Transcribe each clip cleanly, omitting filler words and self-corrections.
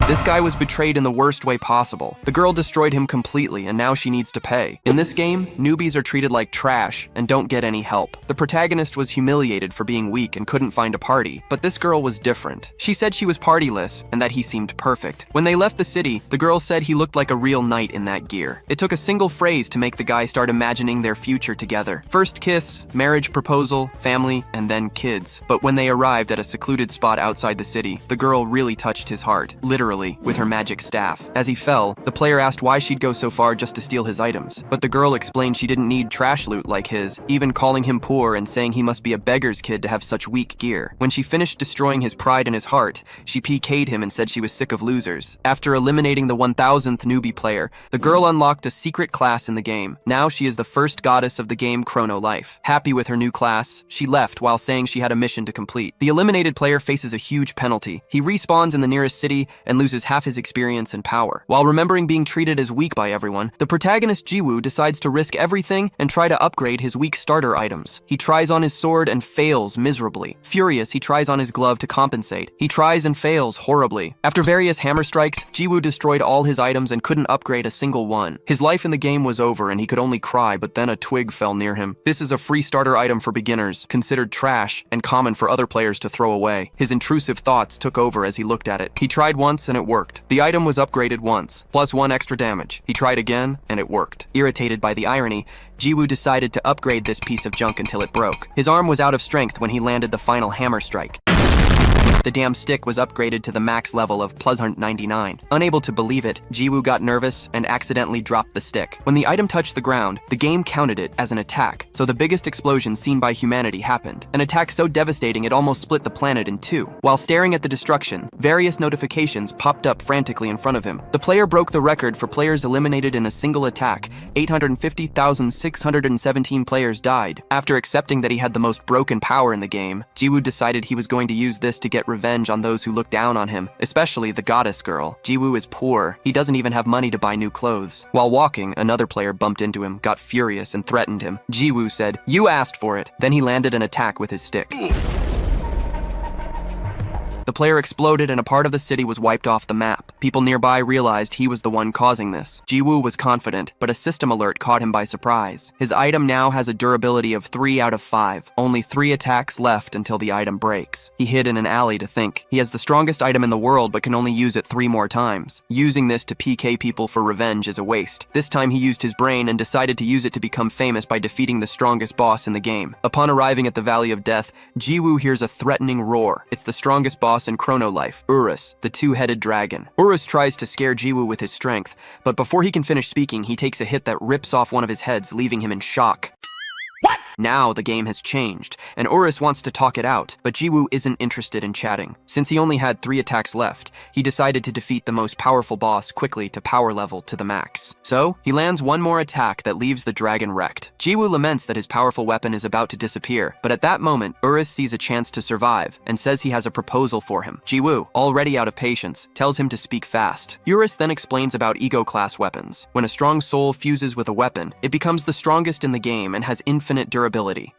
This guy was betrayed in the worst way possible. The girl destroyed him completely, and now she needs to pay. In this game, newbies are treated like trash and don't get any help. The protagonist was humiliated for being weak and couldn't find a party, but this girl was different. She said she was partyless and that he seemed perfect. When they left the city, the girl said he looked like a real knight in that gear. It took a single phrase to make the guy start imagining their future together. First kiss, marriage proposal, family, and then kids. But when they arrived at a secluded spot outside the city, the girl really touched his heart, literally, with her magic staff. As he fell, the player asked why she'd go so far just to steal his items, but the girl explained she didn't need trash loot like his, even calling him poor and saying he must be a beggar's kid to have such weak gear. When she finished destroying his pride in his heart, she PK'd him and said she was sick of losers. After eliminating the 1000th newbie player, the girl unlocked a secret class in the game. Now she is the first goddess of the game Chrono Life. Happy with her new class, she left while saying she had a mission to complete. The eliminated player faces a huge penalty. He respawns in the nearest city and loses half his experience and power. While remembering being treated as weak by everyone, the protagonist Jiwoo decides to risk everything and try to upgrade his weak starter items. He tries on his sword and fails miserably. Furious, he tries on his glove to compensate. He tries and fails horribly. After various hammer strikes, Jiwoo destroyed all his items and couldn't upgrade a single one. His life in the game was over and he could only cry, but then a twig fell near him. This is a free starter item for beginners, considered trash and common for other players to throw away. His intrusive thoughts took over as he looked at it. He tried once and it worked. The item was upgraded once, plus 1 extra damage. He tried again, and it worked. Irritated by the irony, Jiwoo decided to upgrade this piece of junk until it broke. His arm was out of strength when he landed the final hammer strike. The damn stick was upgraded to the max level of +199. Unable to believe it, Jiwoo got nervous and accidentally dropped the stick. When the item touched the ground, the game counted it as an attack, so the biggest explosion seen by humanity happened. An attack so devastating it almost split the planet in two. While staring at the destruction, various notifications popped up frantically in front of him. The player broke the record for players eliminated in a single attack. 850,617 players died. After accepting that he had the most broken power in the game, Jiwoo decided he was going to use this to get revenge on those who look down on him, especially the goddess girl. Jiwoo is poor. He doesn't even have money to buy new clothes. While walking, another player bumped into him, got furious, and threatened him. Jiwoo said, "You asked for it." Then he landed an attack with his stick. The player exploded and a part of the city was wiped off the map. People nearby realized he was the one causing this. Jiwoo was confident, but a system alert caught him by surprise. His item now has a durability of 3 out of 5. Only 3 attacks left until the item breaks. He hid in an alley to think. He has the strongest item in the world but can only use it 3 more times. Using this to PK people for revenge is a waste. This time he used his brain and decided to use it to become famous by defeating the strongest boss in the game. Upon arriving at the Valley of Death, Jiwoo hears a threatening roar. It's the strongest boss in Chrono Life, Urus, the 2-headed dragon. Urus tries to scare Jiwoo with his strength, but before he can finish speaking, he takes a hit that rips off one of his heads, leaving him in shock. Now the game has changed, and Urus wants to talk it out, but Jiwoo isn't interested in chatting. Since he only had 3 attacks left, he decided to defeat the most powerful boss quickly to power level to the max. So, he lands one more attack that leaves the dragon wrecked. Jiwoo laments that his powerful weapon is about to disappear, but at that moment, Urus sees a chance to survive, and says he has a proposal for him. Jiwoo, already out of patience, tells him to speak fast. Urus then explains about ego-class weapons. When a strong soul fuses with a weapon, it becomes the strongest in the game and has infinite durability.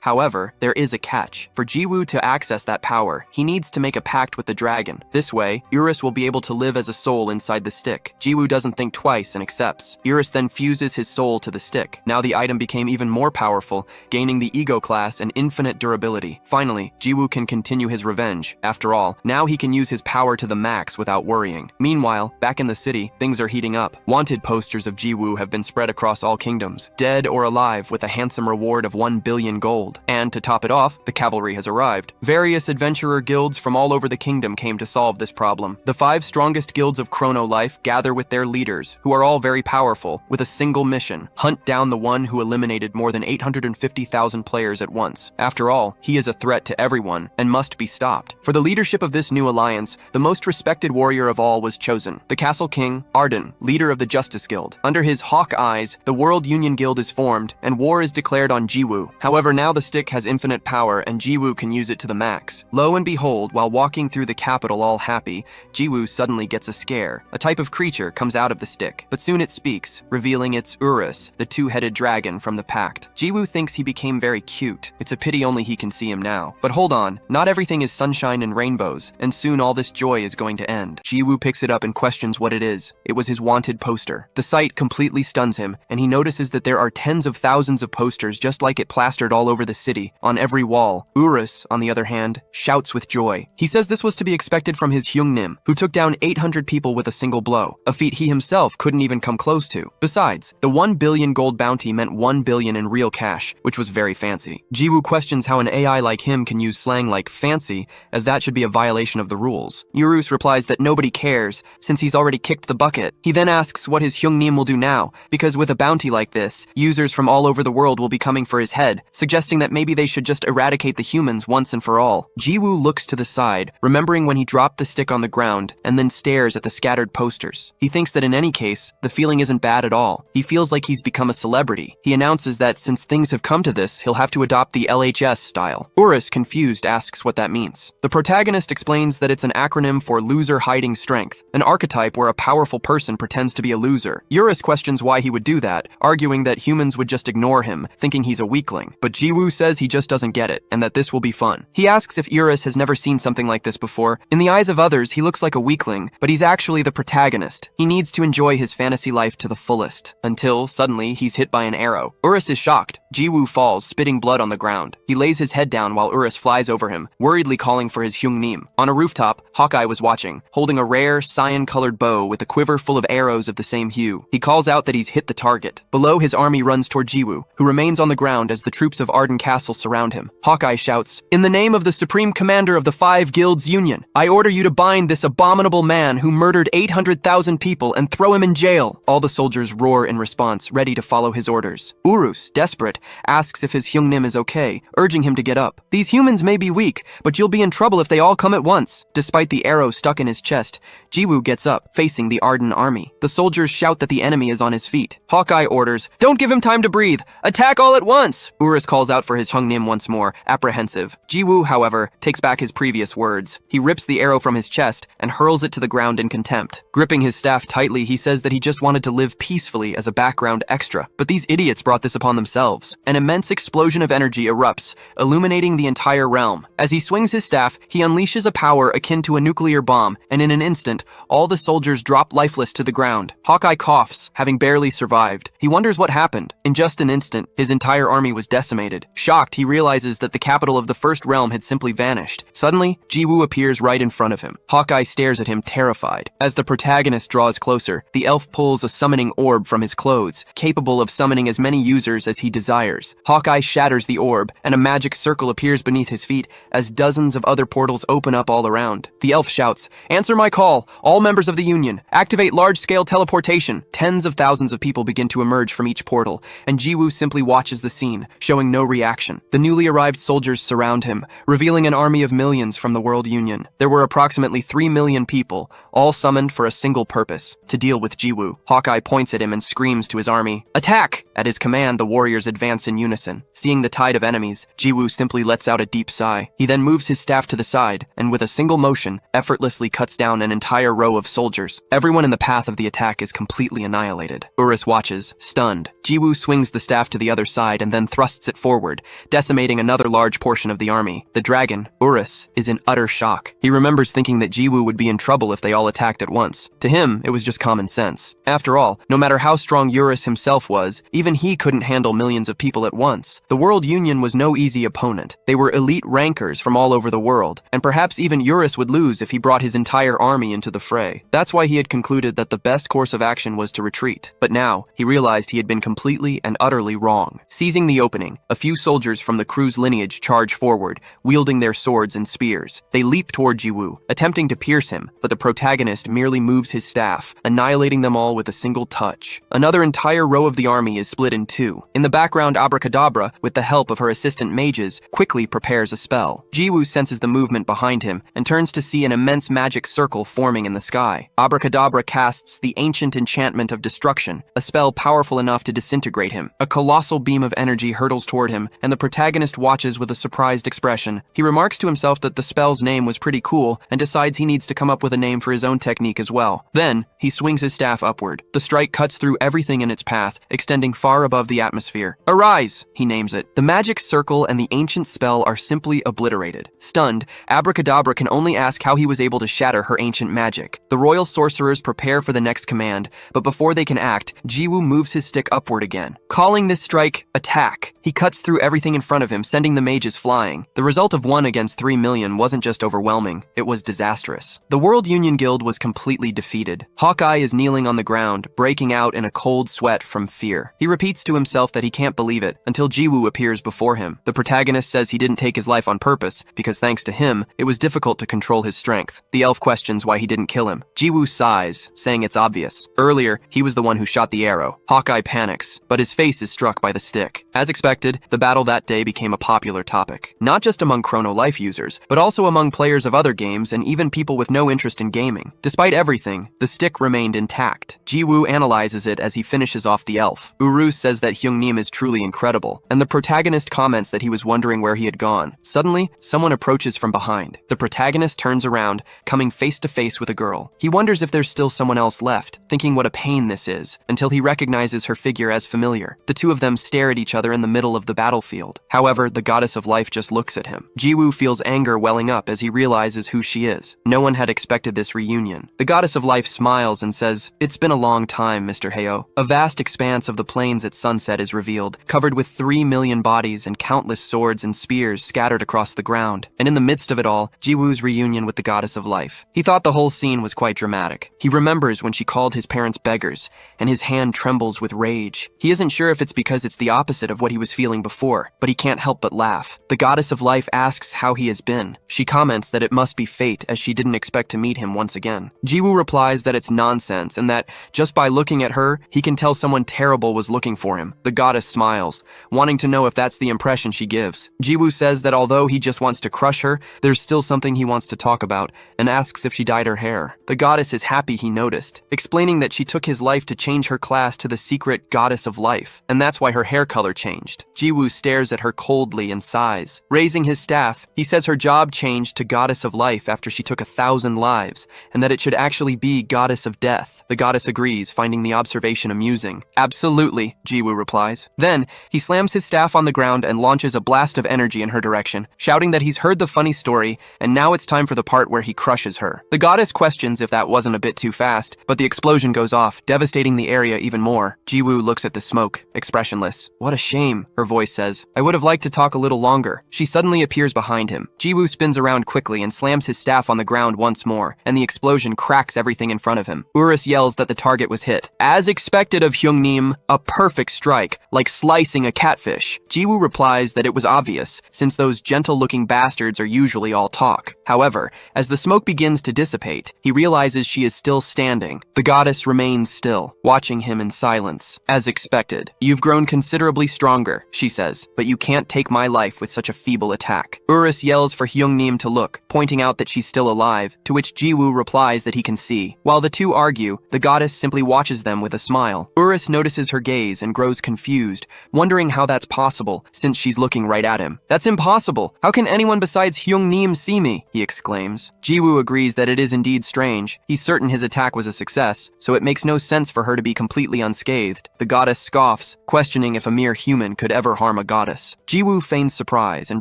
However, there is a catch. For Jiwoo to access that power, he needs to make a pact with the dragon. This way, Urus will be able to live as a soul inside the stick. Jiwoo doesn't think twice and accepts. Urus then fuses his soul to the stick. Now the item became even more powerful, gaining the ego class and infinite durability. Finally, Jiwoo can continue his revenge. After all, now he can use his power to the max without worrying. Meanwhile, back in the city, things are heating up. Wanted posters of Jiwoo have been spread across all kingdoms, dead or alive, with a handsome reward of 1 billion gold. And to top it off, the cavalry has arrived. Various adventurer guilds from all over the kingdom came to solve this problem. The 5 strongest guilds of Chrono Life gather with their leaders, who are all very powerful, with a single mission: hunt down the one who eliminated more than 850,000 players at once. After all, he is a threat to everyone and must be stopped. For the leadership of this new alliance, the most respected warrior of all was chosen: the Castle King, Arden, leader of the Justice Guild. Under his hawk eyes, the World Union Guild is formed, and war is declared on Jiwoo Jiwoo. However, now the stick has infinite power and Jiwoo can use it to the max. Lo and behold, while walking through the capital all happy, Jiwoo suddenly gets a scare. A type of creature comes out of the stick, but soon it speaks, revealing it's Urus, the two-headed dragon from the pact. Jiwoo thinks he became very cute. It's a pity only he can see him now. But hold on, not everything is sunshine and rainbows, and soon all this joy is going to end. Jiwoo picks it up and questions what it is. It was his wanted poster. The sight completely stuns him, and he notices that there are tens of thousands of posters just like it plastered all over the city, on every wall. Urus, on the other hand, shouts with joy. He says this was to be expected from his Hyungnim, who took down 800 people with a single blow, a feat he himself couldn't even come close to. Besides, the 1 billion gold bounty meant 1 billion in real cash, which was very fancy. Jiwoo questions how an AI like him can use slang like fancy, as that should be a violation of the rules. Urus replies that nobody cares, since he's already kicked the bucket. He then asks what his Hyungnim will do now, because with a bounty like this, users from all over the world will be coming for his head, suggesting that maybe they should just eradicate the humans once and for all. Jiwoo looks to the side, remembering when he dropped the stick on the ground, and then stares at the scattered posters. He thinks that in any case, the feeling isn't bad at all. He feels like he's become a celebrity. He announces that since things have come to this, he'll have to adopt the LHS style. Urus, confused, asks what that means. The protagonist explains that it's an acronym for loser hiding strength, an archetype where a powerful person pretends to be a loser. Urus questions why he would do that, arguing that humans would just ignore him, thinking he's a weakling. But Jiwoo says he just doesn't get it, and that this will be fun. He asks if Urus has never seen something like this before. In the eyes of others, he looks like a weakling, but he's actually the protagonist. He needs to enjoy his fantasy life to the fullest, until, suddenly, he's hit by an arrow. Urus is shocked. Jiwoo falls, spitting blood on the ground. He lays his head down while Urus flies over him, worriedly calling for his Hyungnim. On a rooftop, Hawkeye was watching, holding a rare, cyan-colored bow with a quiver full of arrows of the same hue. He calls out that he's hit the target. Below, his army runs toward Jiwoo, who remains on the ground as the troops of Arden Castle surround him. Hawkeye shouts, "In the name of the Supreme Commander of the 5 Guilds Union, I order you to bind this abominable man who murdered 800,000 people and throw him in jail." All the soldiers roar in response, ready to follow his orders. Urus, desperate, asks if his Hyungnim is okay, urging him to get up. "These humans may be weak, but you'll be in trouble if they all come at once." Despite the arrow stuck in his chest, Jiwoo gets up, facing the Arden army. The soldiers shout that the enemy is on his feet. Hawkeye orders, "Don't give him time to breathe! Attack all at once!" Urus calls out for his Hyungnim once more, apprehensive. Jiwoo, however, takes back his previous words. He rips the arrow from his chest and hurls it to the ground in contempt. Gripping his staff tightly, he says that he just wanted to live peacefully as a background extra. But these idiots brought this upon themselves. An immense explosion of energy erupts, illuminating the entire realm. As he swings his staff, he unleashes a power akin to a nuclear bomb, and in an instant, all the soldiers drop lifeless to the ground. Hawkeye coughs, having barely survived. He wonders what happened. In just an instant, his entire army was decimated. Shocked, he realizes that the capital of the first realm had simply vanished. Suddenly, Jiwoo appears right in front of him. Hawkeye stares at him, terrified. As the protagonist draws closer, the elf pulls a summoning orb from his clothes, capable of summoning as many users as he desires. Hawkeye shatters the orb, and a magic circle appears beneath his feet as dozens of other portals open up all around. The elf shouts, "Answer my call, all members of the Union. Activate large-scale teleportation." Tens of thousands of people begin to emerge from each portal, and Jiwoo simply watches the scene, showing no reaction. The newly arrived soldiers surround him, revealing an army of millions from the World Union. There were approximately 3 million people, all summoned for a single purpose, to deal with Jiwoo. Hawkeye points at him and screams to his army, "Attack!" At his command, the warriors advance in unison. Seeing the tide of enemies, Jiwoo simply lets out a deep sigh. He then moves his staff to the side, and with a single motion, effortlessly cuts down an entire row of soldiers. Everyone in the path of the attack is completely annihilated. Urus watches, stunned. Jiwoo swings the staff to the other side and then thrusts it forward, decimating another large portion of the army. The dragon, Urus, is in utter shock. He remembers thinking that Jiwoo would be in trouble if they all attacked at once. To him, it was just common sense. After all, no matter how strong Urus himself was, even he couldn't handle millions of people at once. The World Union was no easy opponent. They were elite rankers from all over the world, and perhaps even Urus would lose if he brought his entire army into the fray. That's why he had concluded that the best course of action was to retreat. But now, he realized he had been completely and utterly wrong. Seizing the opening, a few soldiers from the crew's lineage charge forward, wielding their swords and spears. They leap toward Jiwoo, attempting to pierce him, but the protagonist merely moves his staff, annihilating them all with a single touch. Another entire row of the army is split in two. In the background, Abracadabra, with the help of her assistant mages, quickly prepares a spell. Jiwoo senses the movement behind him and turns to see an immense magic circle forming in the sky. Abracadabra casts the ancient enchantment of destruction, a spell powerful enough to disintegrate him. A colossal beam of energy energy hurtles toward him, and the protagonist watches with a surprised expression. He remarks to himself that the spell's name was pretty cool and decides he needs to come up with a name for his own technique as well. Then, he swings his staff upward. The strike cuts through everything in its path, extending far above the atmosphere. Arise, he names it. The magic circle and the ancient spell are simply obliterated. Stunned, Abracadabra can only ask how he was able to shatter her ancient magic. The royal sorcerers prepare for the next command, but before they can act, Jiwoo moves his stick upward again. Calling this strike, attack. He cuts through everything in front of him, sending the mages flying. The result of 1 against 3 million wasn't just overwhelming, it was disastrous. The World Union Guild was completely defeated. Hawkeye is kneeling on the ground, breaking out in a cold sweat from fear. He repeats to himself that he can't believe it, until Jiwoo appears before him. The protagonist says he didn't take his life on purpose, because thanks to him, it was difficult to control his strength. The elf questions why he didn't kill him. Jiwoo sighs, saying it's obvious. Earlier, he was the one who shot the arrow. Hawkeye panics, but his face is struck by the stick. As expected, the battle that day became a popular topic. Not just among Chrono Life users, but also among players of other games and even people with no interest in gaming. Despite everything, the stick remained intact. Jiwoo analyzes it as he finishes off the elf. Urus says that Hyungnim is truly incredible, and the protagonist comments that he was wondering where he had gone. Suddenly, someone approaches from behind. The protagonist turns around, coming face to face with a girl. He wonders if there's still someone else left, thinking what a pain this is, until he recognizes her figure as familiar. The two of them stare at each other in the middle of the battlefield. However, the goddess of life just looks at him. Jiwoo feels anger welling up as he realizes who she is. No one had expected this reunion. The goddess of life smiles and says, "It's been a long time, Mr. Heyo." A vast expanse of the plains at sunset is revealed, covered with 3 million bodies and countless swords and spears scattered across the ground. And in the midst of it all, Jiwoo's reunion with the goddess of life. He thought the whole scene was quite dramatic. He remembers when she called his parents beggars, and his hand trembles with rage. He isn't sure if it's because it's the opposite of what he was feeling before, but he can't help but laugh. The goddess of life asks how he has been. She comments that it must be fate, as she didn't expect to meet him once again. Jiwoo replies that it's nonsense and that, just by looking at her, he can tell someone terrible was looking for him. The goddess smiles, wanting to know if that's the impression she gives. Jiwoo says that although he just wants to crush her, there's still something he wants to talk about, and asks if she dyed her hair. The goddess is happy he noticed, explaining that she took his life to change her class to the secret goddess of life, and that's why her hair color changed. Jiwoo stares at her coldly and sighs. Raising his staff, he says her job changed to goddess of life after she took 1,000 lives, and that it should actually be goddess of death. The goddess agrees, finding the observation amusing. Absolutely, Jiwoo replies. Then, he slams his staff on the ground and launches a blast of energy in her direction, shouting that he's heard the funny story, and now it's time for the part where he crushes her. The goddess questions if that wasn't a bit too fast, but the explosion goes off, devastating the area even more. Jiwoo looks at the smoke, expressionless. What a shame, her voice says. I would have liked to talk a little longer. She suddenly appears behind him. Jiwoo spins around quickly and slams his staff on the ground once more, and the explosion cracks everything in front of him. Urus yells that the target was hit. As expected of Hyungnim, a perfect strike, like slicing a catfish. Jiwoo replies that it was obvious, since those gentle-looking bastards are usually all talk. However, as the smoke begins to dissipate, he realizes she is still standing. The goddess remains still, watching him in silence. As expected. You've grown considerably stronger, she says, but you can't take my life with such a feeble attack. Urus yells for Hyungnim to look, pointing out that she's still alive, to which Jiwoo replies that he can see. While the two argue, the goddess simply watches them with a smile. Urus notices her gaze and grows confused, wondering how that's possible, since she's looking right at him. That's impossible! How can anyone besides Hyungnim see me? He exclaims. Jiwoo agrees that it is indeed strange. He's certain his attack was a success, so it makes no sense for her to be completely unscathed. The goddess scoffs, questioning if a mere human could ever harm a goddess. Jiwoo feigns surprise and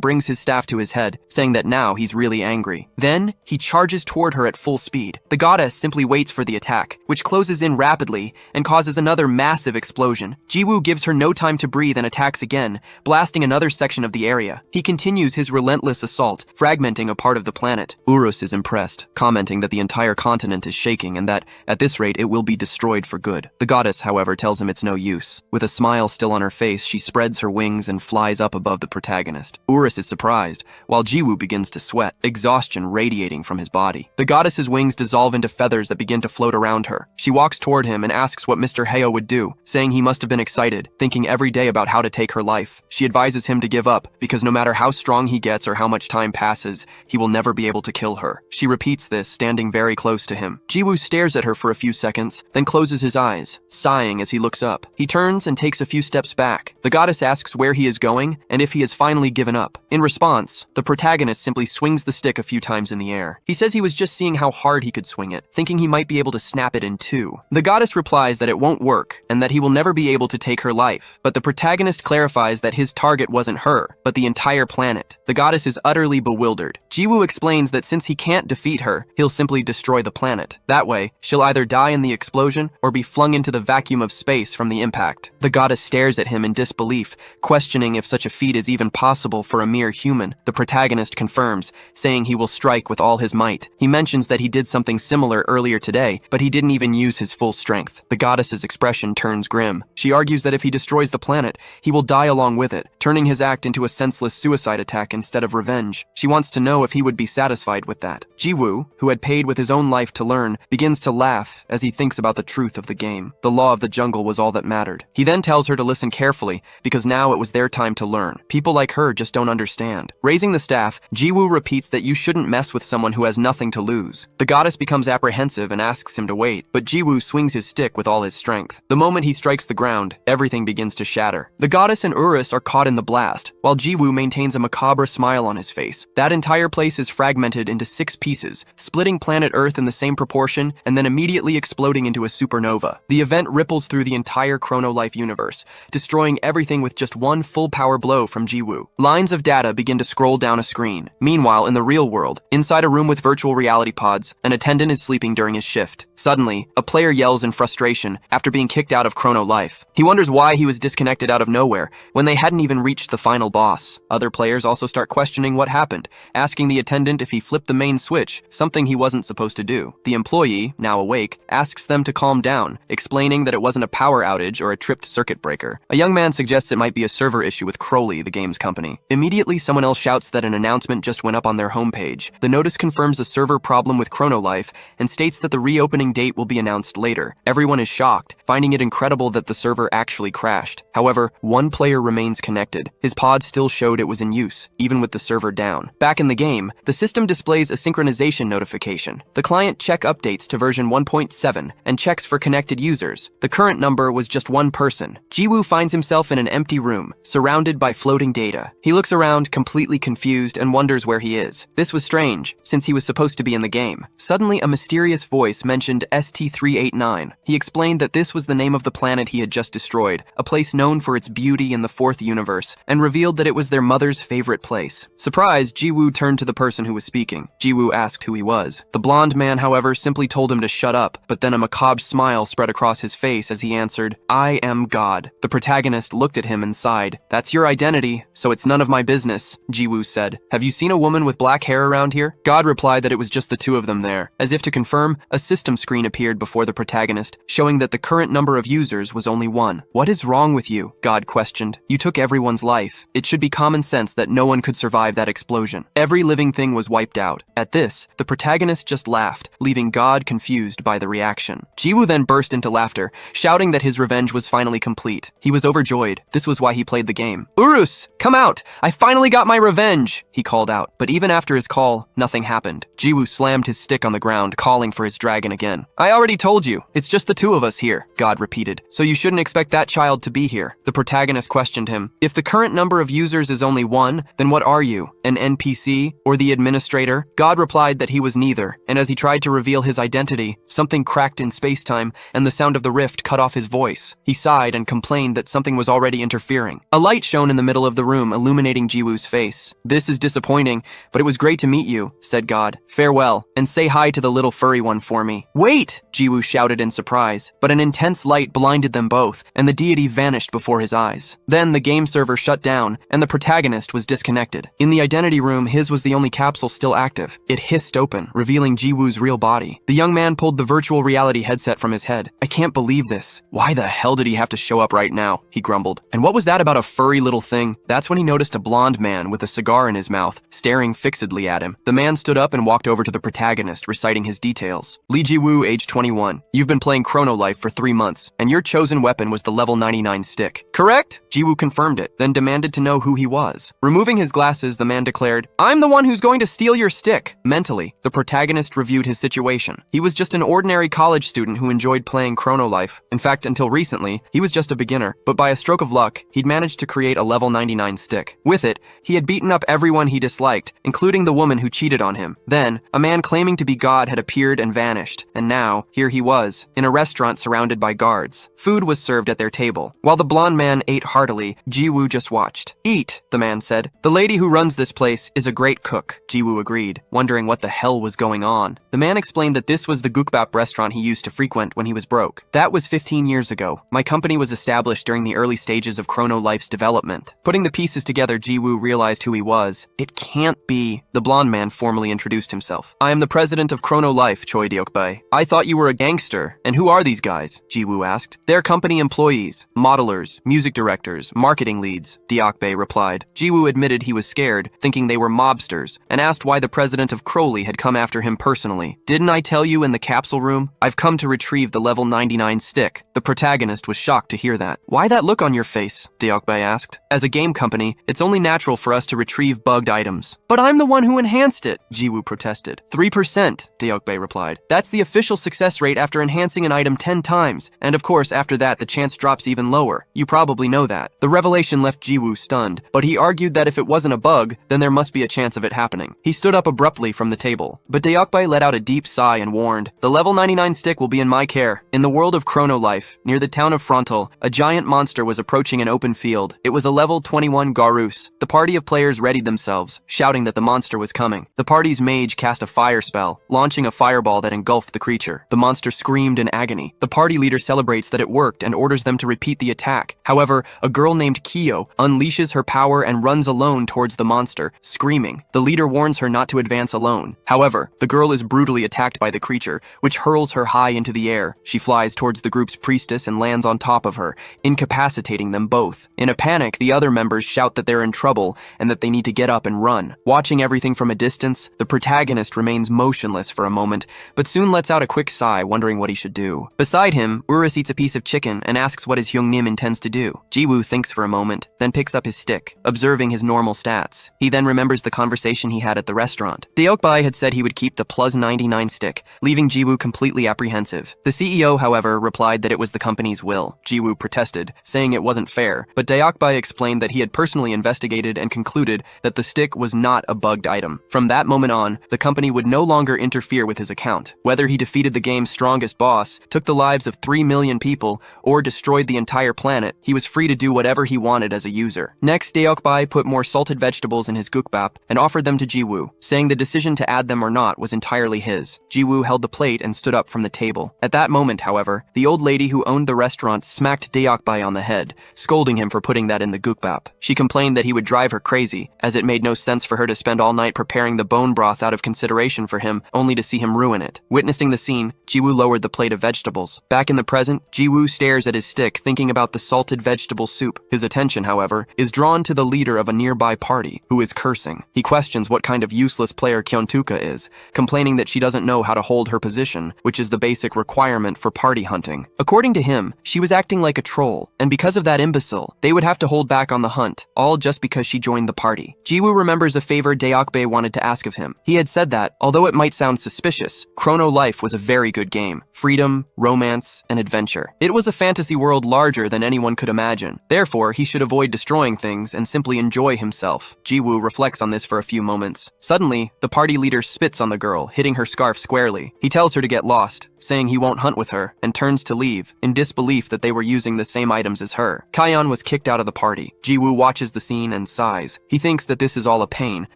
brings his staff to his head, saying that now he's really angry. Then, he charges toward her at full speed. The goddess simply waits for the attack, which closes in rapidly and causes another massive explosion. Jiwoo gives her no time to breathe and attacks again, blasting another section of the area. He continues his relentless assault, fragmenting a part of the planet. Urus is impressed, commenting that the entire continent is shaking and that, at this rate, it will be destroyed for good. The goddess, however, tells him it's no use. With a smile still on her face, she spreads her wings and flies up above the protagonist. Urus is surprised, while Jiwoo begins to sweat, exhaustion radiating from his body. The goddess's wings dissolve into feathers that begin to float around her. She walks toward him and asks what Mr. Heyo would do, saying he must have been excited, thinking every day about how to take her life. She advises him to give up, because no matter how strong he gets or how much time passes, he will never be able to kill her. She repeats this, standing very close to him. Jiwoo stares at her for a few seconds, then closes his eyes, sighing as he looks up. He turns and takes a few steps back, The goddess asks where he is going and if he has finally given up. In response, the protagonist simply swings the stick a few times in the air. He says he was just seeing how hard he could swing it, thinking he might be able to snap it in two. The goddess replies that it won't work and that he will never be able to take her life, but the protagonist clarifies that his target wasn't her, but the entire planet. The goddess is utterly bewildered. Jiwoo explains that since he can't defeat her, he'll simply destroy the planet. That way, she'll either die in the explosion or be flung into the vacuum of space from the impact. The goddess stares at him in disbelief, questioning if such a feat is even possible for a mere human. The protagonist confirms, saying he will strike with all his might. He mentions that he did something similar earlier today, but he didn't even use his full strength. The goddess's expression turns grim. She argues that if he destroys the planet, he will die along with it, turning his act into a senseless suicide attack instead of revenge. She wants to know if he would be satisfied with that. Jiwoo, who had paid with his own life to learn, begins to laugh as he thinks about the truth of the game. The law of the jungle was all that mattered. He then tells her to listen carefully, because now it was their time to learn. People like her just don't understand. Raising the staff, Jiwoo repeats that you shouldn't mess with someone who has nothing to lose. The goddess becomes apprehensive and asks him to wait, but Jiwoo swings his stick with all his strength. The moment he strikes the ground, everything begins to shatter. The goddess and Urus are caught in the blast, while Jiwoo maintains a macabre smile on his face. That entire place is fragmented into 6 pieces, splitting planet Earth in the same proportion and then immediately exploding into a supernova. The event ripples through the entire Chrono Life universe, destroying everything with just one full power blow from Jiwoo. Lines of data begin to scroll down a screen. Meanwhile, in the real world, inside a room with virtual reality pods, an attendant is sleeping during his shift. Suddenly, a player yells in frustration after being kicked out of Chrono Life. He wonders why he was disconnected out of nowhere when they hadn't even reached the final boss. Other players also start questioning what happened, asking the attendant if he flipped the main switch, something he wasn't supposed to do. The employee, now awake, asks them to calm down, explaining that it wasn't a power outage or a tripped circuit breaker. A young man suggests it might be a server issue with Crowley, the game's company. Immediately, someone else shouts that an announcement just went up on their homepage. The notice confirms a server problem with Chrono Life and states that the reopening date will be announced later. Everyone is shocked, finding it incredible that the server actually crashed. However, one player remains connected. His pod still showed it was in use, even with the server down. Back in the game, the system displays a synchronization notification. The client check updates to version 1.7 and checks for connected users. The current number was just one person. Jiwoo finds himself in an empty room, surrounded by floating data. He looks around, completely confused, and wonders where he is. This was strange, since he was supposed to be in the game. Suddenly, a mysterious voice mentioned ST-389. He explained that this was the name of the planet he had just destroyed, a place known for its beauty in the 4th universe, and revealed that it was their mother's favorite place. Surprised, Jiwoo turned to the person who was speaking. Jiwoo asked who he was. The blonde man, however, simply told him to shut up, but then a macabre smile spread across his face as he answered, "I am God." The protagonist looked at him and sighed. "That's your identity, so it's none of my business," Jiwoo said. "Have you seen a woman with black hair around here?" God replied that it was just the two of them there. As if to confirm, a system screen appeared before the protagonist, showing that the current number of users was only 1. "What is wrong with you?" God questioned. "You took everyone's life. It should be common sense that no one could survive that explosion. Every living thing was wiped out." At this, the protagonist just laughed, leaving God confused by the reaction. Jiwoo then burst into laughter, shouting that his revenge was finally complete. He was overjoyed. This was why he played the game. "Urus, come out! I finally got my revenge!" he called out. But even after his call, nothing happened. Jiwoo slammed his stick on the ground, calling for his dragon again. "I already told you, it's just the two of us here," God repeated. "So you shouldn't expect that child to be here." The protagonist questioned him. "If the current number of users is only 1, then what are you? An NPC? Or the administrator?" God replied that he was neither, and as he tried to reveal his identity, something cracked in space-time, and the sound of the rift cut off his voice. He sighed and complained that something was already interfering. A light shone in the middle of the room, illuminating Jiwoo's face. "This is disappointing, but it was great to meet you," said God. "Farewell, and say hi to the little furry one for me." "Wait!" Jiwoo shouted in surprise, but an intense light blinded them both, and the deity vanished before his eyes. Then the game server shut down, and the protagonist was disconnected. In the identity room, his was the only capsule still active. It hissed open, revealing Jiwoo's real body. The young man pulled the virtual reality headset from his head. "I can't believe this. Why the hell did he have to show up right now?" he grumbled. "And what was that about a furry little thing?" That's when he noticed a blonde man with a cigar in his mouth, staring fixedly at him. The man stood up and walked over to the protagonist, reciting his details. "Lee Jiwoo, age 21. You've been playing Chrono Life for 3 months, and your chosen weapon was the level 99 stick. Correct? Jiwoo confirmed it, then demanded to know who he was. Removing his glasses, the man declared, "I'm the one who's going to steal your stick." Mentally, the protagonist reviewed his situation. He was just an ordinary college student who enjoyed playing Chrono Life. In fact, until recently, he was just a beginner, but by a stroke of luck, he'd managed to create a level 99 stick. With it, he had beaten up everyone he disliked, including the woman who cheated on him. Then, a man claiming to be God had appeared and vanished, and now, here he was, in a restaurant surrounded by guards. Food was served at their table. While the blonde man ate heartily, Jiwoo just watched. "Eat," the man said. "The lady who runs this place is a great cook." Jiwoo agreed, wondering what the hell was going on. The man explained that this was the gukbap restaurant he used to frequent when he was broke. "That was 15 years ago. My company was established during the early stages of Chrono Life's development." Putting the pieces together, Jiwoo realized who he was. "It can't be." The blonde man formally introduced himself. "I am the president of Chrono Life, Choi Deokbae. I thought you were a gangster. And who are these guys?" Jiwoo asked. "They're company employees, modelers, music directors, marketing leads," Deokbae replied. Jiwoo admitted he was scared, thinking they were mobsters, and asked why the president of Crowley had come after him personally. "Didn't I tell you in the capsule room? I've come to retrieve the level 99 stick." The protagonist was shocked to hear that. "Why that look on your face?" Deokbae asked. "As a game company, it's only natural for us to retrieve bugged items." "But I'm the one who enhanced it," Jiwoo protested. 3%, Deokbae replied. "That's the official success rate after enhancing an item 10 times. And of course, after that, the chance drops even lower. You probably know that." The revelation left Jiwoo stunned, but he argued that if it wasn't a bug, then there must be a chance of it happening. He stood up abruptly from the table. But Deokbae let out a deep sigh and warned, "The level 99 stick will be in my care." In the world of Chrono Life, near the town of Frontal, a giant monster was approaching an open field. It was a level 21 Garus. The party of players readied themselves, shouting that the monster was coming. The party's mage cast a fire spell, launching a fireball that engulfed the creature. The monster screamed in agony. The party leader celebrates that it worked and orders them to repeat the attack. However, a girl named Kyo unleashes her power and runs alone towards the monster, screaming. The leader warns her not to advance alone. However, the girl is brutally attacked by the creature, which hurls her high into the air. She flies towards the group's priestess and lands on top of her, incapacitating them both. In a panic, the other members shout that they're in trouble and that they need to get up and run. Watching everything from a distance, the protagonist remains motionless for a moment, but soon lets out a quick sigh, wondering what he should do. Beside him, Urus eats a piece of chicken and asks what his Hyungnim intends to do. Jiwoo thinks for a moment, then picks up his stick, observing his normal stats. He then remembers the conversation he had at the restaurant. Deokbae had said he would keep the plus 99 stick, leaving Jiwoo completely apprehensive. The CEO, however, replied that it was the company's will. Jiwoo protested, saying it wasn't fair, but Deokbae explained that he had personally investigated and concluded that the stick was not a bugged item. From that moment on, the company would no longer interfere with his account. Whether he defeated the game's strongest boss, took the lives of 3 million people, or destroyed the entire planet, he was free to do whatever he wanted as a user. Next, Deokbae put more salted vegetables in his gukbap and offered them to Jiwoo, saying the decision to add them or not was entirely his. Jiwoo held the plate and stood up from the table. At that moment, however, the old lady who owned the restaurant smacked Deokbae on the head, scolding him for putting that in the gukbap. She complained that he would drive her crazy, as it made no sense for her to spend all night preparing the bone broth out of consideration for him, only to see him ruin it. Witnessing the scene, Jiwoo lowered the plate of vegetables. Back in the present, Jiwoo stares at his stick, thinking about the salted vegetable soup. His attention, however, is drawn to the leader of a nearby party, who is cursing. He questions what kind of useless player Kyontuka is, complaining that she doesn't know how to hold her position, which is the basic requirement for party hunting. According to him, she was acting like a troll, and because of that imbecile, they would have to hold back on the hunt, all just because she joined the party. Jiwoo remembers a favor Deokbae wanted to ask of him. He had said that, although it might sound suspicious, Chrono Life was a very good game. Freedom, romance, and adventure. It was a fantasy world larger than anyone could imagine. Therefore, he should avoid destroying things and simply enjoy himself. Jiwoo reflects on this for a few moments. Suddenly, the party leader spits on the girl, hitting her scarf squarely. He tells her to get lost, saying he won't hunt with her, and turns to leave, in disbelief that they were using the same items as her. Kayon was kicked out of the party. Jiwoo watches the scene and sighs. He thinks that this is all a pain,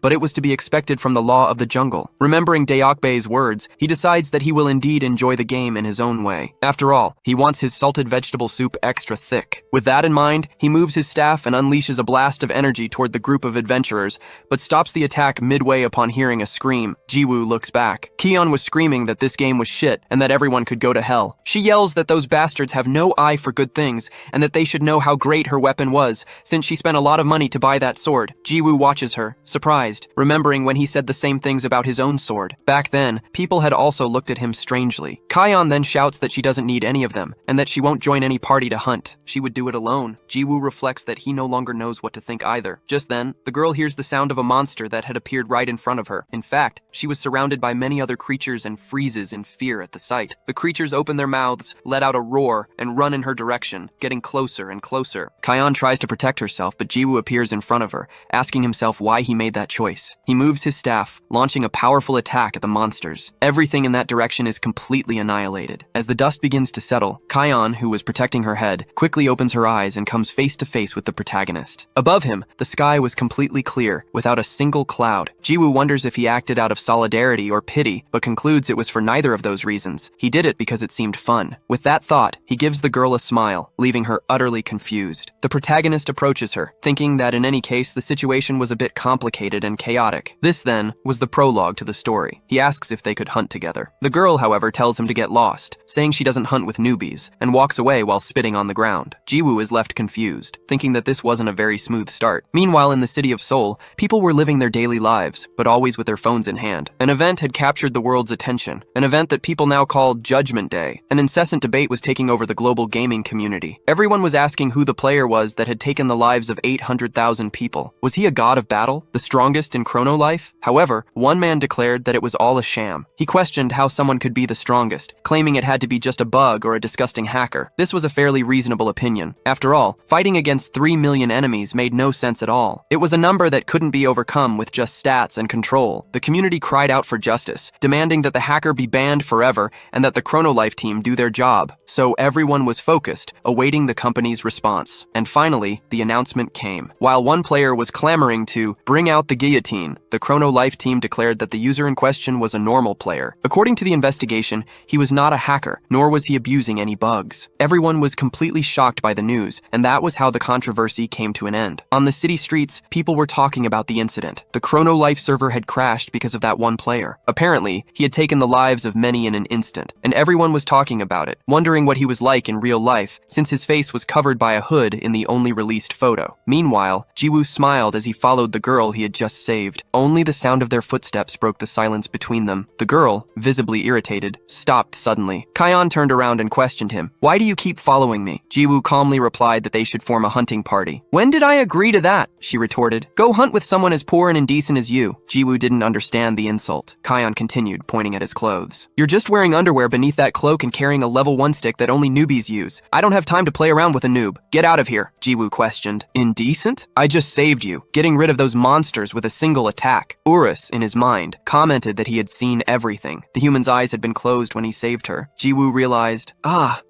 but it was to be expected from the law of the jungle. Remembering Deokbae's words, he decides that he will indeed enjoy the game in his own way. After all, he wants his salted vegetable soup extra thick. With that in mind, he moves his staff and unleashes a blast of energy toward the group of adventurers, but stops the attack midway upon hearing a scream. Jiwoo looks back. Kayon was screaming that this game was shit, and that everyone could go to hell. She yells that those bastards have no eye for good things, and that they should know how great her weapon was, since she spent a lot of money to buy that sword. Jiwoo watches her, surprised, remembering when he said the same things about his own sword. Back then, people had also looked at him strangely. Kion then shouts that she doesn't need any of them, and that she won't join any party to hunt. She would do it alone. Jiwoo reflects that he no longer knows what to think either. Just then, the girl hears the sound of a monster that had appeared right in front of her. In fact, she was surrounded by many other creatures and freezes in fear at the sight. The creatures open their mouths, let out a roar, and run in her direction, getting closer and closer. Kion tries to protect herself, but Jiwoo appears in front of her, asking himself why he made that choice. He moves his staff, launching a powerful attack at the monsters. Everything in that direction is completely annihilated. As the dust begins to settle, Kion, who was protecting her head, quickly opens her eyes and comes face to face with the protagonist. Above him, the sky was completely clear, without a single cloud. Jiwoo wonders if he acted out of solidarity or pity, but concludes it was for neither of those reasons. He did it because it seemed fun. With that thought, he gives the girl a smile, leaving her utterly confused. The protagonist approaches her, thinking that in any case the situation was a bit complicated and chaotic. This, then, was the prologue to the story. He asks if they could hunt together. The girl, however, tells him to get lost, saying she doesn't hunt with newbies, and walks away while spitting on the ground. Jiwoo is left confused, thinking that this wasn't a very smooth start. Meanwhile, in the city of Seoul, people were living their daily lives, but always with their phones in hand. An event had captured the world's attention, an event that people now called Judgment Day. An incessant debate was taking over the global gaming community. Everyone was asking who the player was that had taken the lives of 800,000 people. Was he a god of battle, the strongest in Chrono Life? However, one man declared that it was all a sham. He questioned how someone could be the strongest, claiming it had to be just a bug or a disgusting hacker. This was a fairly reasonable opinion. After all, fighting against 3 million enemies made no sense at all. It was a number that couldn't be overcome with just stats and control. The community cried out for justice, demanding that the hacker be banned forever and that the Chrono Life team do their job. So everyone was focused, awaiting the company's response. And finally, the announcement came. While one player was clamoring to bring out the guillotine, the Chrono Life team declared that the user in question was a normal player. According to the investigation, he was not a hacker, nor was he abusing any bugs. Everyone was completely shocked by the news, and that was how the controversy came to an end. On the city streets, people were talking about the incident. The Chrono Life server had crashed because of that one player. Apparently, he had taken the lives of many in an instant, and everyone was talking about it, wondering what he was like in real life, since his face was covered by a hood in the only released photo. Meanwhile, Jiwoo smiled as he followed the girl he had just saved. Only the sound of their footsteps broke the silence between them. The girl, visibly irritated, stopped suddenly. Kion turned around and questioned him. "Why do you keep following me?" Jiwoo calmly replied that they should form a hunting party. "When did I agree to that?" she retorted. "Go hunt with someone as poor and indecent as you." Jiwoo didn't understand the insult. Kion continued, pointing at his clothes. "You're just wearing underwear beneath that cloak and carrying a level 1 stick that only newbies use. I don't have time to play around with a noob. Get out of here," Jiwoo questioned. "Indecent? I just saved you, getting rid of those monsters with a single attack." Urus, in his mind, commented that he had seen everything. The human's eyes had been closed when he saved her. Jiwoo realized,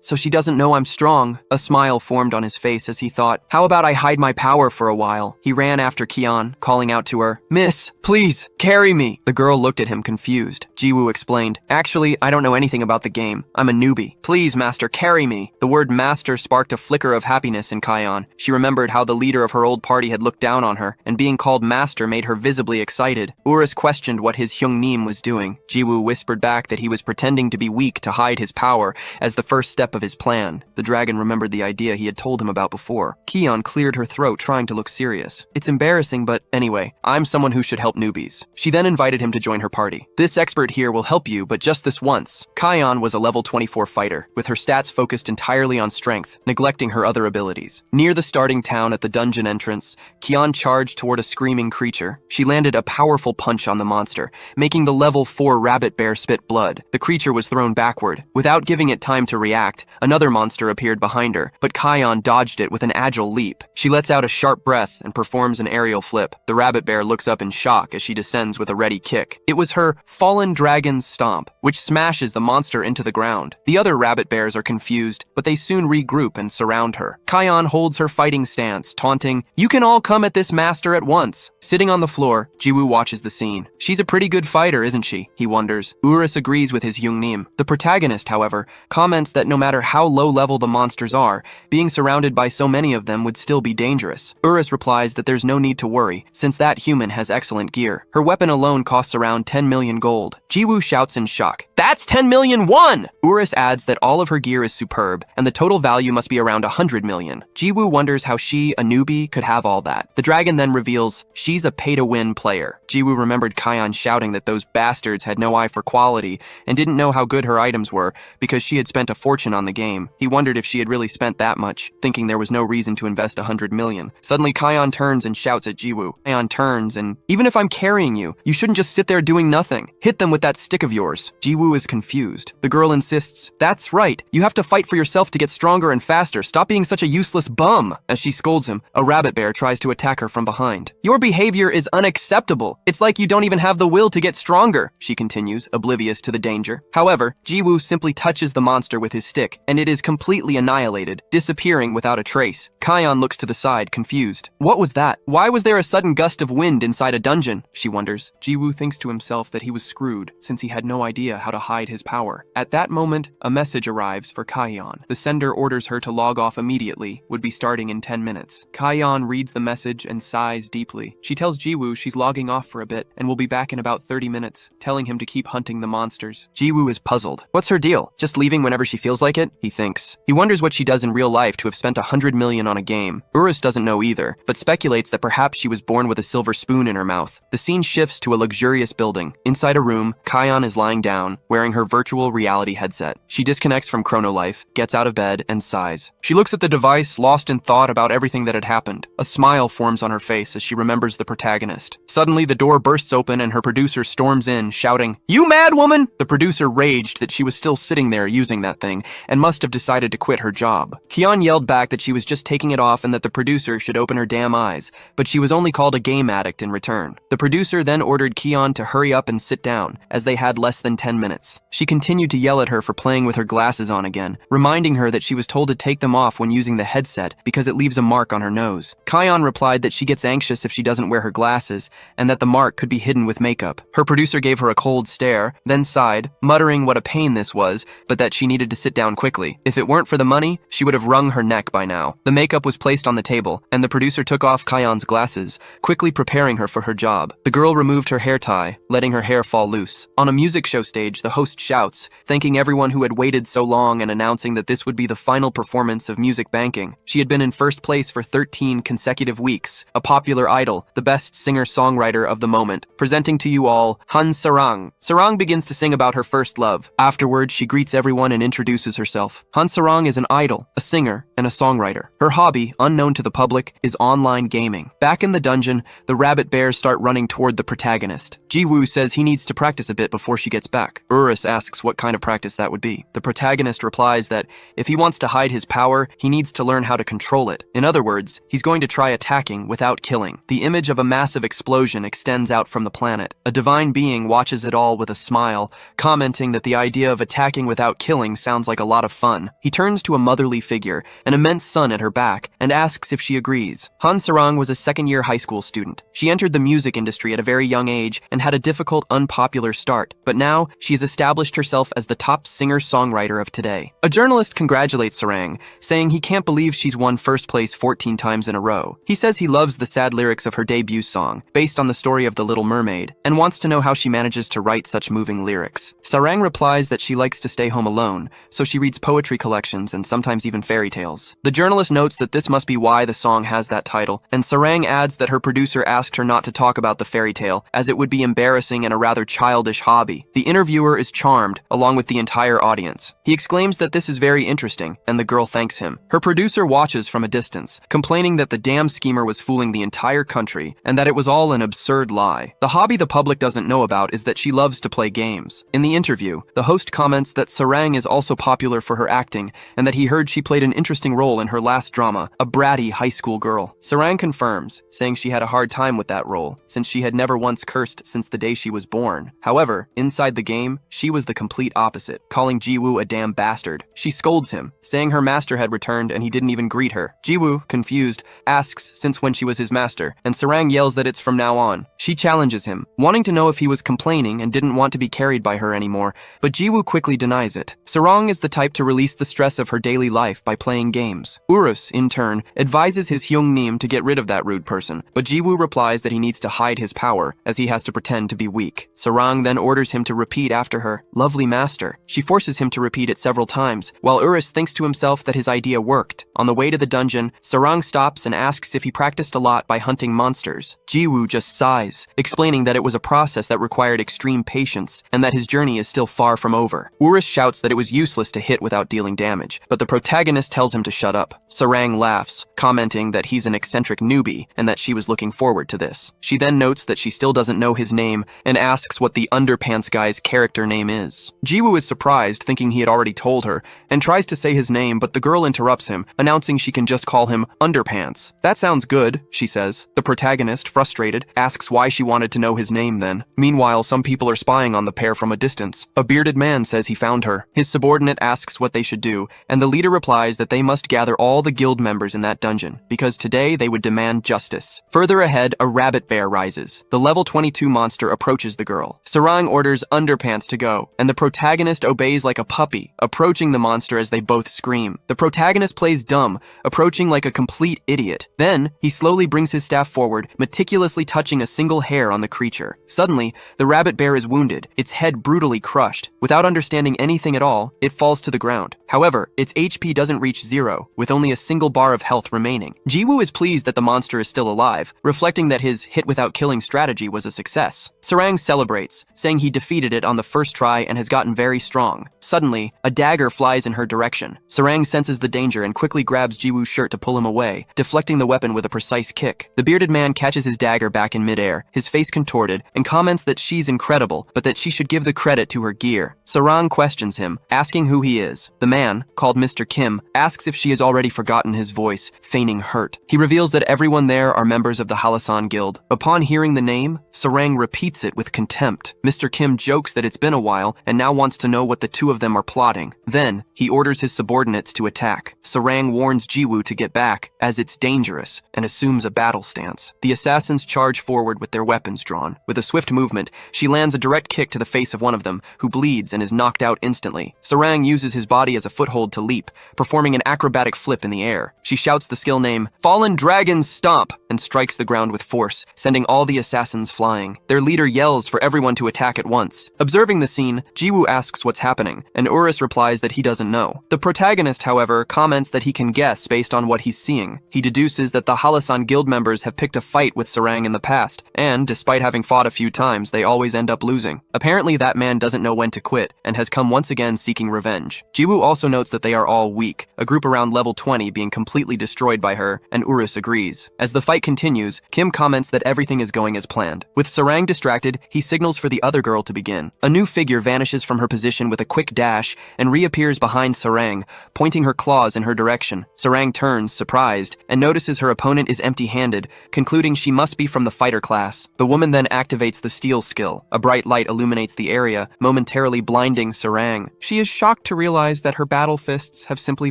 so she doesn't know I'm strong. A smile formed on his face as he thought, how about I hide my power for a while? He ran after Kion, calling out to her, "Miss, please, carry me." The girl looked at him confused. Jiwoo explained, "Actually, I don't know anything about the game. I'm a newbie. Please, master, carry me." The word master sparked a flicker of happiness in Kion. She remembered how the leader of her old party had looked down on her, and being called master made her visibly excited. Urus questioned what his Hyungnim was doing. Jiwoo whispered back that he was pretending to be weak to hide his power as the first step of his plan. The dragon remembered the idea he had told him about before. Kion cleared her throat, trying to look serious. "It's embarrassing, but anyway, I'm someone who should help newbies." She then invited him to join her party. "This expert here will help you, but just this once." Kion was a level 24 fighter, with her stats focused entirely on strength, neglecting her other abilities. Near the starting town at the dungeon entrance, Kion charged toward a screaming creature. She landed a powerful punch on the monster, making the level 4 rabbit bear spit blood. The creature was thrown backward. Without giving it time to react, another monster appeared behind her, but Kion dodged it with an agile leap. She lets out a sharp breath and performs an aerial flip. The rabbit bear looks up in shock as she descends with a ready kick. It was her fallen dragon's stomp, which smashes the monster into the ground. The other rabbit bears are confused, but they soon regroup and surround her. Kion holds her fighting stance, taunting, "You can all come at this master at once." Sitting on the floor, Jiwoo watches the scene. She's a pretty good fighter, isn't she? He wonders. Urus agrees with his Hyungnim. The protagonist, however, comments that no matter how low level the monsters are, being surrounded by so many of them would still be dangerous. Urus replies that there's no need to worry, since that human has excellent gear. Her weapon alone costs around 10 million gold. Jiwoo shouts in shock, "That's 10 million won! Urus adds that all of her gear is superb, and the total value must be around 100 million. Jiwoo wonders how she, a newbie, could have all that. The dragon then reveals she's a pay-to-win player. Jiwoo remembered Kion shouting that those bastards had no eye for quality and didn't know how good her items were because she had spent a fortune on the game. He wondered if she had really spent that much, thinking there was no reason to invest 100 million. Suddenly, Kion turns and shouts at Jiwoo. Kion turns and, even if I'm carrying you, you shouldn't just sit there doing nothing. Hit them with that stick of yours. Jiwoo is confused. The girl insists, that's right, you have to fight for yourself to get stronger and faster. Stop being such a useless bum. As she scolds him, a rabbit bear tries to attack her from behind. Your behavior is unacceptable. It's like you don't even have the will to get stronger, she continues, oblivious to the danger. However, Jiwoo simply touches the monster with his stick, and it is completely annihilated, disappearing without a trace. Kion looks to the side, confused. What was that? Why was there a sudden gust of wind inside a dungeon? She wonders. Jiwoo thinks to himself that he was screwed, since he had no idea how to hide his power. At that moment, a message arrives for Kion. The sender orders her to log off immediately, would be starting in 10 minutes. Kion reads the message and sighs deeply. She tells Jiwoo she's logging off for a bit and will be back in about 30 minutes, telling him to keep hunting the monsters. Jiwoo is puzzled. What's her deal? Just leaving whenever she feels like it? He thinks. He wonders what she does in real life to have spent 100 million on a game. Urus doesn't know either, but speculates that perhaps she was born with a silver spoon in her mouth. The scene shifts to a luxurious building. Inside a room, Kion is lying down, wearing her virtual reality headset. She disconnects from Chrono Life, gets out of bed, and sighs. She looks at the device, lost in thought about everything that had happened. A smile forms on her face as she remembers the protagonist. Suddenly, the door bursts open and her producer storms in, shouting, "You mad woman!" The producer raged that she was still sitting there using that thing, and must have decided to quit her job. Kion yelled back that she was just taking it off and that the producer should open her damn eyes, but she was only called a game addict in return. The producer then ordered Kion to hurry up and sit down, as they had less than 10 minutes. She continued to yell at her for playing with her glasses on again, reminding her that she was told to take them off when using the headset because it leaves a mark on her nose. Kion replied that she gets anxious if she doesn't wear her glasses, and that the mark could be hidden with makeup. Her producer gave her a cold stare, then sighed, muttering what a pain this was, but that she needed to sit down quickly. If it weren't for the money, she would have wrung her neck by now. The makeup was placed on the table, and the producer took off Kion's glasses, quickly preparing her for her job. The girl removed her hair tie, letting her hair fall loose. On a music show stage, the host shouts, thanking everyone who had waited so long and announcing that this would be the final performance of Music Banking. She had been in first place for 13 consecutive weeks, a popular idol, the best singer-songwriter of the moment. Presenting to you all, Han Sarang. Sarang begins to sing about her first love. Afterwards, she greets everyone and introduces herself. Han Sarang is an idol, a singer, and a songwriter. Her hobby, unknown to the public, is online gaming. Back in the dungeon, the rabbit bears start running toward the protagonist. Jiwoo says he needs to practice a bit before she gets back. Urus asks what kind of practice that would be. The protagonist replies that if he wants to hide his power, he needs to learn how to control it. In other words, he's going to try attacking without killing. The image of a massive explosion extends out from the planet. A divine being watches it all with a smile, commenting that the idea of attacking without killing sounds like a lot of fun. He turns to a motherly figure, an immense sun at her back, and asks if she agrees. Han Sarang was a second-year high school student. She entered the music industry at a very young age and had a difficult, unpopular start, but now she has established herself as the top singer-songwriter of today. A journalist congratulates Sarang, saying he can't believe she's won first place 14 times in a row. He says he loves the sad lyrics of her debut song, based on the story of the Little Mermaid, and wants to know how she manages to write such moving lyrics. Sarang replies that she likes to stay home alone, so she reads poetry collections and sometimes even fairy tales. The journalist notes that this must be why the song has that title, and Sarang adds that her producer asked her not to talk about the fairy tale, as it would be embarrassing and a rather childish hobby. The interviewer is charmed, along with the entire audience. He exclaims that this is very interesting, and the girl thanks him. Her producer watches from a distance, complaining that the damn schemer was fooling the entire country, and that it was all an absurd lie. The hobby the public doesn't know about is that she loves to play games. In the interview, the host comments that Sarang is also popular for her acting, and that he heard she played an interesting role in her last drama, a bratty high school girl. Sarang confirms, saying she had a hard time with that role, since she had never once cursed since the day she was born. However, inside the game, she was the complete opposite, calling Jiwoo a damn bastard. She scolds him, saying her master had returned and he didn't even greet her. Jiwoo, confused, asks since when she was his master, and Sarang yells that it's from now on. She challenges him, wanting to know if he was complaining and didn't want to be carried by her anymore, but Jiwoo quickly denies it. Sarang is the type to release the stress of her daily life by playing games. Urus, in turn, advises his Hyungnim to get rid of that rude person, but Jiwoo replies that he needs to hide his power, as he has to pretend to be weak. Sarang then orders him to repeat after her, "Lovely master." She forces him to repeat it several times, while Urus thinks to himself that his idea worked. On the way to the dungeon, Sarang stops and asks if he practiced a lot by hunting monsters. Jiwoo just sighs, explaining that it was a process that required extreme patience, and that his journey is still far from over. Urus shouts that it was useless to hit without dealing damage, but the protagonist tells him to shut up. Sarang laughs, commenting that he's an eccentric newbie, and that she was looking forward to this. She then notes that she still doesn't know his name, and asks what the underpants guy's character name is. Jiwoo is surprised, thinking he had already told her, and tries to say his name, but the girl interrupts him, announcing she can just call him Underpants. "That sounds good," she says. The protagonist, frustrated, asks why she wanted to know his name then. Meanwhile, some people are spying on the pair from a distance. A bearded man says he found her. His subordinate asks what they should do, and the leader replies that they must gather all the guild members in that dungeon, because today they would demand justice. Further ahead, a rabbit bear rises. The level 22 monster approaches the girl. Sarang orders Underpants to go, and the protagonist obeys like a puppy, approaching the monster as they both scream. The protagonist plays dumb, approaching like a complete idiot. Then, he slowly brings his staff forward, meticulously touching a single hair on the creature. Suddenly, the rabbit bear is wounded, its head brutally crushed. Without understanding anything at all, it falls to the ground. However, its HP doesn't reach 0, with only a single bar of health remaining. Jiwoo is pleased that the monster is still alive, reflecting that his hit-without-killing strategy was a success. Sarang celebrates, saying he defeated it on the first try and has gotten very strong. Suddenly, a dagger flies in her direction. Sarang senses the danger and quickly grabs Jiwoo's shirt to pull him away, deflecting the weapon with a precise kick. The bearded man catches his dagger back in midair, his face contorted, and comments that she's incredible, but that she should give the credit to her gear. Sarang questions him, asking who he is. The man, called Mr. Kim, asks if she has already forgotten his voice, feigning hurt. He reveals that everyone there are members of the Halasan Guild. Upon hearing the name, Sarang repeats it with contempt. Mr. Kim jokes that it's been a while and now wants to know what the two of them are plotting. Then, he orders his subordinates to attack. Sarang warns Jiwoo to get back, as it's dangerous, and assumes a battle stance. The assassins charge forward with their weapons drawn. With a swift movement, she lands a direct kick to the face of one of them, who bleeds and is knocked out instantly. Sarang uses his body as a foothold to leap, performing an acrobatic flip in the air. She shouts the skill name, "Fallen Dragon Stomp," and strikes the ground with force, sending all the assassins flying. Their leader yells for everyone to attack at once. Observing the scene, Jiwoo asks what's happening, and Urus replies that he doesn't know. The protagonist, however, comments that he can guess based on what he's seeing. He deduces that the Halasan Guild members have picked a fight with Sarang in the past, and despite having fought a few times, they always end up losing. Apparently, that man doesn't know when to quit, and has come once again seeking revenge. Jiwoo also notes that they are all weak, a group around level 20 being completely destroyed by her, and Urus agrees. As the fight continues, Kim comments that everything is going as planned. With Sarang distracted, he signals for the other girl to begin. A new figure vanishes from her position with a quick dash and reappears behind Sarang, pointing her claws in her direction. Sarang turns, surprised, and notices her opponent is empty-handed, concluding she must be from the fighter class. The woman then activates the steal skill. A bright light illuminates the area, momentarily blinding Sarang. She is shocked to realize that her battle fists have simply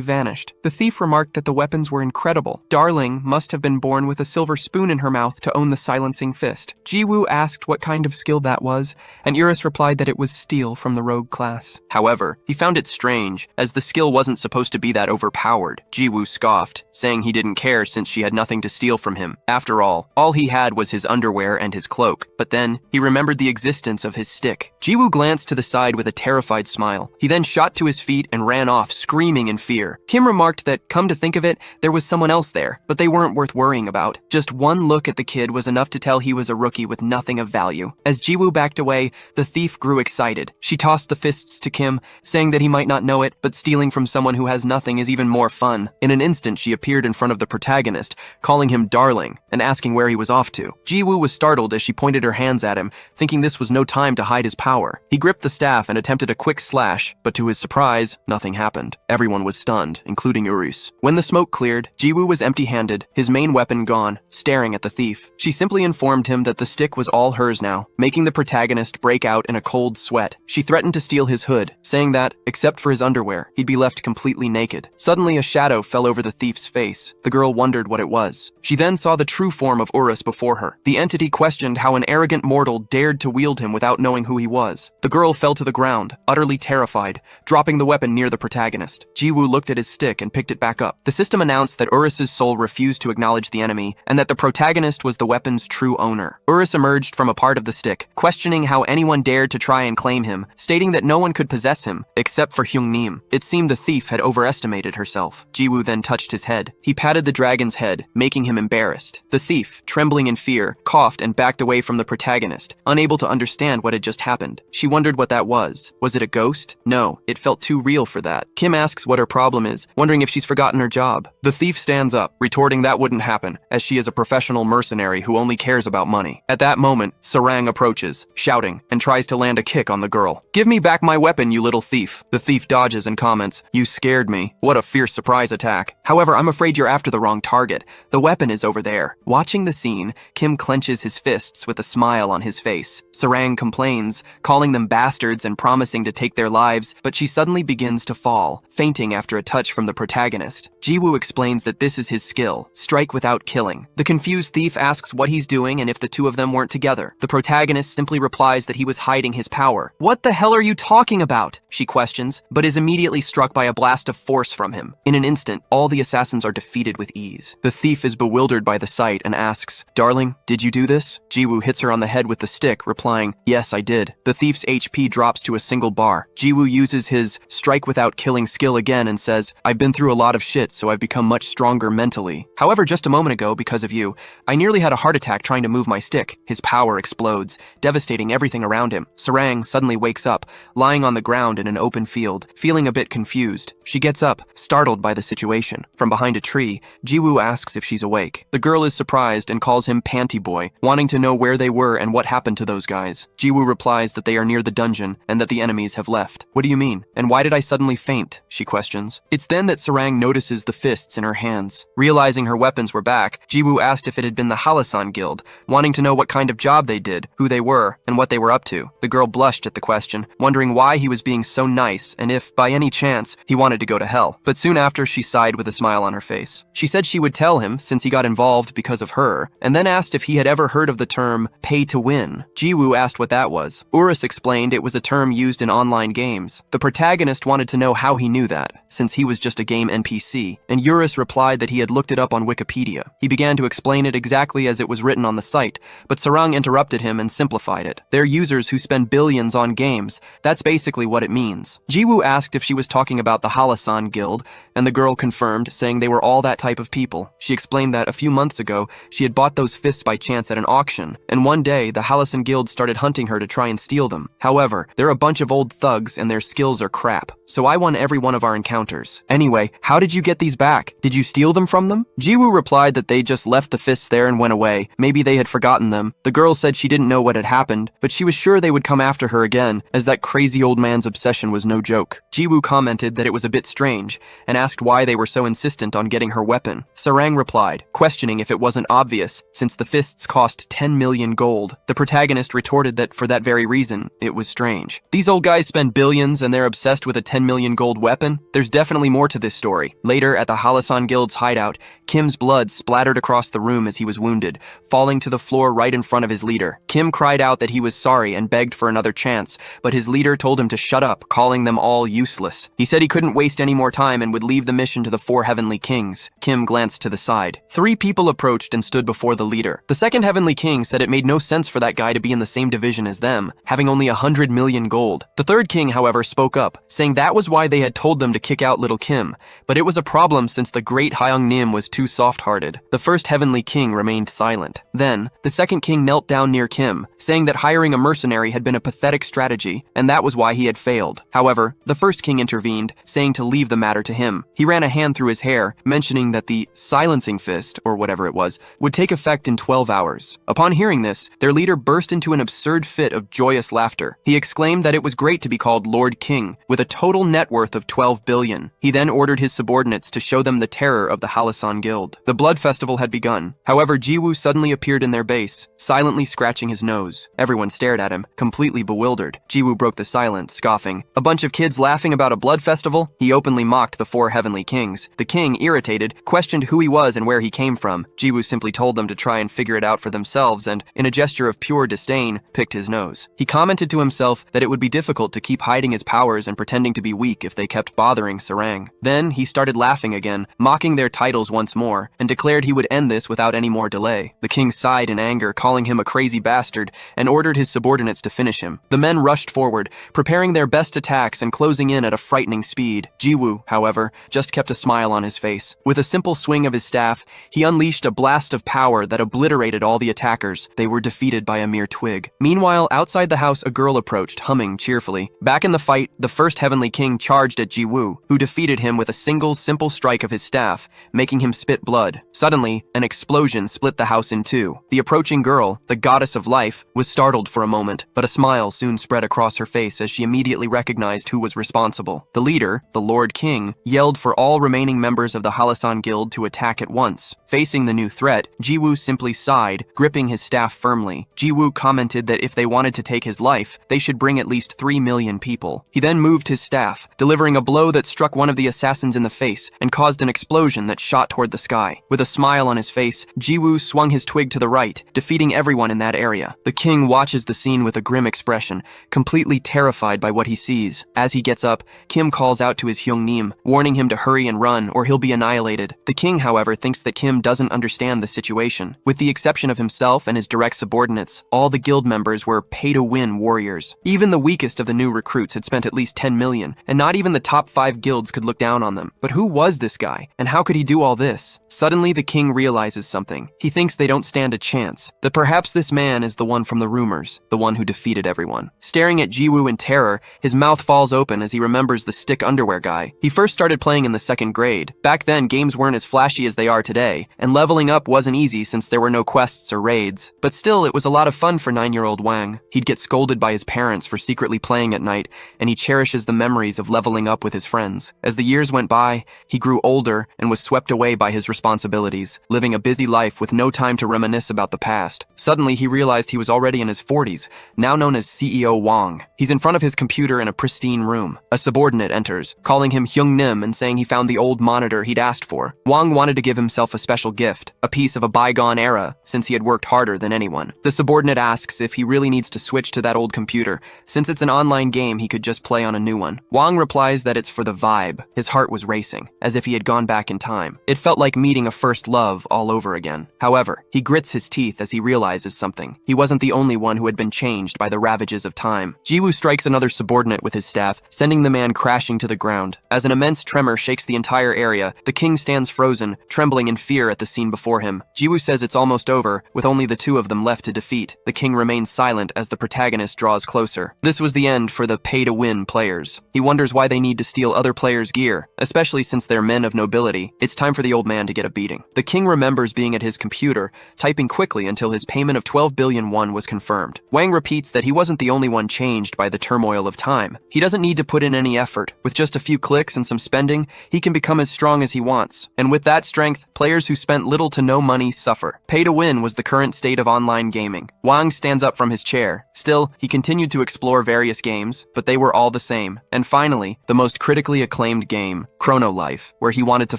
vanished. The thief remarked that the weapons were incredible. Darling must have been born with a silver spoon in her mouth to own the silencing fist. Jiwoo asked what kind of skill that was, and Urus replied that it was steal from the rogue class. However, he found it strange, as the skill wasn't supposed to be that overpowered. Jiwoo scoffed, saying he didn't care since she had nothing to steal from him. After all he had was his underwear and his cloak. But then, he remembered the existence of his stick. Jiwoo glanced to the side with a terrified smile. He then shot to his feet and ran off, screaming in fear. Kim remarked that, come to think of it, there was someone else there, but they weren't worth worrying about. Just one look at the kid was enough to tell he was a rookie with nothing of value. As Jiwoo backed away, the thief grew excited. She tossed the fists to Kim, saying that he might not know it, but stealing from someone who has nothing is even more fun. In an instant, she appeared in front of the protagonist, calling him darling, and asking where he was off to. Jiwoo was startled as she pointed her hands at him, thinking this was no time to hide his power. He gripped the staff and attempted a quick slash, but to his surprise, nothing happened. Everyone was stunned, including Urus. When the smoke cleared, Jiwoo was empty-handed, his main weapon gone, staring at the thief. She simply informed him that the stick was all hers now, making the protagonist break out in a cold sweat. She threatened to steal his hood, saying that, except for his underwear, he'd be left completely naked. Suddenly, a shadow fell over the thief's face. The girl wondered what it was. She then saw the true form of Urus before her. The entity questioned how an arrogant mortal dared to wield him without knowing who he was. The girl fell to the ground, utterly terrified, dropping the weapon near the the protagonist. Jiwoo looked at his stick and picked it back up. The system announced that Urus's soul refused to acknowledge the enemy and that the protagonist was the weapon's true owner. Urus emerged from a part of the stick, questioning how anyone dared to try and claim him, stating that no one could possess him, except for Hyungnim. It seemed the thief had overestimated herself. Jiwoo then touched his head. He patted the dragon's head, making him embarrassed. The thief, trembling in fear, coughed and backed away from the protagonist, unable to understand what had just happened. She wondered what that was. Was it a ghost? No, it felt too real for that. Kim asks what her problem is, wondering if she's forgotten her job. The thief stands up, retorting that wouldn't happen, as she is a professional mercenary who only cares about money. At that moment, Sarang approaches, shouting, and tries to land a kick on the girl. "Give me back my weapon, you little thief." The thief dodges and comments, "You scared me." What a fierce surprise attack. However, I'm afraid you're after the wrong target. The weapon is over there. Watching the scene, Kim clenches his fists with a smile on his face. Sarang complains, calling them bastards and promising to take their lives, but she suddenly begins to fall, fainting after a touch from the protagonist. Jiwoo explains that this is his skill, strike without killing. The confused thief asks what he's doing and if the two of them weren't together. The protagonist simply replies that he was hiding his power. "What the hell are you talking about?" she questions, but is immediately struck by a blast of force from him. In an instant, all the assassins are defeated with ease. The thief is bewildered by the sight and asks, "Darling, did you do this?" Jiwoo hits her on the head with the stick, replying, "Yes, I did." The thief's HP drops to a single bar. Jiwoo uses his strike without killing skill again and says, "I've been through a lot of shit, so I've become much stronger mentally. However, just a moment ago, because of you, I nearly had a heart attack trying to move my stick." His power explodes, devastating everything around him. Sarang suddenly wakes up, lying on the ground in an open field, feeling a bit confused. She gets up, startled by the situation. From behind a tree, Jiwoo asks if she's awake. The girl is surprised and calls him Panty Boy, wanting to know where they were and what happened to those guys. Jiwoo replies that they are near the dungeon and that the enemies have left. "What do you mean? And why did I suddenly faint?" she questions. It's then that Sarang notices the fists in her hands. Realizing her weapons were back, Jiwoo asked if it had been the Halasan Guild, wanting to know what kind of job they did, who they were, and what they were up to. The girl blushed at the question, wondering why he was being so nice and if, by any chance, he wanted to go to hell. But soon after, she sighed with a smile on her face. She said she would tell him since he got involved because of her, and then asked if he had ever heard of the term pay to win. Jiwoo asked what that was. Urus explained it was a term used in online games. The protagonist wanted to know how he knew that, since he was just a game NPC, and Urus replied that he had looked it up on Wikipedia. He began to explain it exactly as it was written on the site, but Sarang interrupted him and simplified it. They're users who spend billions on games. That's basically what it means. Jiwoo asked if she was talking about the Halasan Guild, and the girl confirmed, saying they were all that type of people. She explained that a few months ago, she had bought those fists by chance at an auction, and one day, the Halasan Guild started hunting her to try and steal them. However, they're a bunch of old thugs and their skills are crap, so I won every one of our encounters. Anyway, how did you get these back? Did you steal them from them? Jiwoo replied that they just left the fists there and went away. Maybe they had forgotten them. The girl said she didn't know what had happened, but she was sure they would come after her again, as that crazy old man's obsession was no joke. Jiwoo commented that it was a bit strange, and asked why they were so insistent on getting her weapon. Sarang replied, questioning if it wasn't obvious, since the fists cost 10 million gold. The protagonist retorted that for that very reason, it was strange. These old guys spend billions and they're obsessed with a 10 million gold weapon? There's definitely more to this story. Later, at the Halasan Guild's hideout, Kim's blood splattered across the room as he was wounded, falling to the floor right in front of his leader. Kim cried out that he was sorry and begged for another chance, but his leader told him to shut up, calling them all useless. He said he couldn't waste any more time and would leave the mission to the 4 heavenly kings. Kim glanced to the side. 3 people approached and stood before the leader. The 2nd heavenly king said it made no sense for that guy to be in the same division as them, having only 100 million gold. The 3rd king, however, spoke up, saying that was why they had told them to kick out little Kim, but it was a problem since the great Hyungnim was too soft-hearted. The 1st heavenly king remained silent. Then, the 2nd king knelt down near Kim, saying that hiring a mercenary had been a pathetic strategy, and that was why he had failed. However, the 1st king intervened, saying to leave the matter to him. He ran a hand through his hair, mentioning that the silencing fist, or whatever it was, would take effect in 12 hours. Upon hearing this, their leader burst into an absurd fit of joyous laughter. He exclaimed that it was great to be called Lord King, with a total net worth of 12 billion. He then ordered his subordinates to show them the terror of the Halasan Guild. The blood festival had begun. However, Jiwoo suddenly appeared in their base, silently scratching his nose. Everyone stared at him, completely bewildered. Jiwoo broke the silence, scoffing. A bunch of kids laughing about a blood festival? He openly mocked the 4 heavenly kings. The king, irritated, questioned who he was and where he came from. Jiwoo simply told them to try and figure it out for themselves and, in a gesture of pure disdain, picked his nose. He commented to himself that it would be difficult to keep hiding his powers and pretending to be weak week if they kept bothering Sarang. Then he started laughing again, mocking their titles once more, and declared he would end this without any more delay. The king sighed in anger, calling him a crazy bastard, and ordered his subordinates to finish him. The men rushed forward, preparing their best attacks and closing in at a frightening speed. Jiwoo, however, just kept a smile on his face. With a simple swing of his staff, he unleashed a blast of power that obliterated all the attackers. They were defeated by a mere twig. Meanwhile, outside the house, a girl approached, humming cheerfully. Back in the fight, the first Heavenly King charged at Jiwoo, who defeated him with a single, simple strike of his staff, making him spit blood. Suddenly, an explosion split the house in two. The approaching girl, the goddess of life, was startled for a moment, but a smile soon spread across her face as she immediately recognized who was responsible. The leader, the Lord King, yelled for all remaining members of the Halasan Guild to attack at once. Facing the new threat, Jiwoo simply sighed, gripping his staff firmly. Jiwoo commented that if they wanted to take his life, they should bring at least 3 million people. He then moved his staff, delivering a blow that struck one of the assassins in the face and caused an explosion that shot toward the sky. With a smile on his face, Jiwoo swung his twig to the right, defeating everyone in that area. The king watches the scene with a grim expression, completely terrified by what he sees. As he gets up, Kim calls out to his Hyungnim, warning him to hurry and run or he'll be annihilated. The king, however, thinks that Kim doesn't understand the situation. With the exception of himself and his direct subordinates, all the guild members were pay-to-win warriors. Even the weakest of the new recruits had spent at least 10 million, and not even the top 5 guilds could look down on them. But who was this guy, and how could he do all this? Suddenly, the king realizes something. He thinks they don't stand a chance, that perhaps this man is the one from the rumors, the one who defeated everyone. Staring at Jiwoo in terror, his mouth falls open as he remembers the stick underwear guy. He first started playing in the 2nd grade. Back then, games weren't as flashy as they are today, and leveling up wasn't easy since there were no quests or raids. But still, it was a lot of fun for 9-year-old Wang. He'd get scolded by his parents for secretly playing at night, and he cherishes the memories of leveling up with his friends. As the years went by, he grew older and was swept away by his responsibilities, living a busy life with no time to reminisce about the past. Suddenly, he realized he was already in his 40s, now known as CEO Wang. He's in front of his computer in a pristine room. A subordinate enters, calling him Hyungnim and saying he found the old monitor he'd asked for. Wang wanted to give himself a special gift, a piece of a bygone era, since he had worked harder than anyone. The subordinate asks if he really needs to switch to that old computer. Since it's an online game, he could just play on a new one. Wang replies that it's for the vibe. His heart was racing, as if he had gone back in time. It felt like meeting a first love all over again. However, he grits his teeth as he realizes something. He wasn't the only one who had been changed by the ravages of time. Jiwoo strikes another subordinate with his staff, sending the man crashing to the ground. As an immense tremor shakes the entire area, the king stands frozen, trembling in fear at the scene before him. Jiwoo says it's almost over, with only the 2 of them left to defeat. The king remains silent as the protagonist draws closer. This was the end for the pay-to-win players. He wonders why they need to steal other players' gear, especially since they're men of nobility. It's time for the old man to get a beating. The king remembers being at his computer, typing quickly until his payment of 12 billion won was confirmed. Wang repeats that he wasn't the only one changed by the turmoil of time. He doesn't need to put in any effort. With just a few clicks and some spending, he can become as strong as he wants. And with that strength, players who spent little to no money suffer. Pay to win was the current state of online gaming. Wang stands up from his chair. Still, he continued to explore various games, but they were all the same. And finally, the most critically acclaimed game, Chrono Life, where he wanted to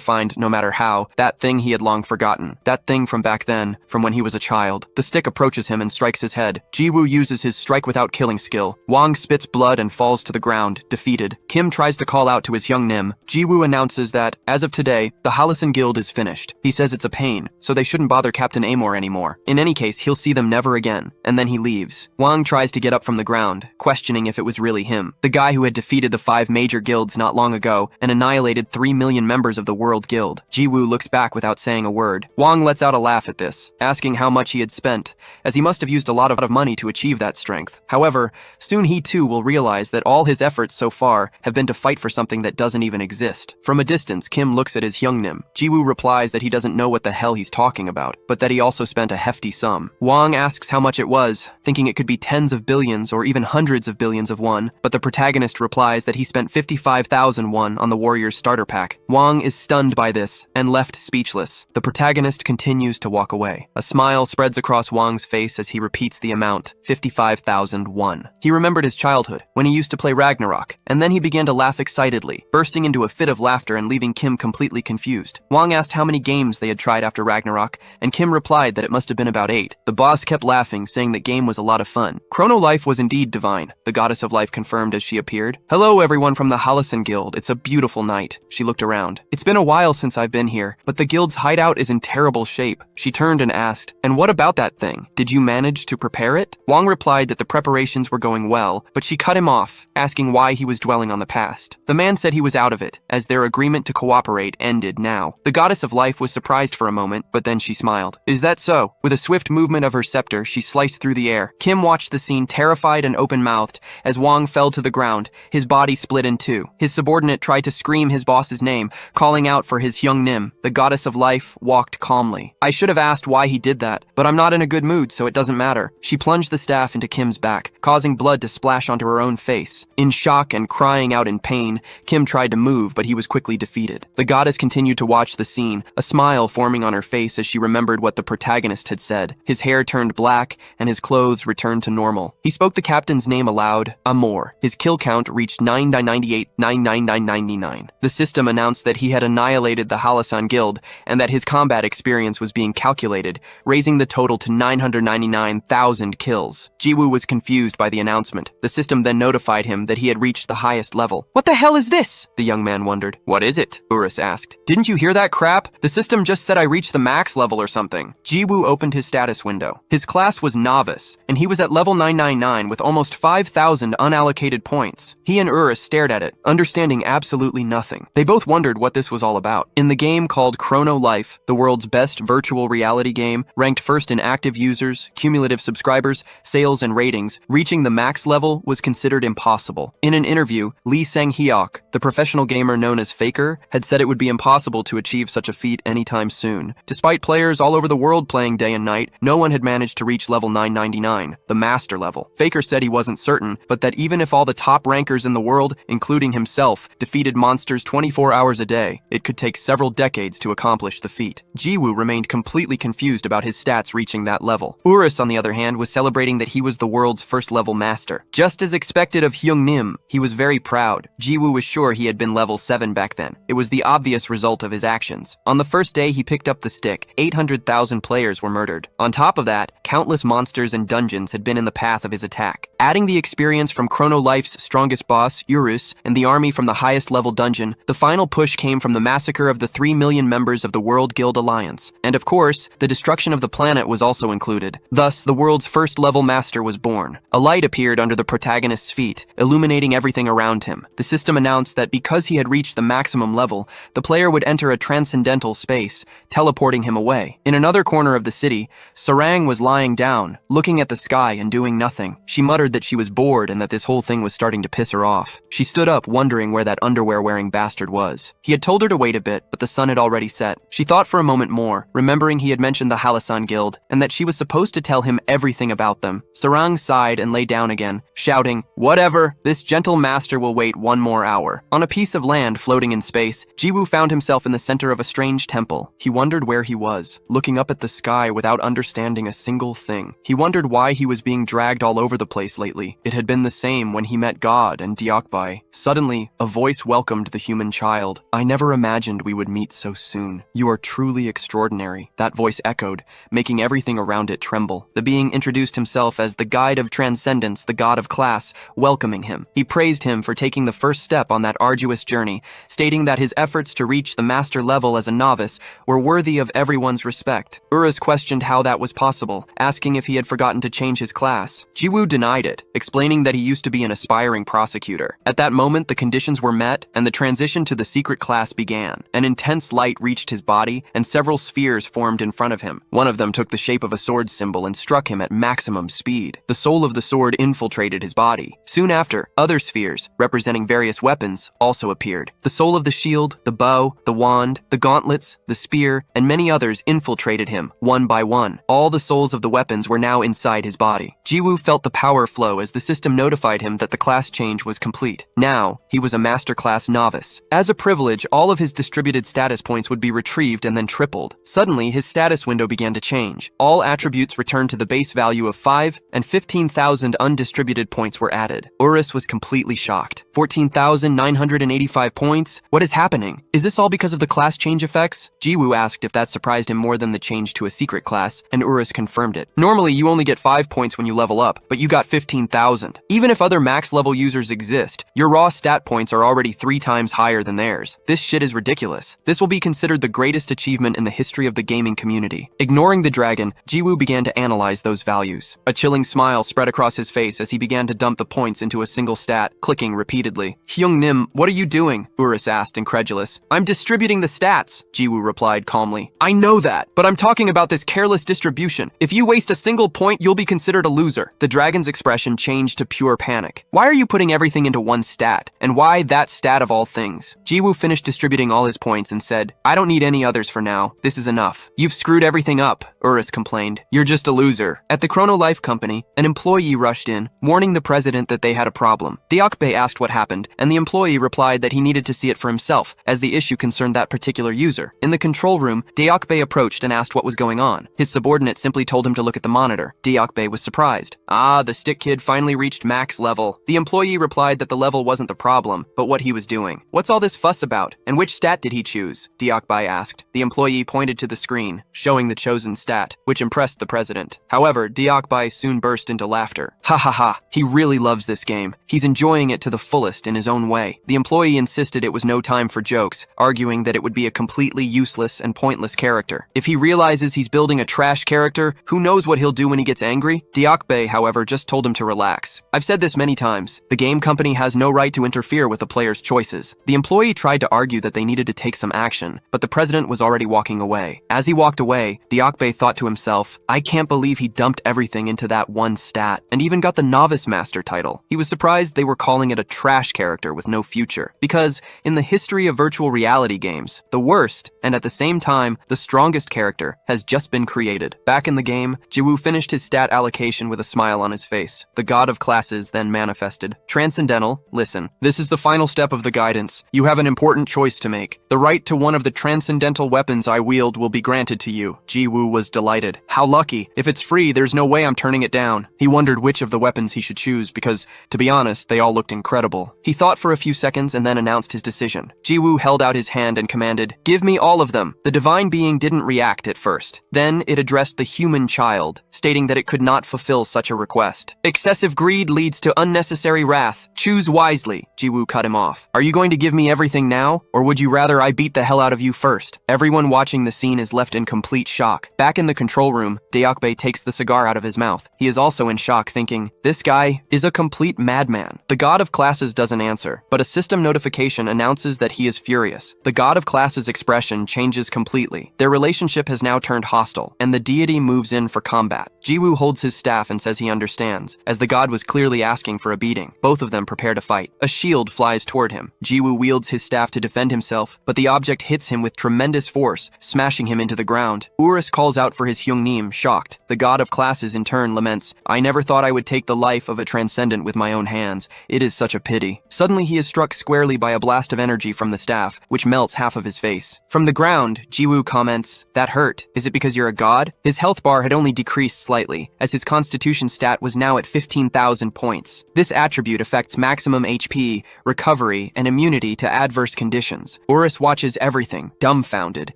find, no matter how, that thing he had long forgotten. That thing from back then, from when he was a child. The stick approaches him and strikes his head. Jiwoo uses his strike without killing skill. Wang spits blood and falls to the ground, defeated. Kim tries to call out to his Hyungnim. Jiwoo announces that, as of today, the Halasan Guild is finished. He says it's a pain, so they shouldn't bother Captain Amor anymore. In any case, he'll see them never again, and then he leaves. Wang tries to get up from the ground, questioning if it was really him, the guy who had defeated the 5 major guilds not long ago and annihilated 3 million members of the World Guild. Jiwoo looks back without saying a word. Wang lets out a laugh at this, asking how much he had spent, as he must have used a lot of money to achieve that strength. However, soon he too will realize that all his efforts so far have been to fight for something that doesn't even exist. From a distance, Kim looks at his Hyungnim. Jiwoo replies that he doesn't know what the hell he's talking about, but that he also spent a hefty sum. Wang asks how much it was, thinking it could be tens of billions or even hundreds of billions of won, but the protagonist replies that he spent 55,000 won on the warrior's starter pack. Wang is stunned by this and left speechless. The protagonist continues to walk away. A smile spreads across Wang's face as he repeats the amount, 55,001. He remembered his childhood, when he used to play Ragnarok, and then he began to laugh excitedly, bursting into a fit of laughter and leaving Kim completely confused. Wang asked how many games they had tried after Ragnarok, and Kim replied that it must have been about 8. The boss kept laughing, saying that game was a lot of fun. Chrono Life was indeed divine, the goddess of life confirmed as she appeared. Hello everyone from the Halasan Guild, it's a beautiful night. She looked around. It's been a while since I've been here, but the guild's hideout is in terrible shape. She turned and asked, and what about that thing? Did you manage to prepare it? Wang replied that the preparations were going well, but she cut him off, asking why he was dwelling on the past. The man said he was out of it, as their agreement to cooperate ended now. The goddess of life was surprised for a moment, but then she smiled. Is that so? With a swift movement of her scepter, she sliced through the air. Kim watched the scene terrified and open-mouthed as Wang fell to the ground, his body split in two. His subordinate tried to scream his boss's name, calling out for his young Nim. The goddess of life walked calmly. I should have asked why he did that, but I'm not in a good mood, so it doesn't matter. She plunged the staff into Kim's back, causing blood to splash onto her own face. In shock and crying out in pain, Kim tried to move, but he was quickly defeated. The goddess continued to watch the scene, a smile forming on her face as she remembered what the protagonist had said. His hair turned black, and his clothes returned to normal. He spoke the captain's name aloud, Amor. His kill count reached 998,999. The system announced that he had annihilated the Halasan Guild, and that his combat experience was being calculated, raising the total to 999,000 kills. Jiwoo was confused by the announcement. The system then notified him that he had reached the highest level. What the hell is this? The young man wondered. What is it? Urus asked. Didn't you hear that crap? The system just said I reached the max level or something. Jiwoo opened his status window. His class was Novice, and he was at level 999 with almost 5,000 unallocated points. He and Urus stared at it, understanding absolutely nothing. They both wondered what this was all about. In the game called Chrono Life, the world's best virtual reality game, ranked first in active users, cumulative subscribers, sales, and ratings, reaching the max level was considered impossible. In an interview, Lee Sang-hyuk, the professional gamer known as Faker, had said it would be impossible to achieve such a feat anytime soon. Despite players all over the world playing day and night, no one had managed to reach level 999, the master level. Faker said he wasn't certain, but that even if all the top rankers in the world, including himself, defeated monsters 24 hours a day, it could take several decades to accomplish the feat. Jiwoo remained completely confused about his stats reaching that level. Urus, on the other hand, was celebrating that he was the world's first level master. Just as expected of Hyung Nim, he was very proud. Jiwoo was sure he had been level 7 back then. It was the obvious result of his actions. On the first day he picked up the stick, 800,000 players were murdered. On top of that, countless monsters and dungeons had been in the path of his attack. Adding the experience from Chrono Life's strongest boss, Urus, and the army from the highest level dungeon, the final push came from the massacre of the 3 million members of the World Guild Alliance. And of course, the destruction of the planet was also included. Thus, the world's first level master was born. A light appeared under the protagonist's feet, illuminating everything around him. The system announced that because he had reached the maximum level, the player would enter a transcendental space, teleporting him away. In another corner of the city, Sarang was lying down, looking at the sky and doing nothing. She muttered that she was bored and that this whole thing was starting to piss her off. She stood up, wondering where that underwear-wearing bastard was. He had told her to wait a bit, but the sun had already set. She thought for a moment more, remembering he had mentioned the Halasan Guild, and that she was supposed to tell him everything about them. Sarang sighed and lay down again, shouting, "Whatever, this gentle master will wait 1 more hour." On a piece of land floating in space, Jiwoo found himself in the center of a strange temple. He wondered where he was, looking up at the sky without understanding a single thing. He wondered why he was being dragged all over the place lately. It had been the same when he met God and Diokbai. Suddenly, a voice welcomed the human child. "I never imagined we would meet so soon. You are truly extraordinary." That voice echoed, making everything around it tremble. The being introduced himself as the guide of transcendence, the god of class, welcoming him. He praised him for taking the first step on that arduous journey, stating that his efforts to reach the master level as a novice were worthy of everyone's respect. Urus questioned how that was possible, asking if he had forgotten to change his class. Jiwoo denied it, explaining that he used to be an aspiring prosecutor. At that moment, the conditions were met, and the transition to the secret class began. An intense light reached his body, and several spheres formed in front of him. One of them took the shape of a sword symbol and struck him at maximum speed. The soul of the sword infiltrated his body. Soon after, other spheres, representing various weapons, also appeared. The soul of the shield, the bow, the wand, the gauntlets, the spear, and many others infiltrated him, one by one. All the souls of the weapons were now inside his body. Jiwoo felt the power flow as the system notified him that the class change was complete. Now, he was a master class novice. Yes. As a privilege, all of his distributed status points would be retrieved and then tripled. Suddenly, his status window began to change. All attributes returned to the base value of 5, and 15,000 undistributed points were added. Urus was completely shocked. 14,985 points? What is happening? Is this all because of the class change effects? Jiwoo asked if that surprised him more than the change to a secret class, and Urus confirmed it. Normally, you only get 5 points when you level up, but you got 15,000. Even if other max level users exist, your raw stat points are already 3 times higher than theirs. This shit is ridiculous. This will be considered the greatest achievement in the history of the gaming community. Ignoring the dragon, Jiwoo began to analyze those values. A chilling smile spread across his face as he began to dump the points into a single stat, clicking repeatedly. Hyung-nim, what are you doing? Urus asked, incredulous. I'm distributing the stats, Jiwoo replied calmly. I know that, but I'm talking about this careless distribution. If you waste a single point, you'll be considered a loser. The dragon's expression changed to pure panic. Why are you putting everything into one stat? And why that stat of all things? Jiwoo finished distributing all his points and said, I don't need any others for now. This is enough. You've screwed everything up, Urus complained. You're just a loser. At the Chrono Life company, an employee rushed in, warning the president that they had a problem. Deokbae asked what happened, and the employee replied that he needed to see it for himself, as the issue concerned that particular user. In the control room, Deokbae approached and asked what was going on. His subordinate simply told him to look at the monitor. Deokbae was surprised. Ah, the stick kid finally reached max level. The employee replied that the level wasn't the problem, but what he was doing. What's all this fuss about? And which stat did he choose? Deokbae asked. The employee pointed to the screen, showing the chosen stat, which impressed the president. However, Deokbae soon burst into laughter. Ha ha ha, he really loves this game. He's enjoying it to the fullest in his own way. The employee insisted it was no time for jokes, arguing that it would be a completely useless and pointless character. If he realizes he's building a trash character, who knows what he'll do when he gets angry? Deokbae, however, just told him to relax. I've said this many times. The game company has no right to interfere with the player's choices. The employee tried to argue that they needed to take some action, but the president was already walking away. As he walked away, Deokbae thought to himself, I can't believe he dumped everything into that one stat, and even got the Novice Master title. He was surprised they were calling it a trash character with no future, because in the history of virtual reality games, the worst, and at the same time, the strongest character has just been created. Back in the game, Jiwoo finished his stat allocation with a smile on his face. The god of classes then manifested. Transcendental, listen. This is the final step of the guidance. You have an important choice to make. The right to one of the transcendental weapons I wield will be granted to you. Jiwoo was delighted. How lucky. If it's free, there's no way I'm turning it down. He wondered which of the weapons he should choose because, to be honest, they all looked incredible. He thought for a few seconds and then announced his decision. Jiwoo held out his hand and commanded, give me all of them. The divine being didn't react at first. Then it addressed the human child, stating that it could not fulfill such a request. Excessive greed leads to unnecessary wrath. Choose wisely. Jiwoo cut him off. Are you going to give me everything now, or would you rather I beat the hell out of you first? Everyone watching the scene is left in complete shock. Back in the control room, Deokbae takes the cigar out of his mouth. He is also in shock, thinking, this guy is a complete madman. The god of classes doesn't answer, but a system notification announces that he is furious. The god of classes expression changes completely. Their relationship has now turned hostile, and the deity moves in for combat. Jiwoo holds his staff and says he understands, as the god was clearly asking for a beating. Both of them prepare to fight. A shield flies toward him. Jiwoo wields his staff to defend himself, but the object hits him with tremendous force, smashing him into the ground. Urus calls out for his Hyung-nim, shocked. The god of classes in turn laments, I never thought I would take the life of a transcendent with my own hands. It is such a pity. Suddenly he is struck squarely by a blast of energy from the staff, which melts half of his face. From the ground, Jiwoo comments, that hurt. Is it because you're a god? His health bar had only decreased slightly, as his constitution stat was now at 15,000 points. This attribute affects maximum HP, recovery, and immunity to adverse conditions. Urus watches everything, dumbfounded,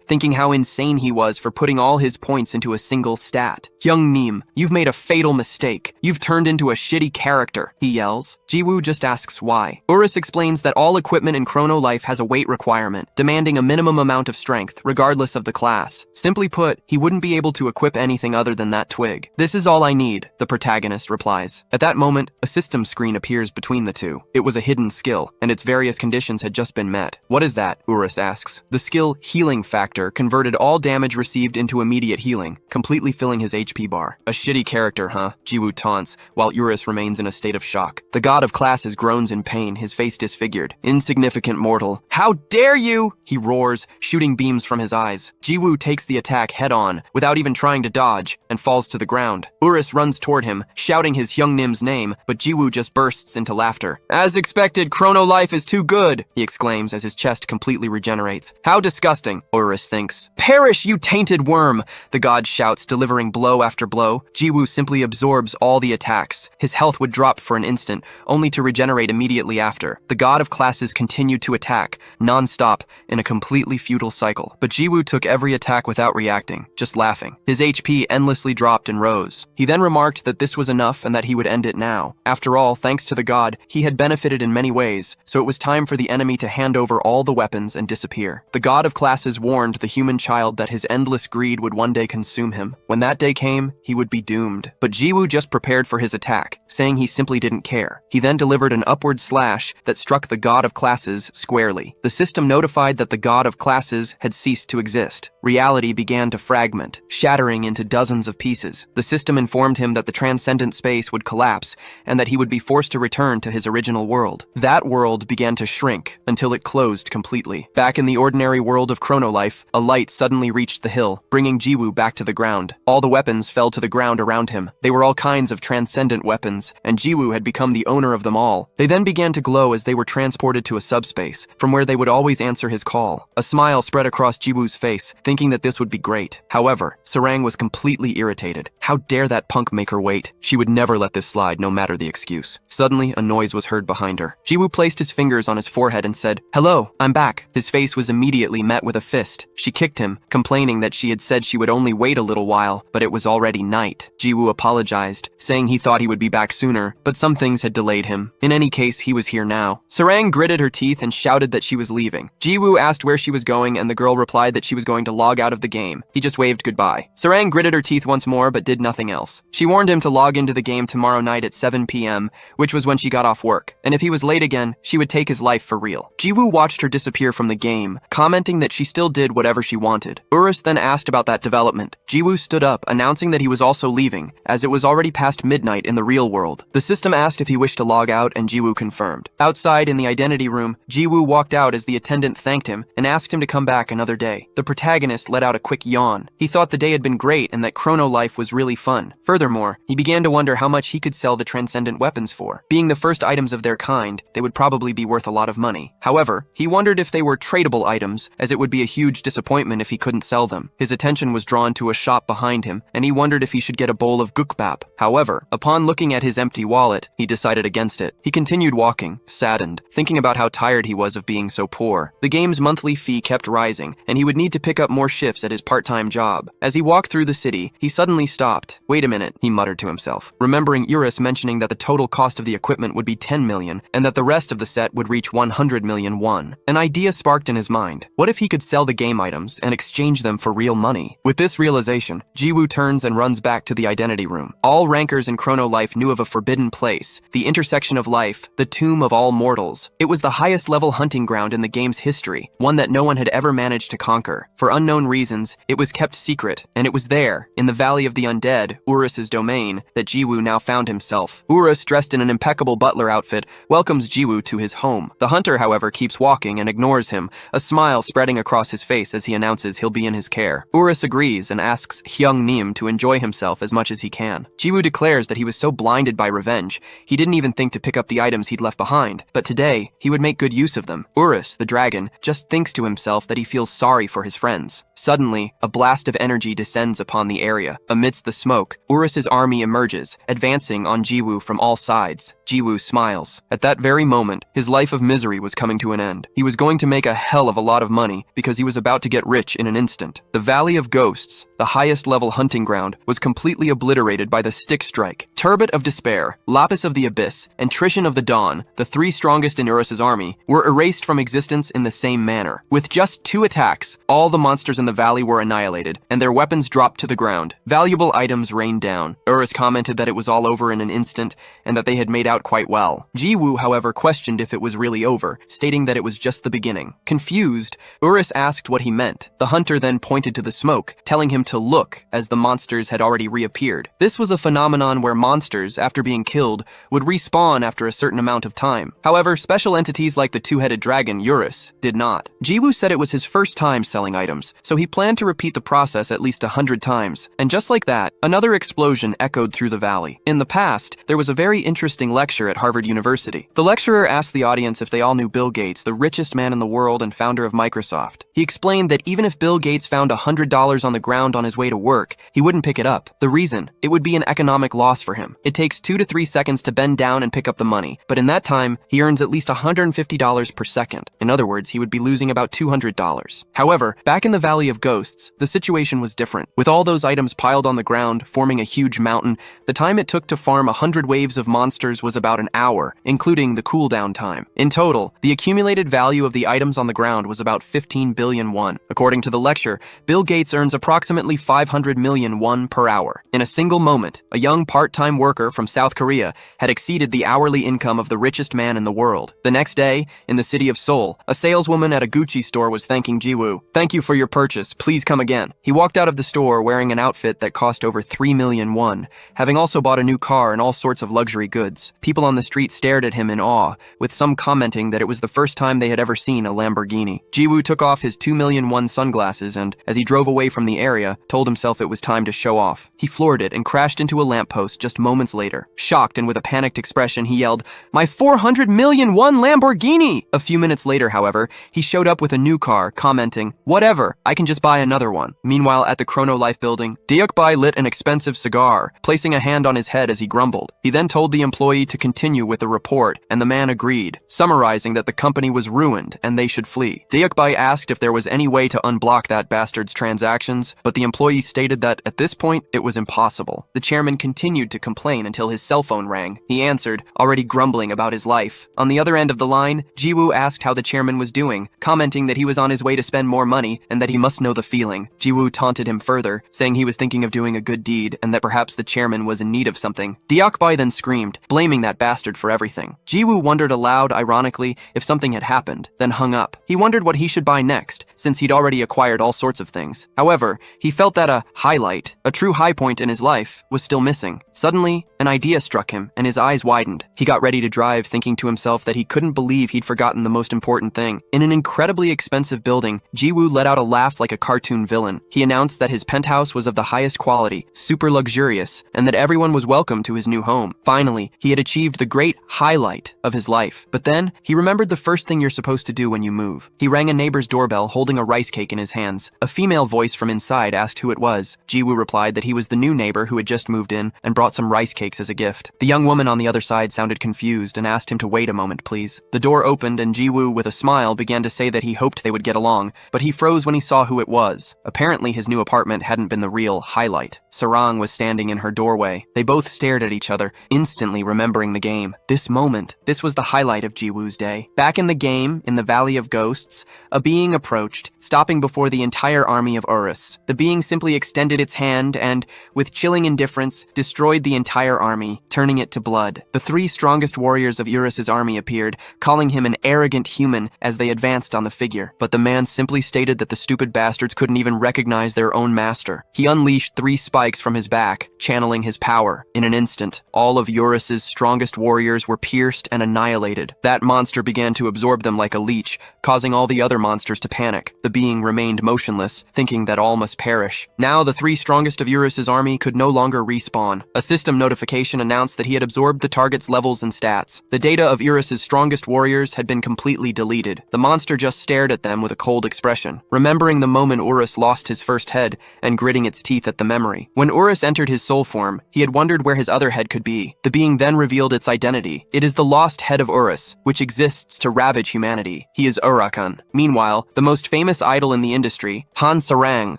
thinking how insane he was for putting all his points into a single stat. Hyung-nim, you've made a fatal mistake. You've turned into a shitty character, he yells. Jiwoo just asks why. Urus explains that all equipment in Chrono Life has a weight requirement, demanding a minimum amount of strength, regardless of the class. Simply put, he wouldn't be able to equip anything other than that twig. This is all I need, the protagonist replies. At that moment, a system screen appears between the two. It was a hidden skill, and its various conditions had just been met. What is that? Urus asks. The skill Healing Factor converted all damage received into immediate healing, completely filling his HP bar. A shitty character, huh? Jiwoo taunts, while Urus remains in a state of shock. The god of classes groans in pain, his face disfigured. Insignificant mortal. How dare you? He roars, shooting beams from his eyes. Jiwoo takes the attack head-on, without even trying to dodge, and falls to the ground. ground. Urus runs toward him, shouting his Hyungnim's name, but Jiwoo just bursts into laughter. As expected, Chrono Life is too good, he exclaims as his chest completely regenerates. How disgusting, Urus thinks. Perish, you tainted worm, the god shouts, delivering blow after blow. Jiwoo simply absorbs all the attacks. His health would drop for an instant, only to regenerate immediately after. The god of classes continued to attack, non-stop, in a completely futile cycle. But Jiwoo took every attack without reacting, just laughing. His HP endlessly dropped and rose. He then remarked that this was enough and that he would end it now. After all, thanks to the god, he had benefited in many ways, so it was time for the enemy to hand over all the weapons and disappear. The god of classes warned the human child that his endless greed would one day consume him. When that day came, he would be doomed. But Jiwoo just prepared for his attack, saying he simply didn't care. He then delivered an upward slash that struck the god of classes squarely. The system notified that the god of classes had ceased to exist. Reality began to fragment, shattering into dozens of pieces. The system informed him that the transcendent space would collapse and that he would be forced to return to his original world. That world began to shrink until it closed completely. Back in the ordinary world of Chrono Life, a light suddenly reached the hill, bringing Jiwoo back to the ground. All the weapons fell to the ground around him. They were all kinds of transcendent weapons, and Jiwoo had become the owner of them all. They then began to glow as they were transported to a subspace, from where they would always answer his call. A smile spread across Jiwoo's face, thinking that this would be great. However, Sarang was completely irritated. How dare that punk make her wait? She would never let this slide, no matter the excuse. Suddenly, a noise was heard behind her. Jiwoo placed his fingers on his forehead and said, "Hello, I'm back." His face was immediately met with a fist. She kicked him, complaining that she had said she would only wait a little while, but it was already night. Jiwoo apologized, saying he thought he would be back sooner, but some things had delayed him. In any case, he was here now. Sarang gritted her teeth and shouted that she was leaving. Jiwoo asked where she was going, and the girl replied that she was going to log out of the game. He just waved goodbye. Sarang gritted her teeth once more, but did nothing else. She warned him to log into the game tomorrow night at 7 p.m., which was when she got off work, and if he was late again, she would take his life for real. Jiwoo watched her disappear from the game, commenting that she still did whatever she wanted. Urus then asked about that development. Jiwoo stood up, announcing that he was also leaving, as it was already past midnight in the real world. The system asked if he wished to log out, and Jiwoo confirmed. Outside in the identity room, Jiwoo walked out as the attendant thanked him and asked him to come back another day. The protagonist let out a quick yawn. He thought the day had been great and that Chrono Life was really fun. Furthermore, he began to wonder how much he could sell the transcendent weapons for. Being the first items of their kind, they would probably be worth a lot of money. However, he wondered if they were tradable items, as it would be a huge disappointment if he couldn't sell them. His attention was drawn to a shop behind him, and he wondered if he should get a bowl of gukbap. However, upon looking at his empty wallet, he decided against it. He continued walking, saddened, thinking about how tired he was of being so poor. The game's monthly fee kept rising, and he would need to pick up more shifts at his part-time job. As he walked through the city, he suddenly stopped. Wait a minute, he muttered to himself, remembering Urus mentioning that the total cost of the equipment would be 10 million, and that the rest of the set would reach 100 million won. An idea sparked in his mind. What if he could sell the game items and exchange them for real money? With this realization, Jiwoo turns and runs back to the identity room. All rankers in Chrono Life knew of a forbidden place, the intersection of life, the tomb of all mortals. It was the highest level hunting ground in the game's history, one that no one had ever managed to conquer. For unknown reasons, it was kept secret, and it was there, in the Valley of the Undead, Urus's domain, that Jiwoo now found himself. Urus, dressed in an impeccable butler outfit, welcomes Jiwoo to his home. The hunter, however, keeps walking and ignores him, a smile spreading across his face as he announces he'll be in his care. Urus agrees and asks Hyung-nim to enjoy himself as much as he can. Jiwoo declares that he was so blinded by revenge, he didn't even think to pick up the items he'd left behind, but today, he would make good use of them. Urus, the dragon, just thinks to himself that he feels sorry for his friends. Suddenly, a blast of energy descends upon the area. Amidst the smoke, Urus's army emerges, advancing on Jiwoo from all sides. Jiwoo smiles. At that very moment, his life of misery was coming to an end. He was going to make a hell of a lot of money because he was about to get rich in an instant. The Valley of Ghosts, the highest level hunting ground, was completely obliterated by the Stick Strike. Turbot of Despair, Lapis of the Abyss, and Trishan of the Dawn, the three strongest in Urus's army, were erased from existence in the same manner. With just 2 attacks, all the monsters in the valley were annihilated, and their weapons dropped to the ground. Valuable items rained down. Urus commented that it was all over in an instant, and that they had made out quite well. Jiwoo, however, questioned if it was really over, stating that it was just the beginning. Confused, Urus asked what he meant. The hunter then pointed to the smoke, telling him to look, as the monsters had already reappeared. This was a phenomenon where monsters, after being killed, would respawn after a certain amount of time. However, special entities like the two-headed dragon, Urus, did not. Jiwoo said it was his first time selling items, so he planned to repeat the process at least 100 times. And just like that, another explosion echoed through the valley. In the past, there was a very interesting lecture at Harvard University. The lecturer asked the audience if they all knew Bill Gates, the richest man in the world and founder of Microsoft. He explained that even if Bill Gates found $100 on the ground on his way to work, he wouldn't pick it up. The reason? It would be an economic loss for him. It takes 2 to 3 seconds to bend down and pick up the money, but in that time, he earns at least $150 per second. In other words, he would be losing about $200. However, back in the Valley of Ghosts, the situation was different. With all those items piled on the ground, forming a huge mountain, the time it took to farm 100 waves of monsters was about an hour, including the cooldown time. In total, the accumulated value of the items on the ground was about 15 billion won. According to the lecture, Bill Gates earns approximately 500 million won per hour. In a single moment, a young part-time worker from South Korea had exceeded the hourly income of the richest man in the world. The next day, in the city of Seoul, a saleswoman at a Gucci store was thanking Jiwoo. "Thank you for your purchase. Please come again." He walked out of the store wearing an outfit that cost over 3 million won, having also bought a new car and all sorts of luxury goods. People on the street stared at him in awe, with some commenting that it was the first time they had ever seen a Lamborghini. Jiwoo took off his 2 million won sunglasses and, as he drove away from the area, told himself it was time to show off. He floored it and crashed into a lamppost just moments later. Shocked and with a panicked expression, he yelled, "My 400 million won Lamborghini!" A few minutes later, however, he showed up with a new car, commenting, "Whatever, I can just buy another one." Meanwhile, at the Chrono Life building, Deokbai lit an expensive cigar, placing a hand on his head as he grumbled. He then told the employee to continue with the report, and the man agreed, summarizing that the company was ruined and they should flee. Deokbai asked if there was any way to unblock that bastard's transactions, but the employee stated that at this point, it was impossible. The chairman continued to complain until his cell phone rang. He answered, already grumbling about his life. On the other end of the line, Jiwoo asked how the chairman was doing, commenting that he was on his way to spend more money and that he must know the feeling. Jiwoo taunted him further, saying he was thinking of doing a good deed and that perhaps the chairman was in need of something. Deokbai then screamed, blaming that bastard for everything. Jiwoo wondered aloud, ironically, if something had happened, then hung up. He wondered what he should buy next, since he'd already acquired all sorts of things. However, he felt that a highlight, a true high point in his life, was still missing. Suddenly, an idea struck him, and his eyes widened. He got ready to drive, thinking to himself that he couldn't believe he'd forgotten the most important thing. In an incredibly expensive building, Jiwoo let out a laugh like a cartoon villain. He announced that his penthouse was of the highest quality, super luxurious, and that everyone was welcome to his new home. Finally, he had achieved the great highlight of his life. But then, he remembered the first thing you're supposed to do when you move. He rang a neighbor's doorbell holding a rice cake in his hands. A female voice from inside asked who it was. Jiwoo replied that he was the new neighbor who had just moved in and brought some rice cakes as a gift. The young woman on the other side sounded confused and asked him to wait a moment, please. The door opened and Jiwoo, with a smile, began to say that he hoped they would get along, but he froze when he saw who it was. Apparently, his new apartment hadn't been the real highlight. Sarang was standing in her doorway. They both stared at each other, instantly remembering the game. This moment, this was the highlight of Jiwoo's day. Back in the game, in the Valley of Ghosts, a being approached, stopping before the entire army of Urus. The being simply extended its hand and, with chilling indifference, destroyed the entire army, turning it to blood. The three strongest warriors of Urus's army appeared, calling him an arrogant human as they advanced on the figure. But the man simply stated that the stupid bastards couldn't even recognize their own master. He unleashed 3 spikes from his back, channeling his power. In an instant, all of Urus's strongest warriors were pierced and annihilated. That monster began to absorb them like a leech, causing all the other monsters to panic. The being remained motionless, thinking that all must perish. Now the 3 strongest of Urus's army could no longer respawn. A system notification announced that he had absorbed the target's levels and stats. The data of Urus's strongest warriors had been completely deleted. The monster just stared at them with a cold expression, remembering the moment Urus lost his first head and gritting its teeth at the memory. When Urus entered his soul form, he had wondered where his other head could be. The being then revealed its identity. It is the lost head of Urus, which exists to ravage humanity. He is Urakan. Meanwhile, the most famous idol in the industry, Han Sarang,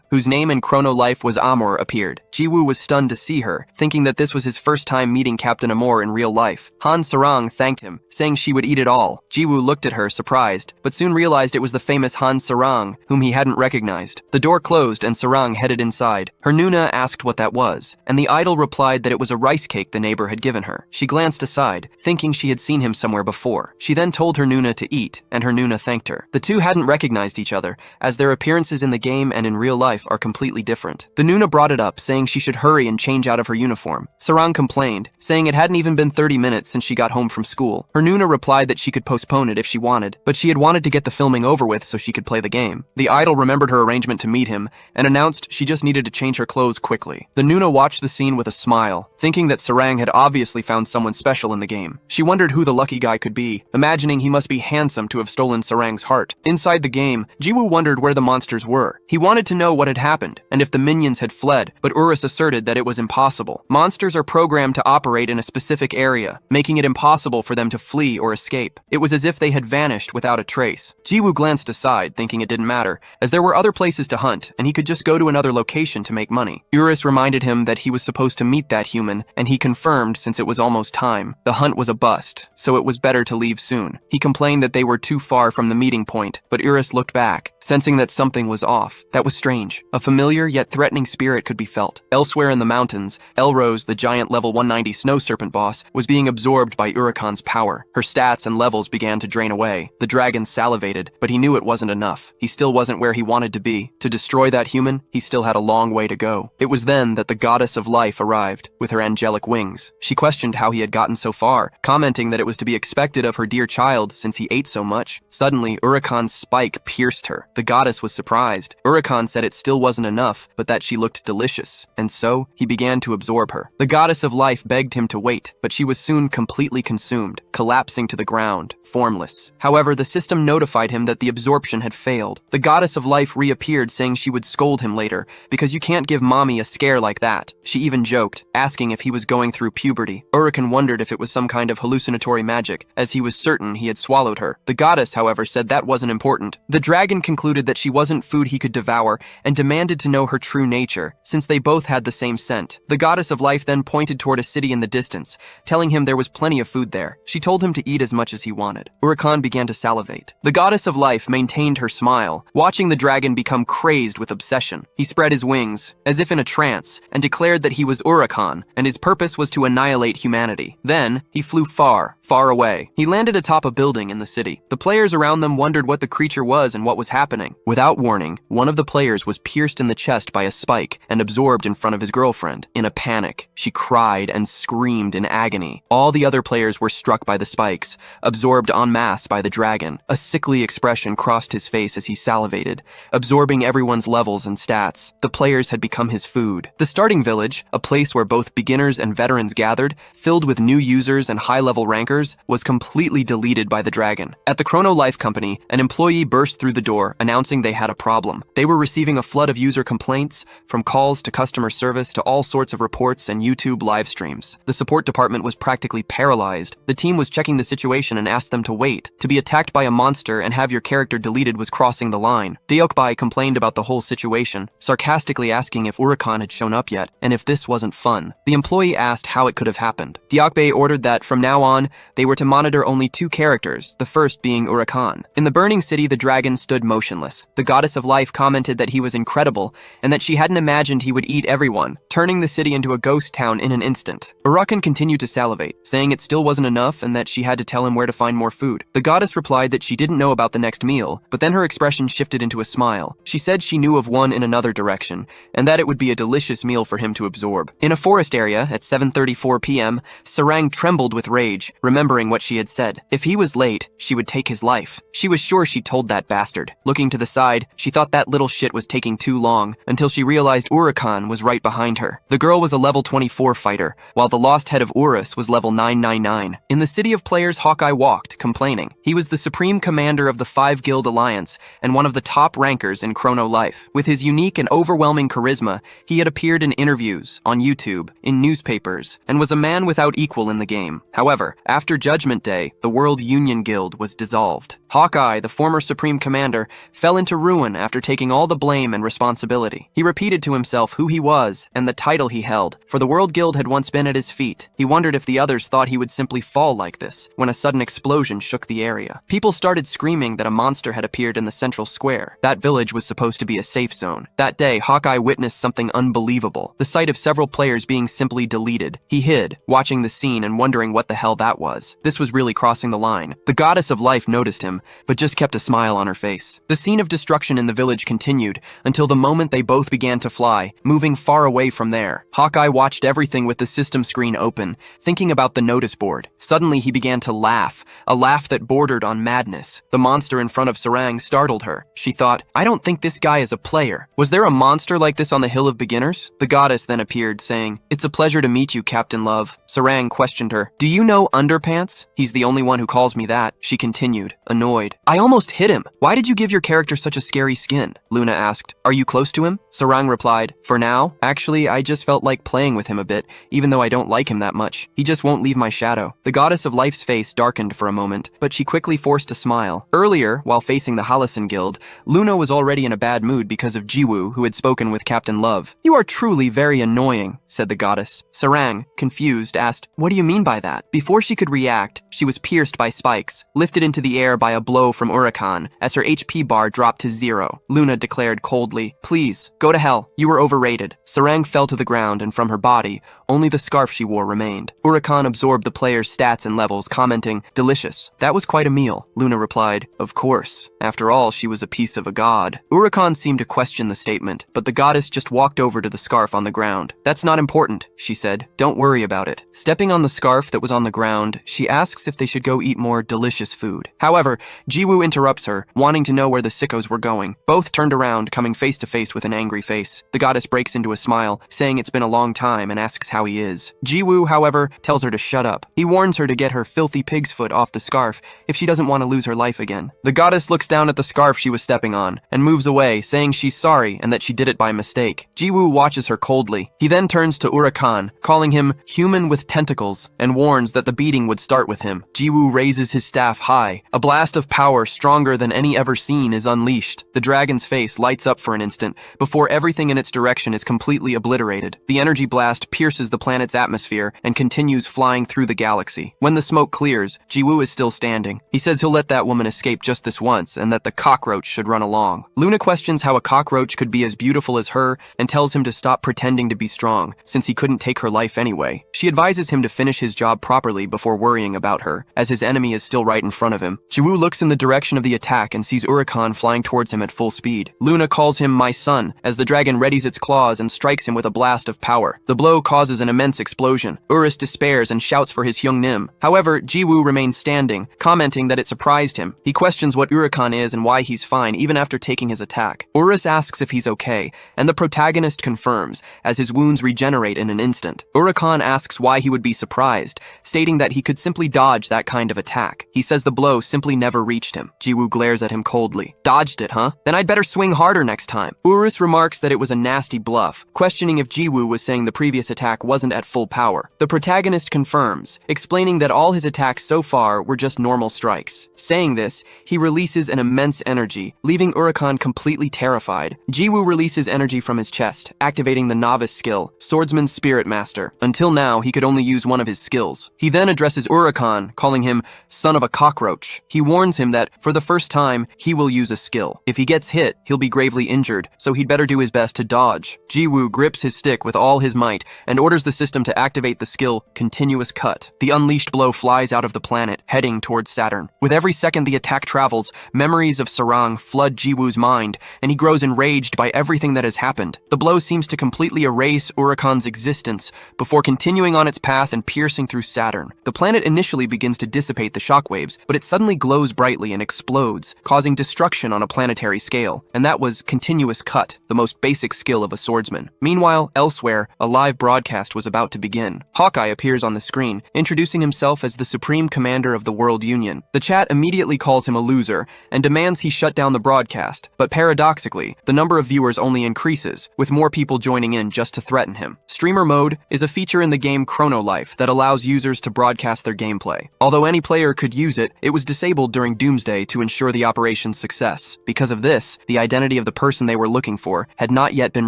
whose name in Chrono Life was Amor, appeared. Jiwoo was stunned to see her, thinking that this was his first time meeting Captain Amor in real life. Han Sarang thanked him, saying she would eat it all. Jiwoo looked at her, surprised, but soon realized it was the famous Han Sarang, whom he hadn't recognized. The door closed and Sarang headed inside. Her Nuna asked what that was, and the idol replied that it was a rice cake the neighbor had given her. She glanced aside, thinking she had seen him somewhere before. She then told her Nuna to eat, and her Nuna thanked her. The two hadn't recognized each other, as their appearances in the game and in real life are completely different. The Nuna brought it up, saying she should hurry and change out of her uniform. Sarang complained, saying it hadn't even been 30 minutes since she got home from school. Her Nuna replied that she could postpone it if she wanted, but she had wanted to get the filming over with so she could play the game. The idol remembered her arrangement to meet him, and announced she just needed to change her clothes quickly. The Nuna watched the scene with a smile, thinking that Sarang had obviously found someone special in the game. She wondered who the lucky guy could be, imagining he must be handsome to have stolen Sarang's heart. Inside the game, Jiwoo wondered where the monsters were. He wanted to know what had happened, and if the minions had fled, but Urus asserted that it was impossible. Monsters are programmed to operate in a specific area, making it impossible for them to flee or escape. It was as if they had vanished without a trace. Jiwoo glanced aside, thinking it didn't matter, as there were other places to hunt, and he could just go to another location to make money. Urus reminded him that he was supposed to meet that human, and he confirmed since it was almost time. The hunt was a bust, so it was better to leave soon. He complained that they were too far from the meeting point, but Urus looked back, sensing that something was off. That was strange. A familiar yet threatening spirit could be felt. Elsewhere in the mountains, Elrose, the giant level 190 snow serpent boss, was being absorbed by Urakan's power. Her stats and levels began to drain away. The dragon salivated, but he knew it wasn't enough. He still wasn't where he wanted to be. To destroy that human, he still had a long way to go. It was then that the goddess of life arrived, with her angelic wings. She questioned how he had gotten so far, commenting that it was to be expected of her dear child since he ate so much. Suddenly, Urakan's spike pierced her. The goddess was surprised. Urakan said it still wasn't enough, but that she looked delicious, and so he began to absorb her. The goddess of life begged him to wait, but she was soon completely consumed, collapsing to the ground, formless. However, the system notified him that the absorption had failed. The goddess of life reappeared, saying she would scold him later, because you can't give mommy a scare like that. She even joked, asking if he was going through puberty. Urakan wondered if it was some kind of hallucinatory magic, as he was certain he had swallowed her. The goddess, however, said that wasn't important. The dragon concluded that she wasn't food he could devour, and demanded to know her true nature, since they both had the same scent. The goddess of life then pointed toward a city in the distance, telling him there was plenty of food there. She told him to eat as much as he wanted. Urakan began to salivate. The goddess of life maintained her smile, watching the dragon become crazed with obsession. He spread his wings, as if in a trance, and declared that he was Urakan, and his purpose was to annihilate humanity. Then, he flew far, far away. He landed atop a building in the city. The players around them wondered what the creature was and what was happening. Without warning, one of the players was pierced in the chest by a spike and absorbed in front of his girlfriend. In a panic, she cried and screamed in agony. All the other players were struck by the spikes, absorbed en masse by the dragon. A sickly expression crossed his face as he salivated, absorbing everyone's levels and stats. The players had become his food. The starting village, a place where both beginners and veterans gathered, filled with new users and high-level rankers, was completely deleted by the dragon. At the Chrono Life company, an employee burst through the door, announcing they had a problem. They were receiving a flood of user complaints, from calls to customer service to all sorts of reports and YouTube live streams. The support department was practically paralyzed. The team was checking the situation and asked them to wait. To be attacked by a monster and have your character deleted was crossing the line. Deokbai complained about the whole situation, sarcastically asking if Urakan had shown up yet, and if this wasn't fun. The employee asked how it could have happened. Deokbai ordered that from now on, they were to monitor only 2 characters, the first being Urakan. In the burning city, the dragon stood motionless. The goddess of life commented that he was incredible, and that she hadn't imagined he would eat everyone, turning the city into a ghost town in an instant. Urakan continued to salivate, saying it still wasn't enough and that she had to tell him where to find more food. The goddess replied that she didn't know about the next meal, but then her expression shifted into a smile. She said she knew of one in another direction, and that it would be a delicious meal for him to absorb. In a forest area at 7:34 p.m., Sarang trembled with rage, remembering what she had said. If he was late, she would take his life. She was sure she told that bastard. Looking to the side, she thought that little shit was taking too long, until she realized Urakan was right behind her. The girl was a level 24 fighter, while the lost head of Urus was level 999. In the city of players, Hawkeye walked, complaining. He was the supreme commander of the 5 Guild Alliance, and one of the top rankers in Chrono Life. With his unique and overwhelming charisma, he had appeared in interviews, on YouTube, in newspapers, and was a man without equal in the game. However, after Judgment Day, the World Union Guild was dissolved. Hawkeye, the former Supreme Commander, fell into ruin after taking all the blame and responsibility. He repeated to himself who he was, and the title he held, for the World Guild had once been at his feet. He wondered if the others thought he would simply fall like this, when a sudden explosion shook the area. People started screaming that a monster had appeared in the central square. That village was supposed to be a safe zone. That day, Hawkeye witnessed something unbelievable, the sight of several players being simply deleted. He hid, watching the scene and wondering what the hell that was. This was really crossing the line. The goddess of life noticed him, but just kept a smile on her face. The scene of destruction in the village continued, until the moment they both began to fly, moving far away from there. Hawkeye watched everything with the system screen open, thinking about the notice board. Suddenly he began to laugh, a laugh that bordered on madness. The monster in front of Sarang startled her. She thought, I don't think this guy is a player. Was there a monster like this on the Hill of Beginners? The goddess then appeared, saying, It's a pleasure to meet you, Captain Love. Sarang questioned her. Do you know Underpants? He's the only one who calls me that. She continued, annoyed. I almost hit him. Why did you give your character such a scary skin? Luna asked. Are you close to him? Sarang replied, For now, actually, I just felt like playing with him a bit, even though I don't like him that much. He just won't leave my shadow. The goddess of life's face darkened for a moment, but she quickly forced a smile. Earlier, while facing the Hallison Guild, Luna was already in a bad mood because of Jiwoo, who had spoken with Captain Love. You are truly very annoying, said the goddess. Sarang, confused, asked, What do you mean by that? Before she could react, she was pierced by spikes, lifted into the air by a blow from Urakan, as her HP bar dropped to 0. Luna declared coldly, Please, go to hell. You were overrated. Sarang fell to the ground, and from her body, only the scarf she wore remained. Urakan absorbed the player's stats and levels, commenting, Delicious. That was quite a meal. Luna replied, Of course. After all, she was a piece of a god. Urakan seemed to question the statement, but the goddess just walked over to the scarf on the ground. That's not important, she said. Don't worry about it. Stepping on the scarf that was on the ground, she asks if they should go eat more delicious food. However, Jiwoo interrupts her, wanting to know where the sickos were going. Both turned around, coming face to face with an angry face. The goddess breaks into a smile, saying it's been a long time and asks how he is. Jiwoo, however, tells her to shut up. He warns her to get her filthy pig's foot off the scarf if she doesn't want to lose her life again. The goddess looks down at the scarf she was stepping on and moves away, saying she's sorry and that she did it by mistake. Jiwoo watches her coldly. He then turns to Urakan, calling him human with tentacles, and warns that the beating would start with him. Jiwoo raises his staff high. A blast of power stronger than any ever seen is unleashed. The dragon's face lights up for an instant before everything in its direction is completely obliterated. The energy blast pierces the planet's atmosphere and continues flying through the galaxy. When the smoke clears, Jiwoo is still standing. He says he'll let that woman escape just this once and that the cockroach should run along. Luna questions how a cockroach could be as beautiful as her and tells him to stop pretending to be strong, since he couldn't take her life anyway. She advises him to finish his job properly before worrying about her, as his enemy is still right in front of him. Jiwoo looks in the direction of the attack and sees Urakan flying towards him at full speed. Luna calls him my son, as the dragon readies its claws and strikes him with a blast of power. The blow causes an immense explosion. Urus despairs and shouts for his Hyungnim. However, Jiwoo remains standing, commenting that it surprised him. He questions what Urakan is and why he's fine even after taking his attack. Urus asks if he's okay, and the protagonist confirms, as his wounds regenerate in an instant. Urakan asks why he would be surprised, stating that he could simply dodge that kind of attack. He says the blow simply never reached him. Jiwoo glares at him coldly. Dodged it, huh? Then I'd better swing harder next time. Urus remarks that it was a nasty bluff, questioning if Jiwoo was saying the previous attack wasn't at full power. The protagonist confirms, explaining that all his attacks so far were just normal strikes. Saying this, he releases an immense energy, leaving Urakan completely terrified. Jiwoo releases energy from his chest, activating the novice skill, Swordsman's Spirit Master. Until now, he could only use one of his skills. He then addresses Urakan, calling him son of a cockroach. He warns him that, for the first time, he will use a skill. If he gets hit, he'll be gravely injured, so he'd better do his best to dodge. Jiwoo grips his stick with all his might and orders the system to activate the skill Continuous Cut. The unleashed blow flies out of the planet, heading towards Saturn. With every second the attack travels, memories of Sarang flood Jiwoo's mind, and he grows enraged by everything that has happened. The blow seems to completely erase Urakan's existence before continuing on its path and piercing through Saturn. The planet initially begins to dissipate the shockwaves, but it suddenly glows brightly and explodes, causing destruction on a planetary scale. And that was Continuous Cut, the most basic skill of a swordsman. Meanwhile, elsewhere, a live broadcast was about to begin. Hawkeye appears on the screen, introducing himself as the Supreme Commander of the World Union. The chat immediately calls him a loser and demands he shut down the broadcast, but paradoxically, the number of viewers only increases, with more people joining in just to threaten him. Streamer mode is a feature in the game Chrono Life that allows users to broadcast their gameplay. Although any player could use it, it was disabled during Doomsday to ensure the operation's success. Because of this, the identity of the person they were looking for had not yet been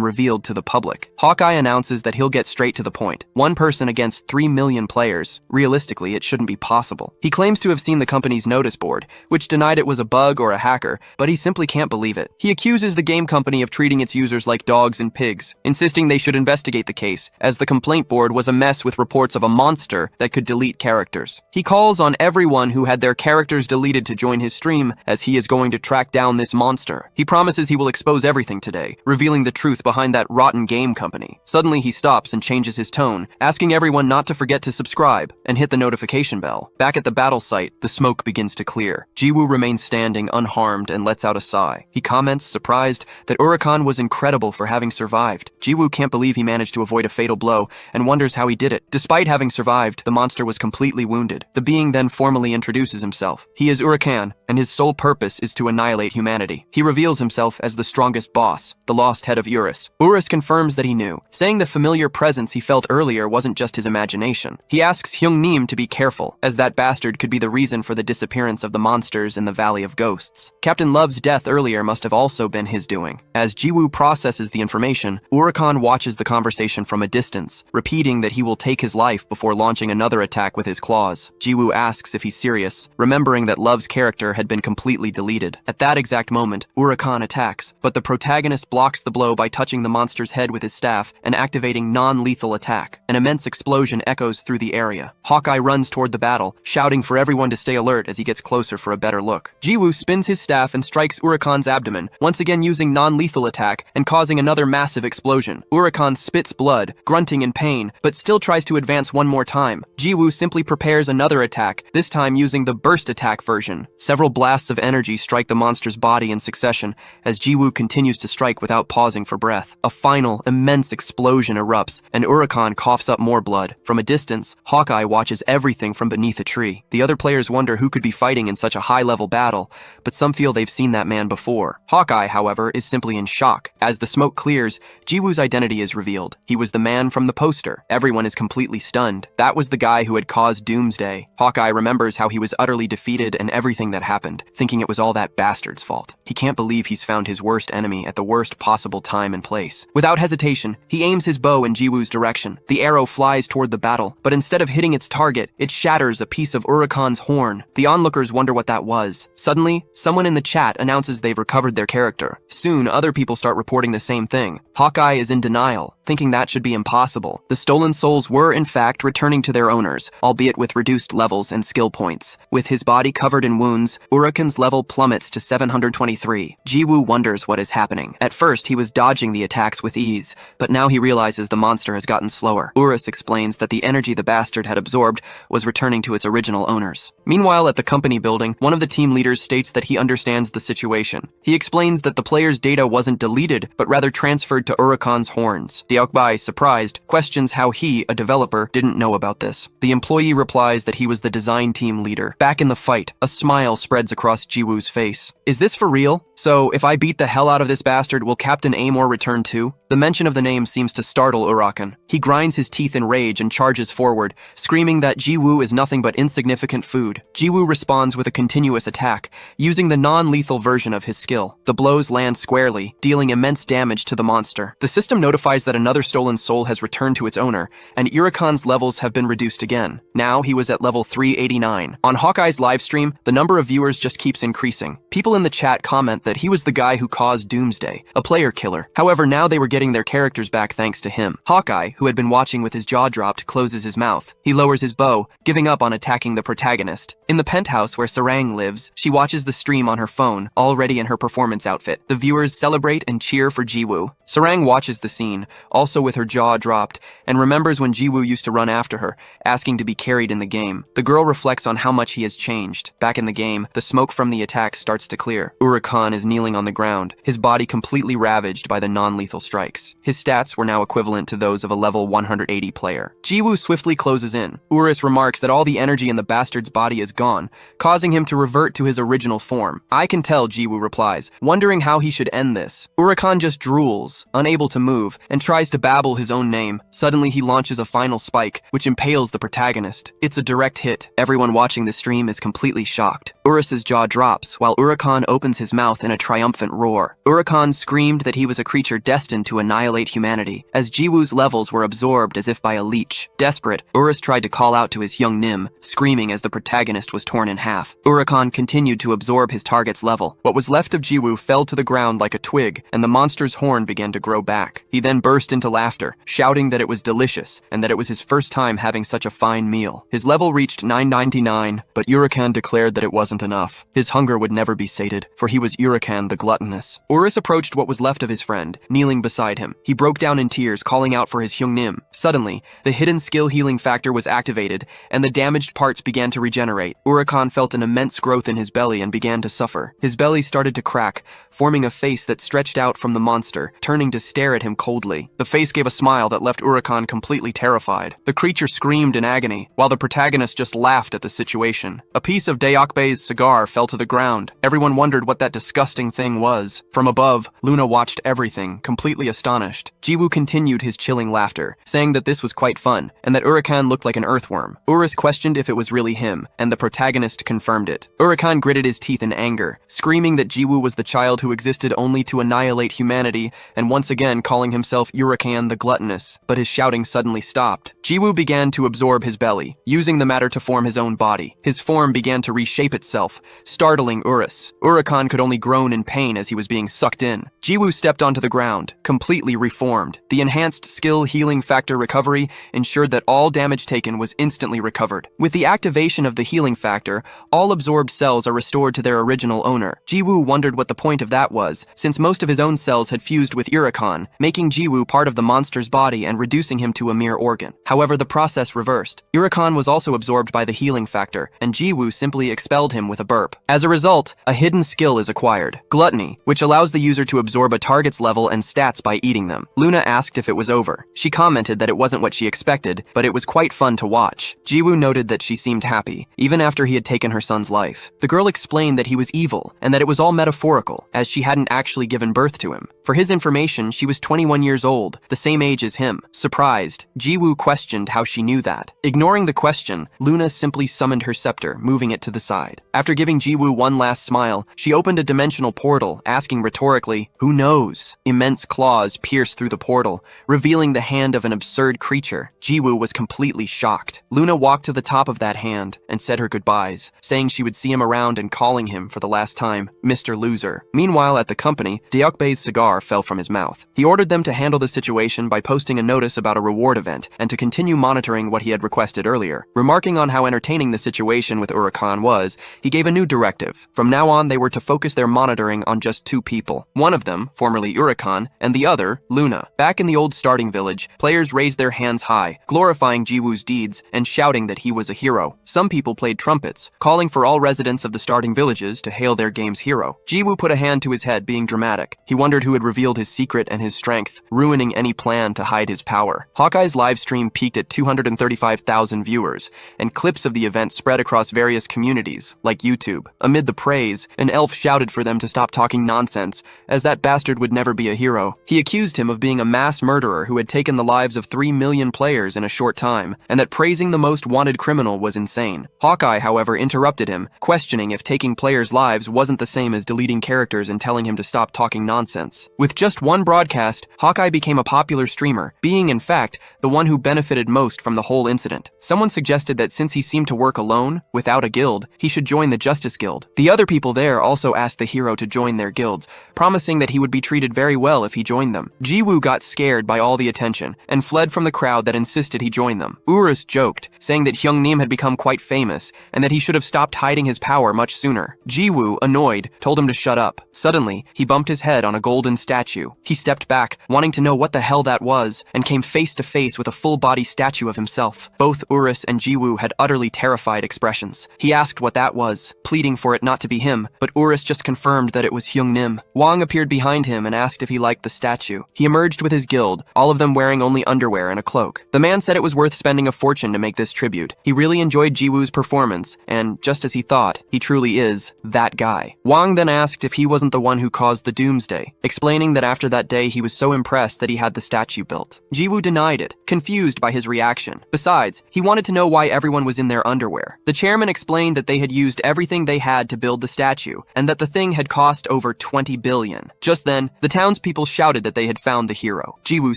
revealed to to the public. Hawkeye announces that he'll get straight to the point. One person against 3 million players. Realistically, it shouldn't be possible. He claims to have seen the company's notice board, which denied it was a bug or a hacker, but he simply can't believe it. He accuses the game company of treating its users like dogs and pigs, insisting they should investigate the case, as the complaint board was a mess with reports of a monster that could delete characters. He calls on everyone who had their characters deleted to join his stream, as he is going to track down this monster. He promises he will expose everything today, revealing the truth behind that rotten game company. Suddenly he stops and changes his tone, asking everyone not to forget to subscribe and hit the notification bell. Back at the battle site, the smoke begins to clear. Jiwoo remains standing unharmed and lets out a sigh. He comments, surprised, that Urakan was incredible for having survived. Jiwoo can't believe he managed to avoid a fatal blow and wonders how he did it. Despite having survived, the monster was completely wounded. The being then formally introduces himself. He is Urakan, and his sole purpose is to annihilate humanity. He reveals himself as the strongest boss, the lost head of Urus. Urus confirms that he knew, saying the familiar presence he felt earlier wasn't just his imagination. He asks Hyungnim to be careful, as that bastard could be the reason for the disappearance of the monsters in the Valley of Ghosts. Captain Love's death earlier must have also been his doing. As Jiwoo processes the information, Urakan watches the conversation from a distance, repeating that he will take his life before launching another attack with his claws. Jiwoo asks if he's serious, remembering that Love's character had been completely deleted. At that exact moment, Urakan attacks, but the protagonist blocks the blow by touching the monster's head with his staff and activating non-lethal attack. An immense explosion echoes through the area. Hawkeye runs toward the battle, shouting for everyone to stay alert as he gets closer for a better look. Jiwoo spins his staff and strikes Urakan's abdomen, once again using non-lethal attack and causing another massive explosion. Urakan spits blood, grunting in pain, but still tries to advance one more time. Jiwoo simply prepares another attack, this time using the burst attack version. Several blasts of energy strike the monster's body in succession as Jiwoo continues to strike without pausing for breath. A final, immense explosion erupts, and Urakan coughs up more blood. From a distance, Hawkeye watches everything from beneath a tree. The other players wonder who could be fighting in such a high-level battle, but some feel they've seen that man before. Hawkeye, however, is simply in shock. As the smoke clears, Jiwoo's identity is revealed. He was the man from the poster. Everyone is completely stunned. That was the guy who had caused doomsday. Hawkeye remembers how he was utterly defeated and everything that happened, thinking it was all that bastard's fault. He can't believe he's found his worst enemy at the worst possible time and place. Without hesitation, he aims his bow in Jiwoo's direction. The arrow flies toward the battle, but instead of hitting its target, it shatters a piece of Urakan's horn. The onlookers wonder what that was. Suddenly, someone in the chat announces they've recovered their character. Soon, other people start reporting the same thing. Hawkeye is in denial, thinking that should be impossible. The stolen souls were, in fact, returning to their owners, albeit with reduced levels and skill points. With his body covered in wounds, Urakan's level plummets to 723. Jiwoo wonders what is happening. At first, he was dodging the attacks with ease, but now he realizes the monster has gotten slower. Urus explains that the energy the bastard had absorbed was returning to its original owners. Meanwhile, at the company building, one of the team leaders states that he understands the situation. He explains that the player's data wasn't deleted, but rather transferred to Urakan's horns. Deokbai, surprised, questions how he, a developer, didn't know about this. The employee replies that he was the design team leader. Back in the fight, a smile spreads across Jiwoo's face. Is this for real? So, if I beat the hell out of this bastard, will Captain Amor return too? The mention of the name seems to startle Urakan. He grinds his teeth in rage and charges forward, screaming that Jiwoo is nothing but insignificant food. Jiwoo responds with a continuous attack, using the non-lethal version of his skill. The blows land squarely, dealing immense damage to the monster. The system notifies that another stolen soul has returned to its owner, and Urakan's levels have been reduced again. Now he was at level 389. On Hawkeye's livestream, the number of viewers just keeps increasing. People in the chat comment that he was the guy who caused doomsday, a player killer. However, now they were getting their characters back thanks to him. Hawkeye, who had been watching with his jaw dropped, closes his mouth. He lowers his bow, giving up on attacking the protagonist. In the penthouse where Sarang lives, she watches the stream on her phone, already in her performance outfit. The viewers celebrate and cheer for Jiwoo. Sarang watches the scene, also with her jaw dropped, and remembers when Jiwoo used to run after her, asking to be carried in the game. The girl reflects on how much he has changed. Back in the game, the smoke from the attack starts to clear. Urakan is kneeling on the ground, his body completely ravaged by the non-lethal strikes. His stats were now equivalent to those of a level 180 player. Jiwoo swiftly closes in. Urus remarks that all the energy in the bastard's body is gone, causing him to revert to his original form. I can tell, Jiwoo replies, wondering how he should end this. Urakan just drools, stumbles, unable to move, and tries to babble his own name. Suddenly he launches a final spike, which impales the protagonist. It's a direct hit. Everyone watching the stream is completely shocked. Urus's jaw drops, while Urakan opens his mouth in a triumphant roar. Urakan screamed that he was a creature destined to annihilate humanity, as Jiwoo's levels were absorbed as if by a leech. Desperate, Urus tried to call out to his young Nim, screaming as the protagonist was torn in half. Urakan continued to absorb his target's level. What was left of Jiwoo fell to the ground like a twig, and the monster's horn began to grow back. He then burst into laughter, shouting that it was delicious, and that it was his first time having such a fine meal. His level reached 999, but Urakan declared that it wasn't enough. His hunger would never be sated, for he was Urakan the gluttonous. Urus approached what was left of his friend, kneeling beside him. He broke down in tears, calling out for his Hyungnim. Suddenly, the hidden skill healing factor was activated, and the damaged parts began to regenerate. Urakan felt an immense growth in his belly and began to suffer. His belly started to crack, forming a face that stretched out from the monster, turning to stare at him coldly. The face gave a smile that left Urakan completely terrified. The creature screamed in agony, while the protagonist just laughed at the situation. A piece of Deokbei's cigar fell to the ground. Everyone wondered what that disgusting thing was. From above, Luna watched everything, completely astonished. Jiwoo continued his chilling laughter, saying that this was quite fun, and that Urakan looked like an earthworm. Urus questioned if it was really him, and the protagonist confirmed it. Urakan gritted his teeth in anger, screaming that Jiwoo was the child who existed only to annihilate humanity, and once again calling himself Urakan the gluttonous. But his shouting suddenly stopped. Jiwoo began to absorb his belly, using the matter to form his own body. His form began to reshape itself, startling Urus. Urakan could only groan in pain as he was being sucked in. Jiwoo stepped onto the ground, completely reformed. The enhanced skill healing factor recovery ensured that all damage taken was instantly recovered. With the activation of the healing factor, all absorbed cells are restored to their original owner. Jiwoo wondered what the point of that was, since most of his own cells had fused with Urakan, making Jiwoo part of the monster's body and reducing him to a mere organ. However, the process reversed. Urakan was also absorbed by the healing factor, and Jiwoo simply expelled him with a burp. As a result, a hidden skill is acquired, Gluttony, which allows the user to absorb a target's level and stats by eating them. Luna asked if it was over. She commented that it wasn't what she expected, but it was quite fun to watch. Jiwoo noted that she seemed happy, even after he had taken her son's life. The girl explained that he was evil, and that it was all metaphorical, as she hadn't actually given birth to him. For his information, she was 21 years old, the same age as him. Surprised, Jiwoo questioned how she knew that. Ignoring the question, Luna simply summoned her scepter, moving it to the side. After giving Jiwoo one last smile, she opened a dimensional portal, asking rhetorically, "Who knows?" Immense claws pierced through the portal, revealing the hand of an absurd creature. Jiwoo was completely shocked. Luna walked to the top of that hand and said her goodbyes, saying she would see him around and calling him for the last time, Mr. Loser. Meanwhile, at the company, Deokbei's cigar fell from his mouth. He ordered them to handle the situation by posting a notice about a reward event and to continue monitoring what he had requested earlier. Remarking on how entertaining the situation with Urakan was, he gave a new directive. From now on, they were to focus their monitoring on just two people. One of them, formerly Urakan, and the other, Luna. Back in the old starting village, players raised their hands high, glorifying Jiwoo's deeds and shouting that he was a hero. Some people played trumpets, calling for all residents of the starting villages to hail their game's hero. Jiwoo put a hand to his head, being dramatic. He wondered who had revealed his secret and his strength, ruining any plan to hide his power. Hawkeye's live stream peaked at 235,000 viewers, and clips of the event spread across various communities, like YouTube. Amid the praise, an elf shouted for them to stop talking nonsense, as that bastard would never be a hero. He accused him of being a mass murderer who had taken the lives of 3 million players in a short time, and that praising the most wanted criminal was insane. Hawkeye, however, interrupted him, questioning if taking players' lives wasn't the same as deleting characters and telling him to stop talking nonsense. With just one broadcast, Hawkeye became a popular streamer, being, in fact, the one who benefited most from the whole incident. Someone suggested that since he seemed to work alone, without a guild, he should join the Justice Guild. The other people there also asked the hero to join their guilds, promising that he would be treated very well if he joined them. Jiwoo got scared by all the attention and fled from the crowd that insisted he join them. Urus joked, saying that Hyungnim had become quite famous and that he should have stopped hiding his power much sooner. Jiwoo, annoyed, told him to shut up. Suddenly, he bumped his head on a golden statue. He stepped back, wanting to know what the hell that was, and came face to face with a full-body statue of himself. Both Urus and Jiwoo had utterly terrified expressions. He asked what that was, pleading for it not to be him, but Urus just confirmed that it was Hyungnim. Wang appeared behind him and asked if he liked the statue. He emerged with his guild, all of them wearing only underwear and a cloak. The man said it was worth spending a fortune to make this tribute. He really enjoyed Jiwoo's performance, and just as he thought, he truly is that guy. Wang then asked if he wasn't the one who caused the doomsday, explaining that after after that day he was so impressed that he had the statue built. Jiwoo denied it, confused by his reaction. Besides, he wanted to know why everyone was in their underwear. The chairman explained that they had used everything they had to build the statue, and that the thing had cost over 20 billion. Just then, the townspeople shouted that they had found the hero. Jiwoo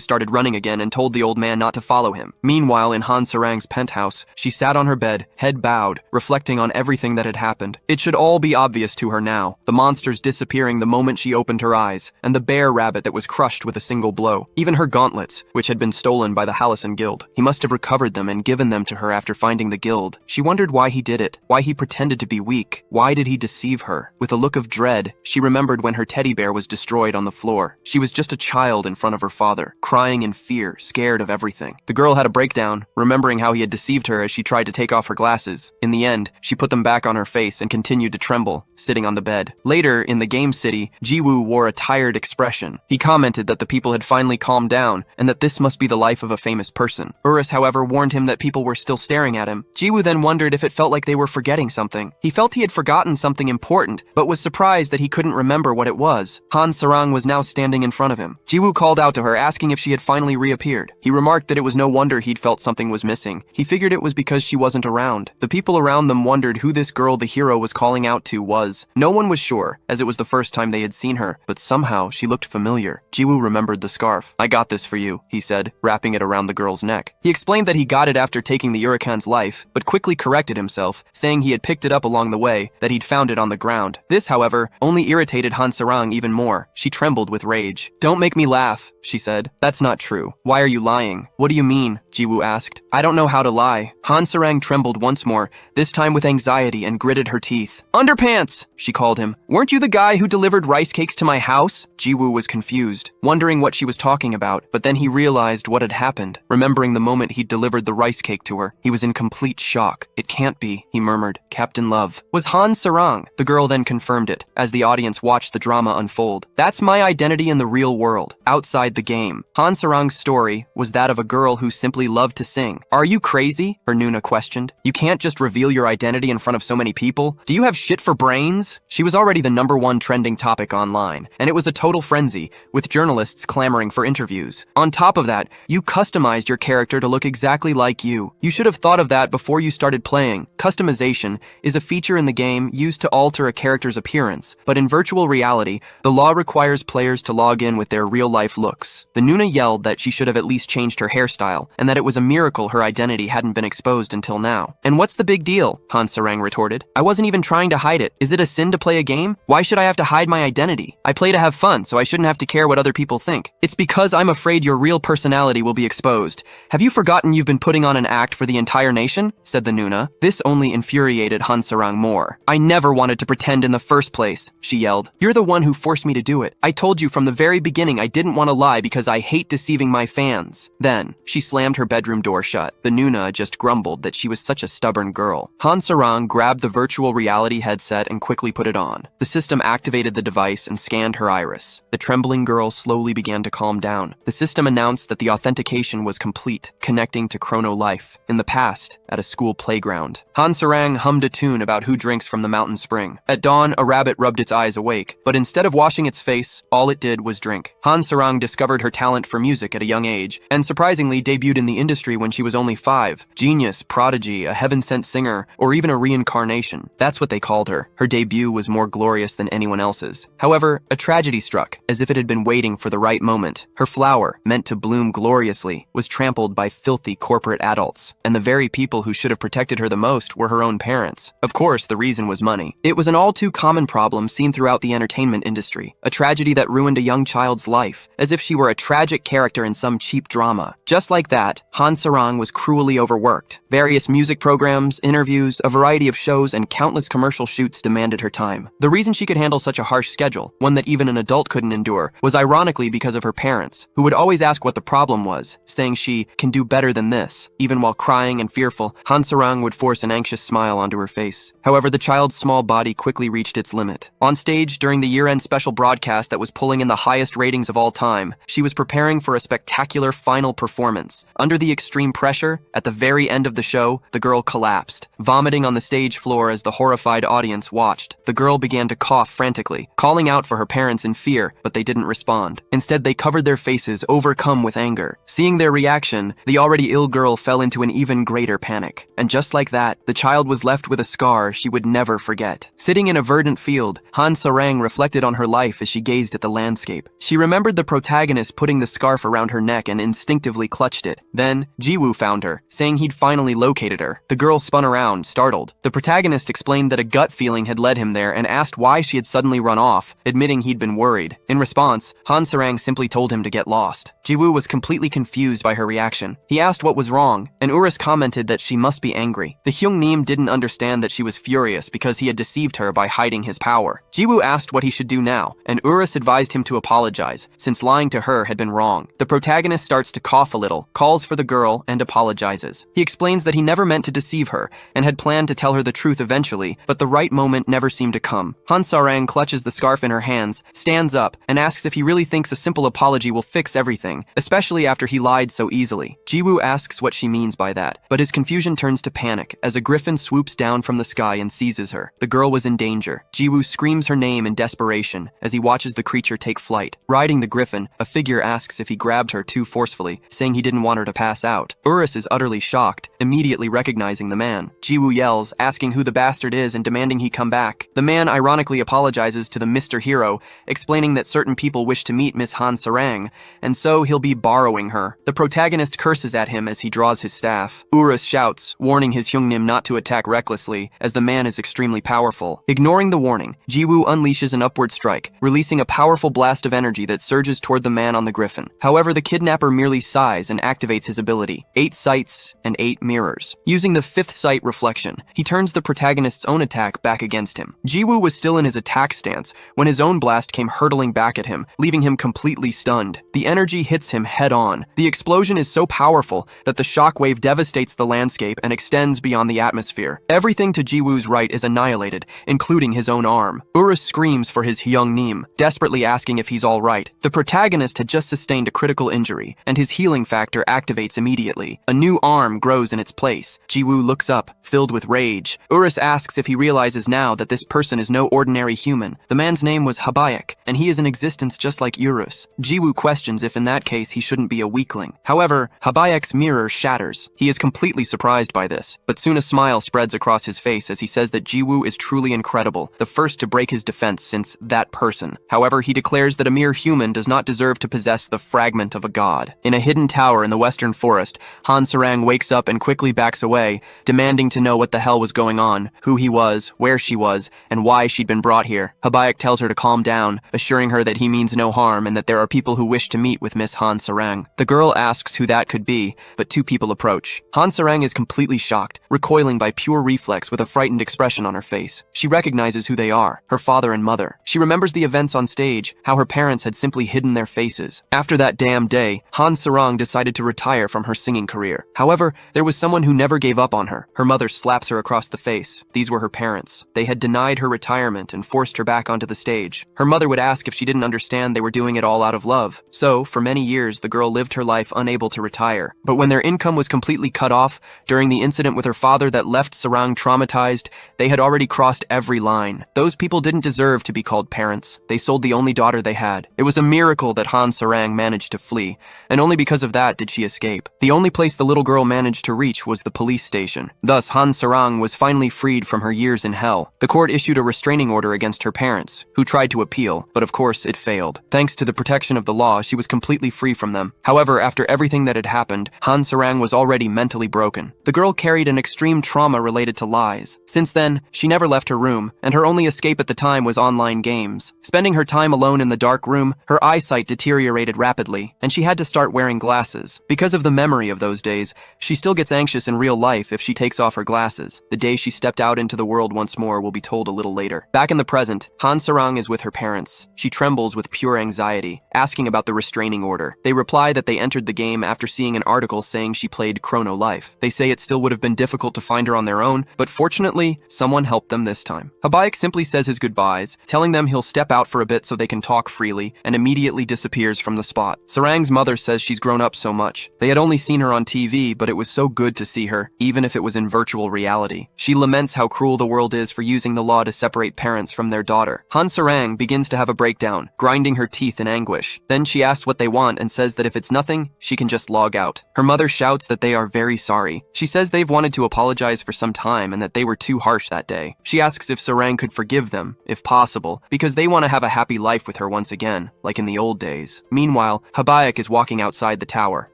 started running again and told the old man not to follow him. Meanwhile, in Han Sarang's penthouse, she sat on her bed, head bowed, reflecting on everything that had happened. It should all be obvious to her now. The monsters disappearing the moment she opened her eyes, and the bear rabbit that was crushed with a single blow. Even her gauntlets, which had been stolen by the Hallison Guild. He must have recovered them and given them to her after finding the guild. She wondered why he did it, why he pretended to be weak. Why did he deceive her? With a look of dread, she remembered when her teddy bear was destroyed on the floor. She was just a child in front of her father, crying in fear, scared of everything. The girl had a breakdown, remembering how he had deceived her as she tried to take off her glasses. In the end, she put them back on her face and continued to tremble, sitting on the bed. Later, in the game city, Jiwoo wore a tired expression. He commented that the people had finally calmed down, and that this must be the life of a famous person. Urus, however, warned him that people were still staring at him. Jiwoo then wondered if it felt like they were forgetting something. He felt he had forgotten something important, but was surprised that he couldn't remember what it was. Han Sarang was now standing in front of him. Jiwoo called out to her, asking if she had finally reappeared. He remarked that it was no wonder he'd felt something was missing. He figured it was because she wasn't around. The people around them wondered who this girl the hero was calling out to was. No one was sure, as it was the first time they had seen her, but somehow she looked familiar. Jiwoo remembered the scarf. "I got this for you," he said, wrapping it around the girl's neck. He explained that he got it after taking the Urikan's life, but quickly corrected himself, saying he had picked it up along the way, that he'd found it on the ground. This, however, only irritated Han Sarang even more. She trembled with rage. "Don't make me laugh," she said. "That's not true. Why are you lying?" "What do you mean?" Jiwoo asked. "I don't know how to lie." Han Sarang trembled once more, this time with anxiety, and gritted her teeth. "Underpants!" she called him. "Weren't you the guy who delivered rice cakes to my house?" Jiwoo was confused, wondering what she was talking about, but then he realized what had happened. Remembering the moment he'd delivered the rice cake to her, he was in complete shock. "It can't be," he murmured. "Captain Love was Han Sarang." The girl then confirmed it, as the audience watched the drama unfold. "That's my identity in the real world, outside the game." Han Sarang's story was that of a girl who simply loved to sing. "Are you crazy?" her Nuna questioned. "You can't just reveal your identity in front of so many people. Do you have shit for brains?" She was already the #1 trending topic online, and it was a total frenzy, with journalists clamoring for interviews. On top of that, you customized your character to look exactly like you. You should have thought of that before you started playing. Customization is a feature in the game used to alter a character's appearance, but in virtual reality, the law requires players to log in with their real-life looks. The Nuna yelled that she should have at least changed her hairstyle, and that it was a miracle her identity hadn't been exposed until now. "And what's the big deal?" Han Sarang retorted. "I wasn't even trying to hide it. Is it a sin to play a game? Why should I have to hide my identity? I play to have fun, so I shouldn't have to care what other people think. It's because I'm afraid your real personality will be exposed. Have you forgotten you've been putting on an act for the entire nation?" said the Nuna. This only infuriated Han Sarang more. "I never wanted to pretend in the first place," she yelled. "You're the one who forced me to do it. I told you from the very beginning I didn't want to lie because I hate deceiving my fans." Then, she slammed her bedroom door shut. The Nuna just grumbled that she was such a stubborn girl. Han Sarang grabbed the virtual reality headset and quickly put it on. The system activated the device and scanned her iris. The trembling girl slowly began to calm down. The system announced that the authentication was complete, connecting to Chrono Life, in the past, at a school playground. Han Sarang hummed a tune about who drinks from the mountain spring. At dawn, a rabbit rubbed its eyes awake, but instead of washing its face, all it did was drink. Han Sarang discovered her talent for music at a young age, and surprisingly debuted in the industry when she was only 5. Genius, prodigy, a heaven-sent singer, or even a reincarnation. That's what they called her. Her debut was more glorious than anyone else's. However, a tragedy struck, as if it had been waiting for the right moment. Her flower, meant to bloom gloriously, was trampled by filthy corporate adults, and the very people who should have protected her the most were her own parents. Of course, the reason was money. It was an all-too-common problem seen throughout the entertainment industry, a tragedy that ruined a young child's life, as if she were a tragic character in some cheap drama. Just like that, Han Sarang was cruelly overworked. Various music programs, interviews, a variety of shows, and countless commercial shoots demanded her time. The reason she could handle such a harsh schedule, one that even an adult couldn't endure, was ironically because of her parents, who would always ask what the problem was, saying she can do better than this. Even while crying and fearful, Han Sarang would force an anxious smile onto her face. However, the child's small body quickly reached its limit. On stage, during the year-end special broadcast that was pulling in the highest ratings of all time, she was preparing for a spectacular final performance. Under the extreme pressure, at the very end of the show, the girl collapsed, vomiting on the stage floor as the horrified audience watched. The girl began to cough frantically, calling out for her parents in fear, but they didn't didn't respond. Instead, they covered their faces, overcome with anger. Seeing their reaction, the already ill girl fell into an even greater panic. And just like that, the child was left with a scar she would never forget. Sitting in a verdant field, Han Sarang reflected on her life as she gazed at the landscape. She remembered the protagonist putting the scarf around her neck and instinctively clutched it. Then, Jiwoo found her, saying he'd finally located her. The girl spun around, startled. The protagonist explained that a gut feeling had led him there and asked why she had suddenly run off, admitting he'd been worried. In response, Han Sarang simply told him to get lost. Jiwoo was completely confused by her reaction. He asked what was wrong, and Urus commented that she must be angry. The Hyungnim didn't understand that she was furious because he had deceived her by hiding his power. Jiwoo asked what he should do now, and Urus advised him to apologize, since lying to her had been wrong. The protagonist starts to cough a little, calls for the girl, and apologizes. He explains that he never meant to deceive her, and had planned to tell her the truth eventually, but the right moment never seemed to come. Han Sarang clutches the scarf in her hands, stands up, and asks if he really thinks a simple apology will fix everything, especially after he lied so easily. Jiwoo asks what she means by that, but his confusion turns to panic as a griffin swoops down from the sky and seizes her. The girl was in danger. Jiwoo screams her name in desperation as he watches the creature take flight. Riding the griffin, a figure asks if he grabbed her too forcefully, saying he didn't want her to pass out. Urus is utterly shocked, immediately recognizing the man. Jiwoo yells, asking who the bastard is and demanding he come back. The man ironically apologizes to the Mr. Hero, explaining that certain people wish to meet Miss Han Sarang, and so he'll be borrowing her. The protagonist curses at him as he draws his staff. Urus shouts, warning his Hyungnim not to attack recklessly, as the man is extremely powerful. Ignoring the warning, Jiwoo unleashes an upward strike, releasing a powerful blast of energy that surges toward the man on the griffin. However, the kidnapper merely sighs and activates his ability, 8 sights and 8 mirrors. Using the 5th sight reflection, he turns the protagonist's own attack back against him. Jiwoo was still in his attack stance when his own blast came hurtling back at him, leaving him completely stunned. The energy hits him head on. The explosion is so powerful that the shockwave devastates the landscape and extends beyond the atmosphere. Everything to Jiwoo's right is annihilated, including his own arm. Urus screams for his Hyungnim, desperately asking if he's alright. The protagonist had just sustained a critical injury, and his healing factor activates immediately. A new arm grows in its place. Jiwoo looks up, filled with rage. Urus asks if he realizes now that this person is no ordinary human. The man's name was Habayak, and he is in existence just like Urus. Jiwoo questions if in that case he shouldn't be a weakling. However, Habayak's mirror shatters. He is completely surprised by this, but soon a smile spreads across his face as he says that Jiwoo is truly incredible, the first to break his defense since that person. However, he declares that a mere human does not deserve to possess the fragment of a god. In a hidden tower in the western forest, Han Sarang wakes up and quickly backs away, demanding to know what the hell was going on, who he was, where she was, and why she'd been brought here. Habayak tells her to calm down, assuring her that he means no harm and that there are people who wish to meet with Miss Han Sarang. The girl asks who that could be, but 2 people approach. Han Sarang is completely shocked, recoiling by pure reflex with a frightened expression on her face. She recognizes who they are, her father and mother. She remembers the events on stage, how her parents had simply hidden their faces. After that damn day, Han Sarang decided to retire from her singing career. However, there was someone who never gave up on her. Her mother slaps her across the face. These were her parents. They had denied her retirement and forced her back onto the stage. Her mother would ask if she didn't understand they were doing it all out of love. So, for many years, the girl lived her life unable to retire. But when their income was completely cut off, during the incident with her father that left Sarang traumatized, they had already crossed every line. Those people didn't deserve to be called parents. They sold the only daughter they had. It was a miracle that Han Sarang managed to flee, and only because of that did she escape. The only place the little girl managed to reach was the police station. Thus, Han Sarang was finally freed from her years in hell. The court issued a restraining order against her parents, who tried to appeal, but of course it failed. Thanks to the protection of the law, she was completely free from them. However, after everything that had happened, Han Sarang was already mentally broken. The girl carried an extreme trauma related to lies. Since then, she never left her room, and her only escape at the time was online games. Spending her time alone in the dark room, her eyesight deteriorated rapidly, and she had to start wearing glasses. Because of the memory of those days, she still gets anxious in real life if she takes off her glasses. The day she stepped out into the world once more will be told a little later. Back in the present, Han Sarang is with her parents. She trembles with pure anxiety, asking about the restraining order. They reply that they entered the game after seeing an article saying she played Chrono Life. They say it still would have been difficult to find her on their own, but fortunately, someone helped them this time. Habayek simply says his goodbyes, telling them he'll step out for a bit so they can talk freely, and immediately disappears from the spot. Sarang's mother says she's grown up so much. They had only seen her on TV, but it was so good to see her, even if it was in virtual reality. She laments how cruel the world is for using the law to separate parents from their daughter. Han Sarang begins to have a breakdown, grinding her teeth in anguish. Then she asks what they want and says that if it's nothing, she can just log out. Her mother shouts that they are very sorry. She says they've wanted to apologize for some time and that they were too harsh that day. She asks if Sarang could forgive them, if possible, because they want to have a happy life with her once again, like in the old days. Meanwhile, Habayek is walking outside the tower.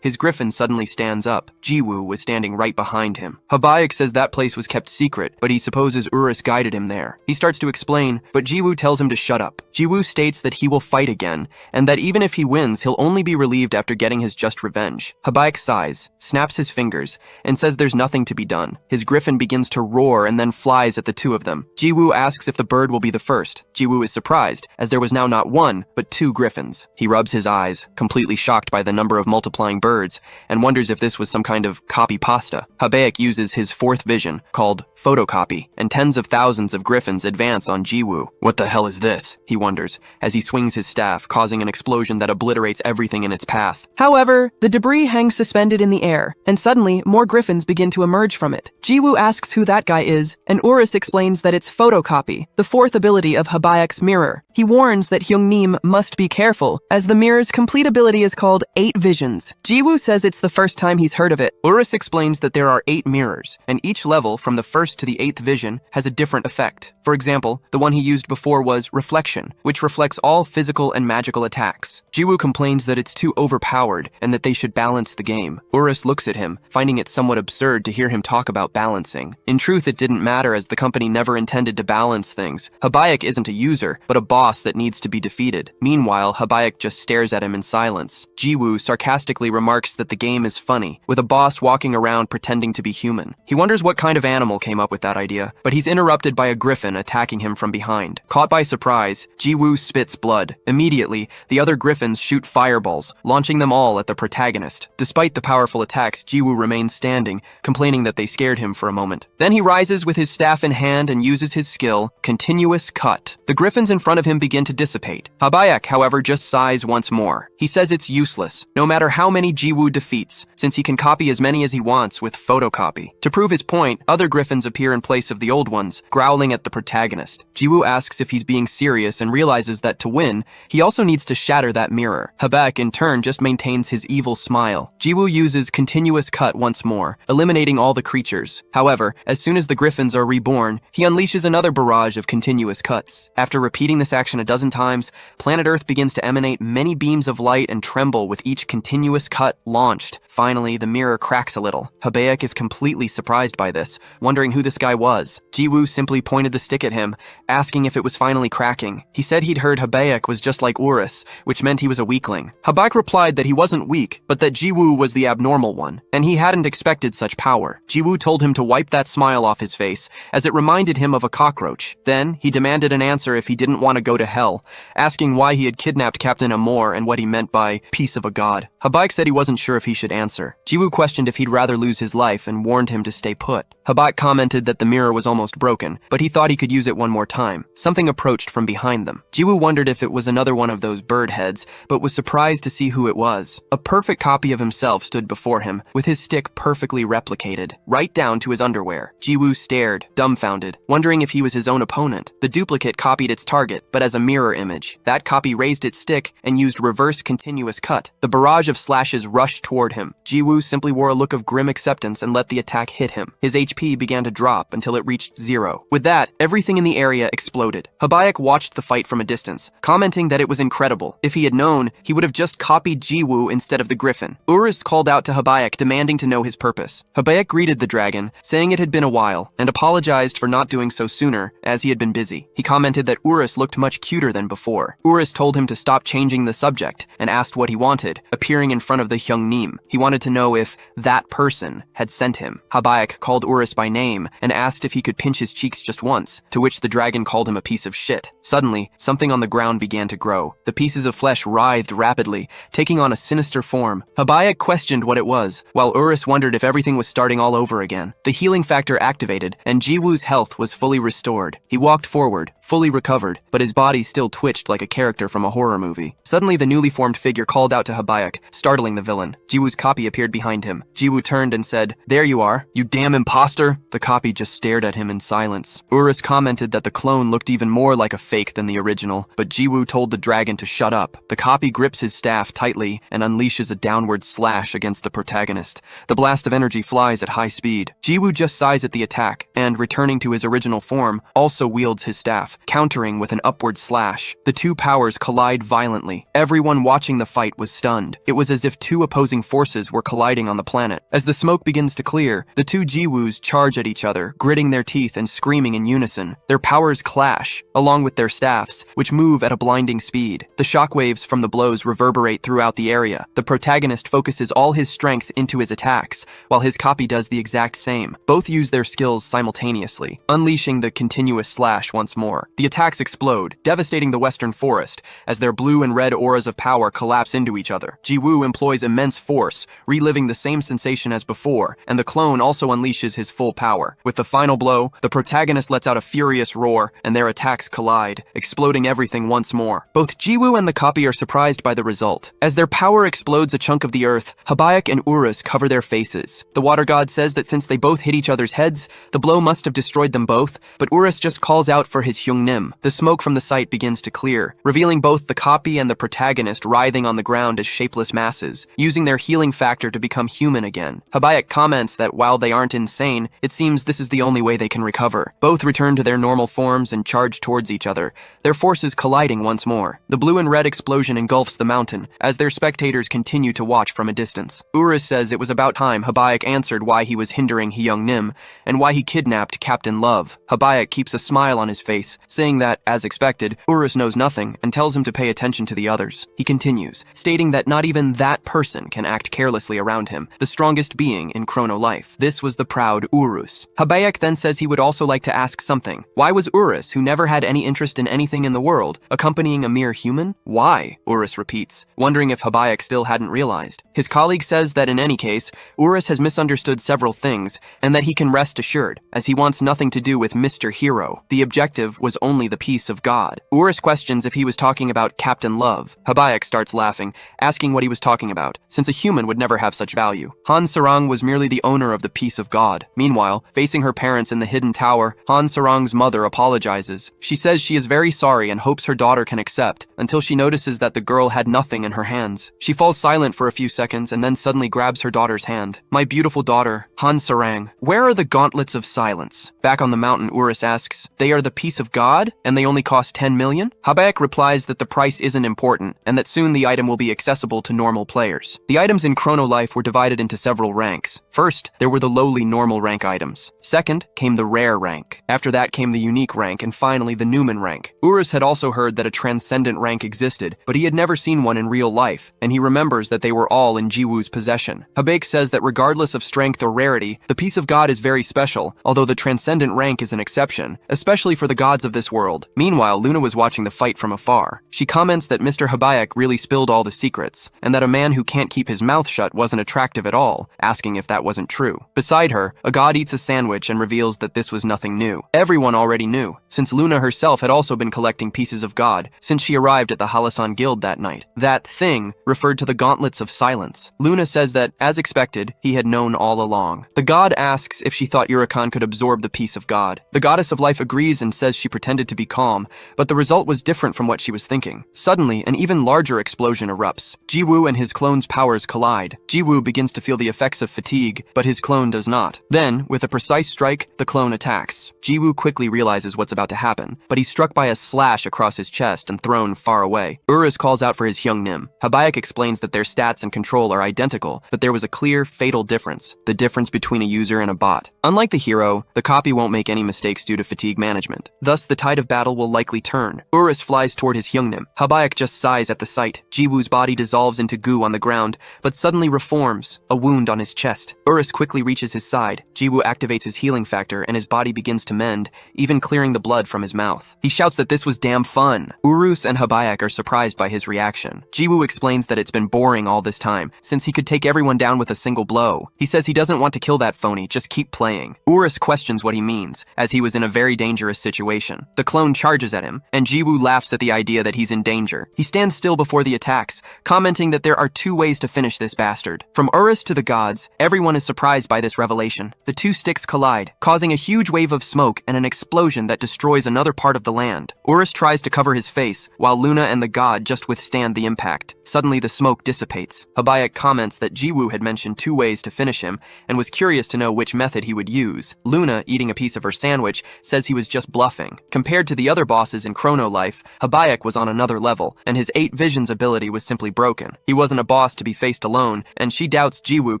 His griffin suddenly stands up. Jiwoo was standing right behind him. Habayek says that place was kept secret, but he supposes Urus guided him there. He starts to explain, but Jiwoo tells him to shut up. Jiwoo states that he will fight again, and that even if he wins, he'll only be relieved after getting his just revenge. Habayek sighs, snaps his fingers, and says there's nothing to be done. His griffin begins to roar and then flies at the two of them. Jiwoo asks if the bird will be the first. Jiwoo is surprised, as there was now not one, but two griffins. He rubs his eyes, completely shocked by the number of multiplying birds, and wonders if this was some kind of copy pasta. Habayek uses his fourth vision, called photocopy, and tens of thousands of griffins advance on Jiwoo. What the hell is this? He wonders, as he swings his staff, causing an explosion that obliterates everything in its path. However, the debris hangs suspended in the air, and suddenly, more griffins begin to emerge from it. Jiwoo asks who that guy is, and Urus explains that it's photocopy, the fourth ability of Habayek's mirror. He warns that Hyungnim must be careful, as the mirror's complete ability is called 8 Visions. Jiwoo says it's the first time he's heard of it. Urus explains that there are 8 mirrors, and each level, from the first to the 8th vision, has a different effect. For example, the one he used before was Reflection, which reflects all physical and magical attacks. Jiwoo complains that it's too overpowered, and that they should balance the game. Urus looks at him, finding it somewhat absurd to hear him talk about balancing. In truth, it didn't matter, as the company never intended to balance things. Habayek isn't a user, but a boss that needs to be defeated. Meanwhile, Habayek just stares at him in silence. Jiwoo sarcastically remarks that the game is funny, with a boss walking around pretending to be human. He wonders what kind of animal came up with that idea, but he's interrupted by a griffin attacking him from behind. Caught by surprise, Jiwoo spits blood. Immediately, the other griffins shoot fireballs, launching them all at the protagonist. Despite the powerful attacks, Jiwoo remains standing, complaining that they scared him for a moment. Then he rises with his staff in hand and uses his skill, Continuous Cut. The griffins in front of him begin to dissipate. Habayek, however, just sighs once more. He says it's useless, no matter how many Jiwoo defeats, since he can copy as many as he wants with photocopy. To prove his point, other griffins appear in place of the old ones, growling at the protagonist. Jiwoo asks if he's being serious and realizes that to win, he also needs to shatter that mirror. Habayek, in turn, just maintains his evil smile. Jiwoo uses Continuous Cut once more, eliminating all the creatures. However, as soon as the griffins are reborn, he unleashes another barrage of continuous cuts. After repeating this action a dozen times, planet Earth begins to emanate many beams of light and tremble with each continuous cut launched. Finally, the mirror cracks a little. Habayek is completely surprised by this, wondering who this guy was. Jiwoo simply pointed the stick at him, asking if it was finally cracking. He said he'd heard Habayek was just like Urus, which meant he was a weakling. Habayek replied that he wasn't weak, but that Jiwoo was the abnormal one, and he hadn't expected such power. Jiwoo told him to wipe that smile off his face, as it reminded him of a cockroach. Then, he demanded an answer if he didn't want to go to hell, asking why he had kidnapped Captain Amor and what he meant by piece of a god. Habayek said he wasn't sure if he should answer. Jiwoo questioned if he'd rather lose his life and warned him to stay put. Habayek commented that the mirror was almost broken, but he thought he could use it one more time. Something approached from behind them. Jiwoo wondered if it was another one of those bird heads, but was surprised to see who it was. A perfect copy of himself stood before him, with his stick perfectly replicated, right down to his underwear. Jiwoo stared, dumbfounded, wondering if he was his own opponent. The duplicate copied its target, but as a mirror image. That copy raised its stick and used reverse continuous cut. The barrage of slashes rushed toward him. Jiwoo simply wore a look of grim acceptance and let the attack hit him. His HP began to drop until it reached 0. With that, everything in the area exploded. Habayek watched the fight from a distance, commenting that it was incredible. If he had known, he would have just copied Jiwoo instead of the griffin. Urus called out to Habayek, demanding to know his purpose. Habayek greeted the dragon, saying it had been a while, and apologized for not doing so sooner, as he had been busy. He commented that Urus looked much cuter than before. Urus told him to stop changing the subject, and asked what he wanted, appearing in front of the Hyungnim. He wanted to know if that person had sent him. Habayek called Urus Urus by name and asked if he could pinch his cheeks just once, to which the dragon called him a piece of shit. Suddenly, something on the ground began to grow. The pieces of flesh writhed rapidly, taking on a sinister form. Habayak questioned what it was, while Urus wondered if everything was starting all over again. The healing factor activated, and Jiwoo's health was fully restored. He walked forward, fully recovered, but his body still twitched like a character from a horror movie. Suddenly, the newly formed figure called out to Habayak, startling the villain. Jiwoo's copy appeared behind him. Jiwoo turned and said, "There you are, you damn imposter!" The copy just stared at him in silence. Urus commented that the clone looked even more like a fake than the original, but Jiwoo told the dragon to shut up. The copy grips his staff tightly and unleashes a downward slash against the protagonist. The blast of energy flies at high speed. Jiwoo just sighs at the attack, and, returning to his original form, also wields his staff, countering with an upward slash. The two powers collide violently. Everyone watching the fight was stunned. It was as if two opposing forces were colliding on the planet. As the smoke begins to clear, the two Jiwoos charge at each other, gritting their teeth and screaming in unison. Their powers clash, along with their staffs, which move at a blinding speed. The shockwaves from the blows reverberate throughout the area. The protagonist focuses all his strength into his attacks, while his copy does the exact same. Both use their skills simultaneously, unleashing the continuous slash once more. The attacks explode, devastating the western forest, as their blue and red auras of power collapse into each other. Jiwoo employs immense force, reliving the same sensation as before, and the clone also unleashes his full power. With the final blow, the protagonist lets out a furious roar, and their attacks collide, exploding everything once more. Both Jiwoo and the copy are surprised by the result. As their power explodes a chunk of the earth, Habayak and Urus cover their faces. The water god says that since they both hit each other's heads, the blow must have destroyed them both, but Urus just calls out for his Hyungnim. The smoke from the site begins to clear, revealing both the copy and the protagonist writhing on the ground as shapeless masses, using their healing factor to become human again. Habayak comments that while they aren't insane, it seems this is the only way they can recover. Both return to their normal forms and charge towards each other, their forces colliding once more. The blue and red explosion engulfs the mountain, as their spectators continue to watch from a distance. Urus says it was about time Habayak answered why he was hindering Hyungnim, and why he kidnapped Captain Love. Habayak keeps a smile on his face, saying that, as expected, Urus knows nothing, and tells him to pay attention to the others. He continues, stating that not even that person can act carelessly around him, the strongest being in Chrono Life. This was the proud Urus. Habayak then says he would also like to ask something. Why was Urus, who never had any interest in anything in the world, accompanying a mere human? Why? Urus repeats, wondering if Habayak still hadn't realized. His colleague says that in any case, Urus has misunderstood several things, and that he can rest assured, as he wants nothing to do with Mr. Hero. The objective was only the peace of God. Urus questions if he was talking about Captain Love. Habayak starts laughing, asking what he was talking about, since a human would never have such value. Han Sarang was merely the owner of the peace of God. Meanwhile, facing her parents in the hidden tower, Han Sarang's mother apologizes. She says she is very sorry and hopes her daughter can accept, until she notices that the girl had nothing in her hands. She falls silent for a few seconds and then suddenly grabs her daughter's hand. "My beautiful daughter, Han Sarang, where are the gauntlets of silence?" Back on the mountain, Urus asks, "They are the peace of God, and they only cost 10 million? Habayak replies that the price isn't important, and that soon the item will be accessible to normal players. The items in Chrono Life were divided into several ranks. First, there were the lowly normal rank items. Second, came the rare rank. After that came the unique rank, and finally the Newman rank. Urus had also heard that a transcendent rank existed, but he had never seen one in real life, and he remembers that they were all in Jiwoo's possession. Habayak says that regardless of strength or rarity, the peace of God is very special, although the transcendent rank is an exception, especially for the gods of this world. Meanwhile, Luna was watching the fight from afar. She comments that Mr. Habayak really spilled all the secrets, and that a man who can't keep his mouth shut wasn't attractive at all, asking if that wasn't true. Beside her, a god eats a sandwich and reveals that this was nothing new. Everyone already knew, since Luna herself had also been collecting pieces of God since she arrived at the Halasan Guild that night. That thing referred to the gauntlets of silence. Luna says that, as expected, he had known all along. The god asks if she thought Yurakan could absorb the peace of God. The goddess of life agrees and says she pretended to be calm, but the result was different from what she was thinking. Suddenly, an even larger explosion erupts. Jiwoo and his clone's powers collide. Jiwoo begins to feel the effects of fatigue, but his clone does not. Then, with a precise strike, the clone attacks. Jiwoo quickly realizes what's about to happen, but he's struck by a slash across his chest and thrown far away. Urus calls out for his Hyungnim. Habayak explains that their stats and control are identical, but there was a clear, fatal difference: the difference between a user and a bot. Unlike the hero, the copy won't make any mistakes due to fatigue management. Thus, the tide of battle will likely turn. Urus flies toward his Hyungnim. Habayak just sighs at the sight. Jiwoo's body dissolves into goo on the ground, but suddenly reforms, a wound on his chest. Urus quickly reaches his side, Jiwoo activates his healing factor and his body begins to mend, even clearing the blood from his mouth. He shouts that this was damn fun. Urus and Habayak are surprised by his reaction. Jiwoo explains that it's been boring all this time, since he could take everyone down with a single blow. He says he doesn't want to kill that phony, just keep playing. Urus questions what he means, as he was in a very dangerous situation. The clone charges at him, and Jiwoo laughs at the idea that he's in danger. He stands still before the attacks, commenting that there are 2 ways to finish this bastard. From Urus to the gods, everyone is surprised by this revelation. The 2 sticks collide, causing a huge wave of smoke and an explosion that destroys another part of the land. Urus tries to cover his face, while Luna and the god just withstand the impact. Suddenly the smoke dissipates. Habayak comments that Jiwoo had mentioned 2 ways to finish him, and was curious to know which method he would use. Luna, eating a piece of her sandwich, says he was just bluffing. Compared to the other bosses in Chrono Life, Habayak was on another level, and his 8 visions ability was simply broken. He wasn't a boss to be faced alone, and she doubts Jiwoo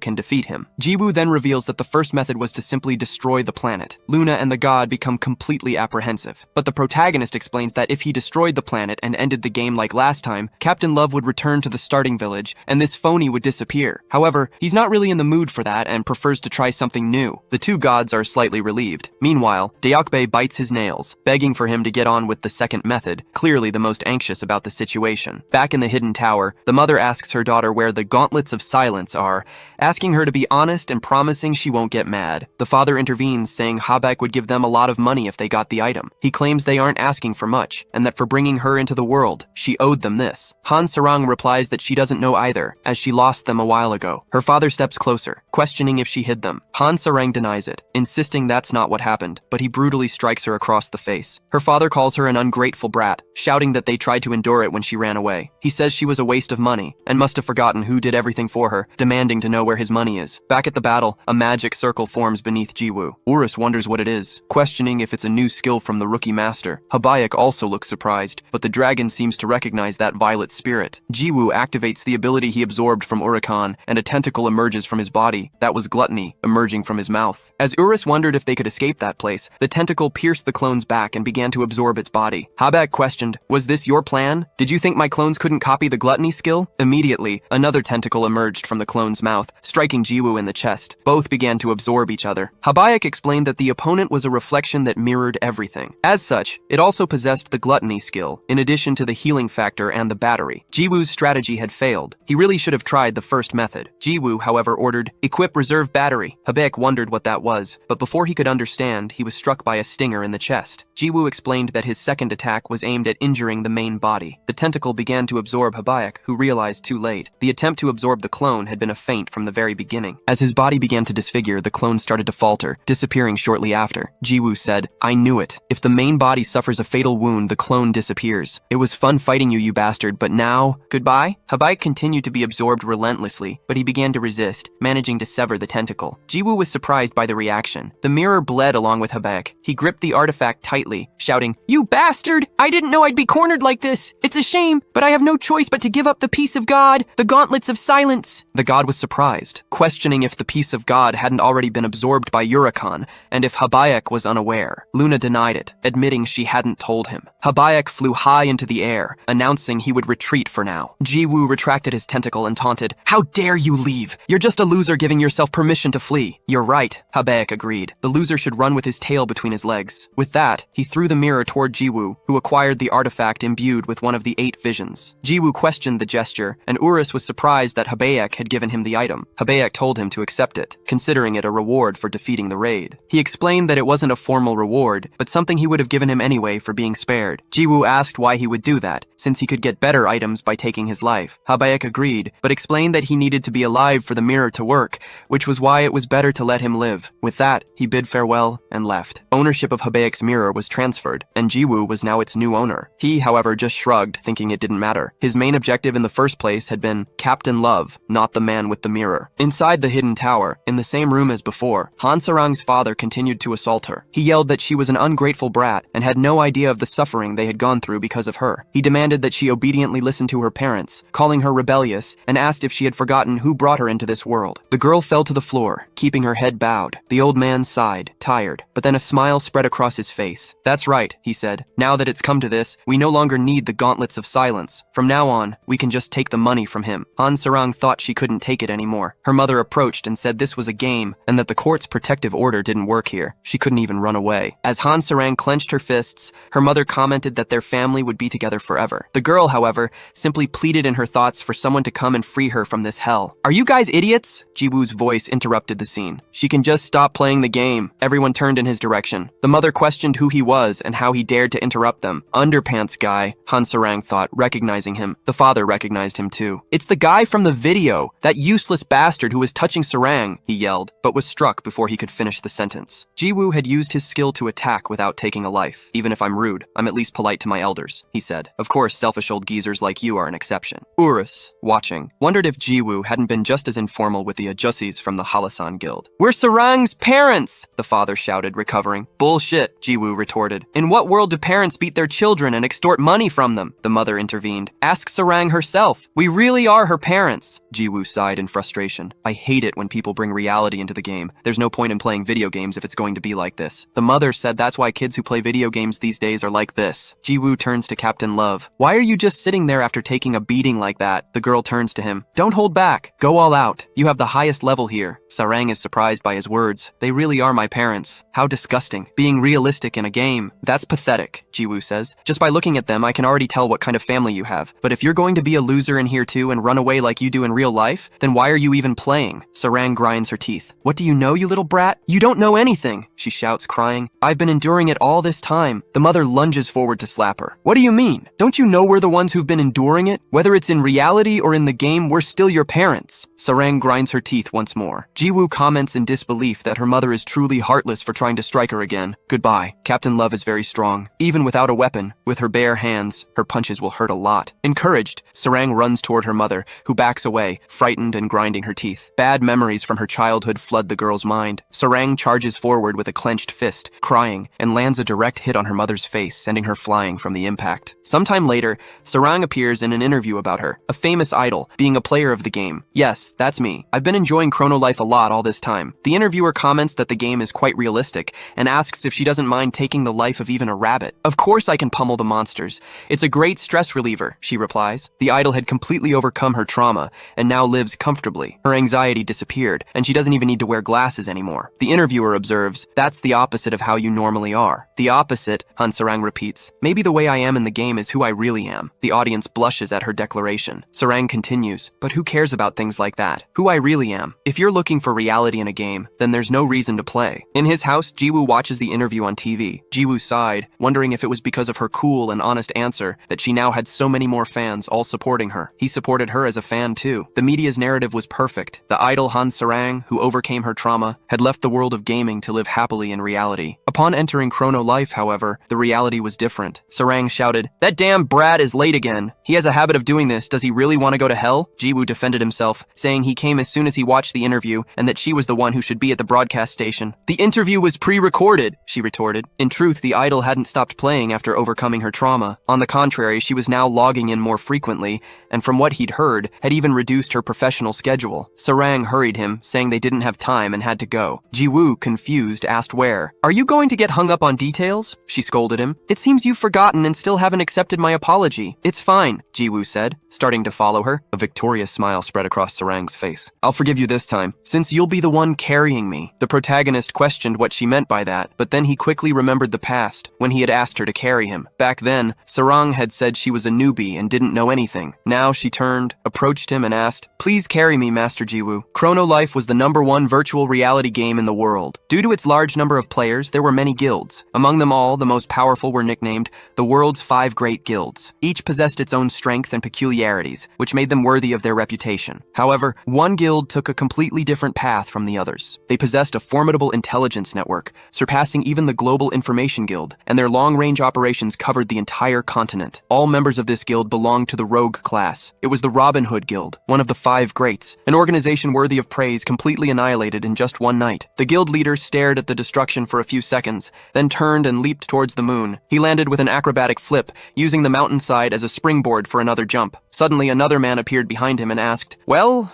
can defeat him. Jiwoo then reveals that the first method was to simply destroy the planet. Luna and the god become completely apprehensive, but the protagonist explains that if he destroyed the planet and ended the game like last time, Captain Love would return to the starting village, and this phony would disappear. However, he's not really in the mood for that and prefers to try something new. The 2 gods are slightly relieved. Meanwhile, Deokbae bites his nails, begging for him to get on with the second method, clearly the most anxious about the situation. Back in the hidden tower, the mother asks her daughter where the gauntlets of silence are, asking her to be honest and promising she won't get mad. The father intervenes, saying Habayak would give them a lot of money if they got the item. He claims they aren't asking for much, and that for bringing her into the world, she owed them this. Han Sarang replies that she doesn't know either, as she lost them a while ago. Her father steps closer, questioning if she hid them. Han Sarang denies it, insisting that's not what happened, but he brutally strikes her across the face. Her father calls her an ungrateful brat, shouting that they tried to endure it when she ran away. He says she was a waste of money, and must have forgotten who did everything for her, demanding to know where his money is. Back at the battle, a magic circle forms beneath Jiwoo. Urus wonders what it is, questioning if it's a new skill from the rookie master. Habayak also looks surprised, but the dragon seems to recognize that violet spirit. Jiwoo activates the ability he absorbed from Urakan, and a tentacle emerges from his body. That was gluttony, emerging from his mouth. As Urus wondered if they could escape that place, the tentacle pierced the clone's back and began to absorb its body. Habayak questioned, "Was this your plan? Did you think my clones couldn't copy the gluttony skill?" Immediately, another tentacle emerged from the clone's mouth, striking Jiwoo in the chest. Both began to absorb each other. Habayak explained that the opponent was a reflection that mirrored everything. As such, it also possessed the gluttony skill, in addition to the healing factor and the battery. Jiwoo's strategy had failed. He really should have tried the first method. Jiwoo, however, ordered, "Equip reserve battery." Habayak wondered what that was, but before he could understand, he was struck by a stinger in the chest. Jiwoo explained that his second attack was aimed at injuring the main body. The tentacle began to absorb Habayak, who realized too late. The attempt to absorb the clone had been a feint from the very beginning. As his body began to disfigure, the clone started to falter, disappearing shortly after. Jiwoo said, "I knew it. If the main body suffers a fatal wound, the clone disappears. It was fun fighting you, you bastard, but now, goodbye?" Habayak continued to be absorbed relentlessly, but he began to resist, managing to sever the tentacle. Jiwoo was surprised by the reaction. The mirror bled along with Habayak. He gripped the artifact tightly, shouting, "You bastard! I didn't know I'd be cornered like this. It's a shame, but I have no choice but to give up the peace of God, the gauntlets of silence." The god was surprised, questioning if the peace of God hadn't already been absorbed by Urakan, and if Habayak was unaware. Luna denied it, admitting she hadn't told him. Habayak flew high into the air, announcing he would retreat for now. Jiwoo retracted his tentacle and taunted, "How dare you leave? You're just a loser giving yourself permission to flee." "You're right," Habayak agreed. "The loser should run with his tail between his legs." With that, he threw the mirror toward Jiwoo, who acquired the artifact imbued with one of the 8 visions. Jiwoo questioned the gesture, and Urus was surprised that Habayak had given him the item. Habayak told him to accept it, considering it a reward for defeating the raid. He explained that it wasn't a formal reward, but something he would have given him anyway for being spared. Jiwoo asked why he would do that, since he could get better items by taking his life. Habayak agreed, but explained that he needed to be alive for the mirror to work, which was why it was better to let him live. With that, he bid farewell and left. Ownership of Habayak's mirror was transferred, and Jiwoo was now its new owner. He, however, just shrugged, thinking it didn't matter. His main objective in the first place had been Captain Love, not the man with the mirror. Inside the hidden tower, in the same room as before, Han Sarang's father continued to assault her. He yelled that she was an ungrateful brat and had no idea of the suffering they had gone through because of her. He demanded that she obediently listen to her parents, calling her rebellious, and asked if she had forgotten who brought her into this world. The girl fell to the floor, keeping her head bowed. The old man sighed, tired, but then a smile spread across his face. "That's right," he said. "Now that it's come to this, we no longer need the gauntlets of silence. From now on, we can just take the money from him." Han Sarang thought she couldn't take it anymore. Her mother approached and said this was a game, and that that the court's protective order didn't work here. She couldn't even run away. As Han Sarang clenched her fists, her mother commented that their family would be together forever. The girl, however, simply pleaded in her thoughts for someone to come and free her from this hell. "Are you guys idiots?" Jiwoo's voice interrupted the scene. "She can just stop playing the game." Everyone turned in his direction. The mother questioned who he was and how he dared to interrupt them. "Underpants guy," Han Sarang thought, recognizing him. The father recognized him too. "It's the guy from the video, that useless bastard who was touching Sarang," he yelled, but was struck before he could finish the sentence. Jiwoo had used his skill to attack without taking a life. "Even if I'm rude, I'm at least polite to my elders," he said. "Of course, selfish old geezers like you are an exception." Urus, watching, wondered if Jiwoo hadn't been just as informal with the Ajusis from the Halasan Guild. "We're Sarang's parents!" the father shouted, recovering. "Bullshit," Jiwoo retorted. "In what world do parents beat their children and extort money from them?" The mother intervened. "Ask Sarang herself. We really are her parents." Jiwoo sighed in frustration. "I hate it when people bring reality into the game. There's no point in playing video games if it's going to be like this." The mother said that's why kids who play video games these days are like this. Jiwoo turns to Captain Love. "Why are you just sitting there after taking a beating like that?" The girl turns to him. "Don't hold back. Go all out. You have the highest level here." Sarang is surprised by his words. "They really are my parents. How disgusting. Being realistic in a game. That's pathetic," Jiwoo says. "Just by looking at them, I can already tell what kind of family you have. But if you're going to be a loser in here too and run away like you do in real life, then why are you even playing?" Sarang grinds her teeth. "What do you know, you little brat? You don't know anything," she shouts, crying. "I've been enduring it all this time." The mother lunges forward to slap her. "What do you mean? Don't you know we're the ones who've been enduring it? Whether it's in reality or in the game, we're still your parents." Sarang grinds her teeth once more. Jiwoo comments in disbelief that her mother is truly heartless for trying to strike her again. "Goodbye. Captain Love is very strong. Even without a weapon, with her bare hands, her punches will hurt a lot." Encouraged, Sarang runs toward her mother, who backs away, frightened and grinding her teeth. Bad memories from her childhood flood the girl's mind. Sarang charges forward with a clenched fist, crying, and lands a direct hit on her mother's face, sending her flying from the impact. Sometime later, Sarang appears in an interview about her, a famous idol, being a player of the game. "Yes, that's me. I've been enjoying Chrono Life a lot all this time." The interviewer comments that the game is quite realistic and asks if she doesn't mind taking the life of even a rabbit. "Of course I can pummel the monsters. It's a great stress reliever," she replies. The idol had completely overcome her trauma and now lives comfortably. Her anxiety disappeared, and she doesn't even need to wear glasses anymore. The interviewer observes, "That's the opposite of how you normally are." "The opposite," Han Sarang repeats. "Maybe the way I am in the game is who I really am." The audience blushes at her declaration. Sarang continues, "But who cares about things like that? Who I really am. If you're looking for reality in a game, then there's no reason to play." In his house, Jiwoo watches the interview on TV. Jiwoo sighed, wondering if it was because of her cool and honest answer that she now had so many more fans all supporting her. He supported her as a fan too. The media's narrative was perfect. The idol Han Sarang, who overcame her trauma, had left the world of gaming to live happily in reality. Upon entering Chrono Life, however, the reality was different. Sarang shouted, "That damn brat is late again. He has a habit of doing this. Does he really want to go to hell?" Jiwoo defended himself, saying he came as soon as he watched the interview and that she was the one who should be at the broadcast station. "The interview was pre-recorded," she retorted. In truth, the idol hadn't stopped playing after overcoming her trauma. On the contrary, she was now logging in more frequently, and from what he'd heard, had even reduced her professional schedule. Sarang hurried him, saying they didn't have time and had to go. Jiwoo, confused, asked where. "Are you going to get hung up on details?" she scolded him. "It seems you've forgotten and still haven't accepted my apology." "It's fine," Jiwoo said, starting to follow her. A victorious smile spread across Sarang's face. "I'll forgive you this time, since you'll be the one carrying me." The protagonist questioned what she meant by that, but then he quickly remembered the past, when he had asked her to carry him. Back then, Sarang had said she was a newbie and didn't know anything. Now she turned, approached him and asked, "Please carry me, Master Jiwoo." Chrono Life was the #1 virtual reality game in the world. Due to its large number of players, there were many guilds. Among them all, the most powerful were nicknamed the world's 5 great guilds. Each possessed its own strength and peculiarities, which made them worthy of their reputation. However, one guild took a completely different path from the others. They possessed a formidable intelligence network, surpassing even the Global Information Guild, and their long-range operations covered the entire continent. All members of this guild belonged to the Rogue class. It was the Robin Hood Guild, one of the 5 greats, an organization worthy of praise completely annihilated in just one night. The guild leader stared at the destruction for a few seconds, then turned and leaped towards the moon. He landed with an acrobatic flip, using the mountainside as a springboard for another jump. Suddenly, another man appeared behind him and asked, Well,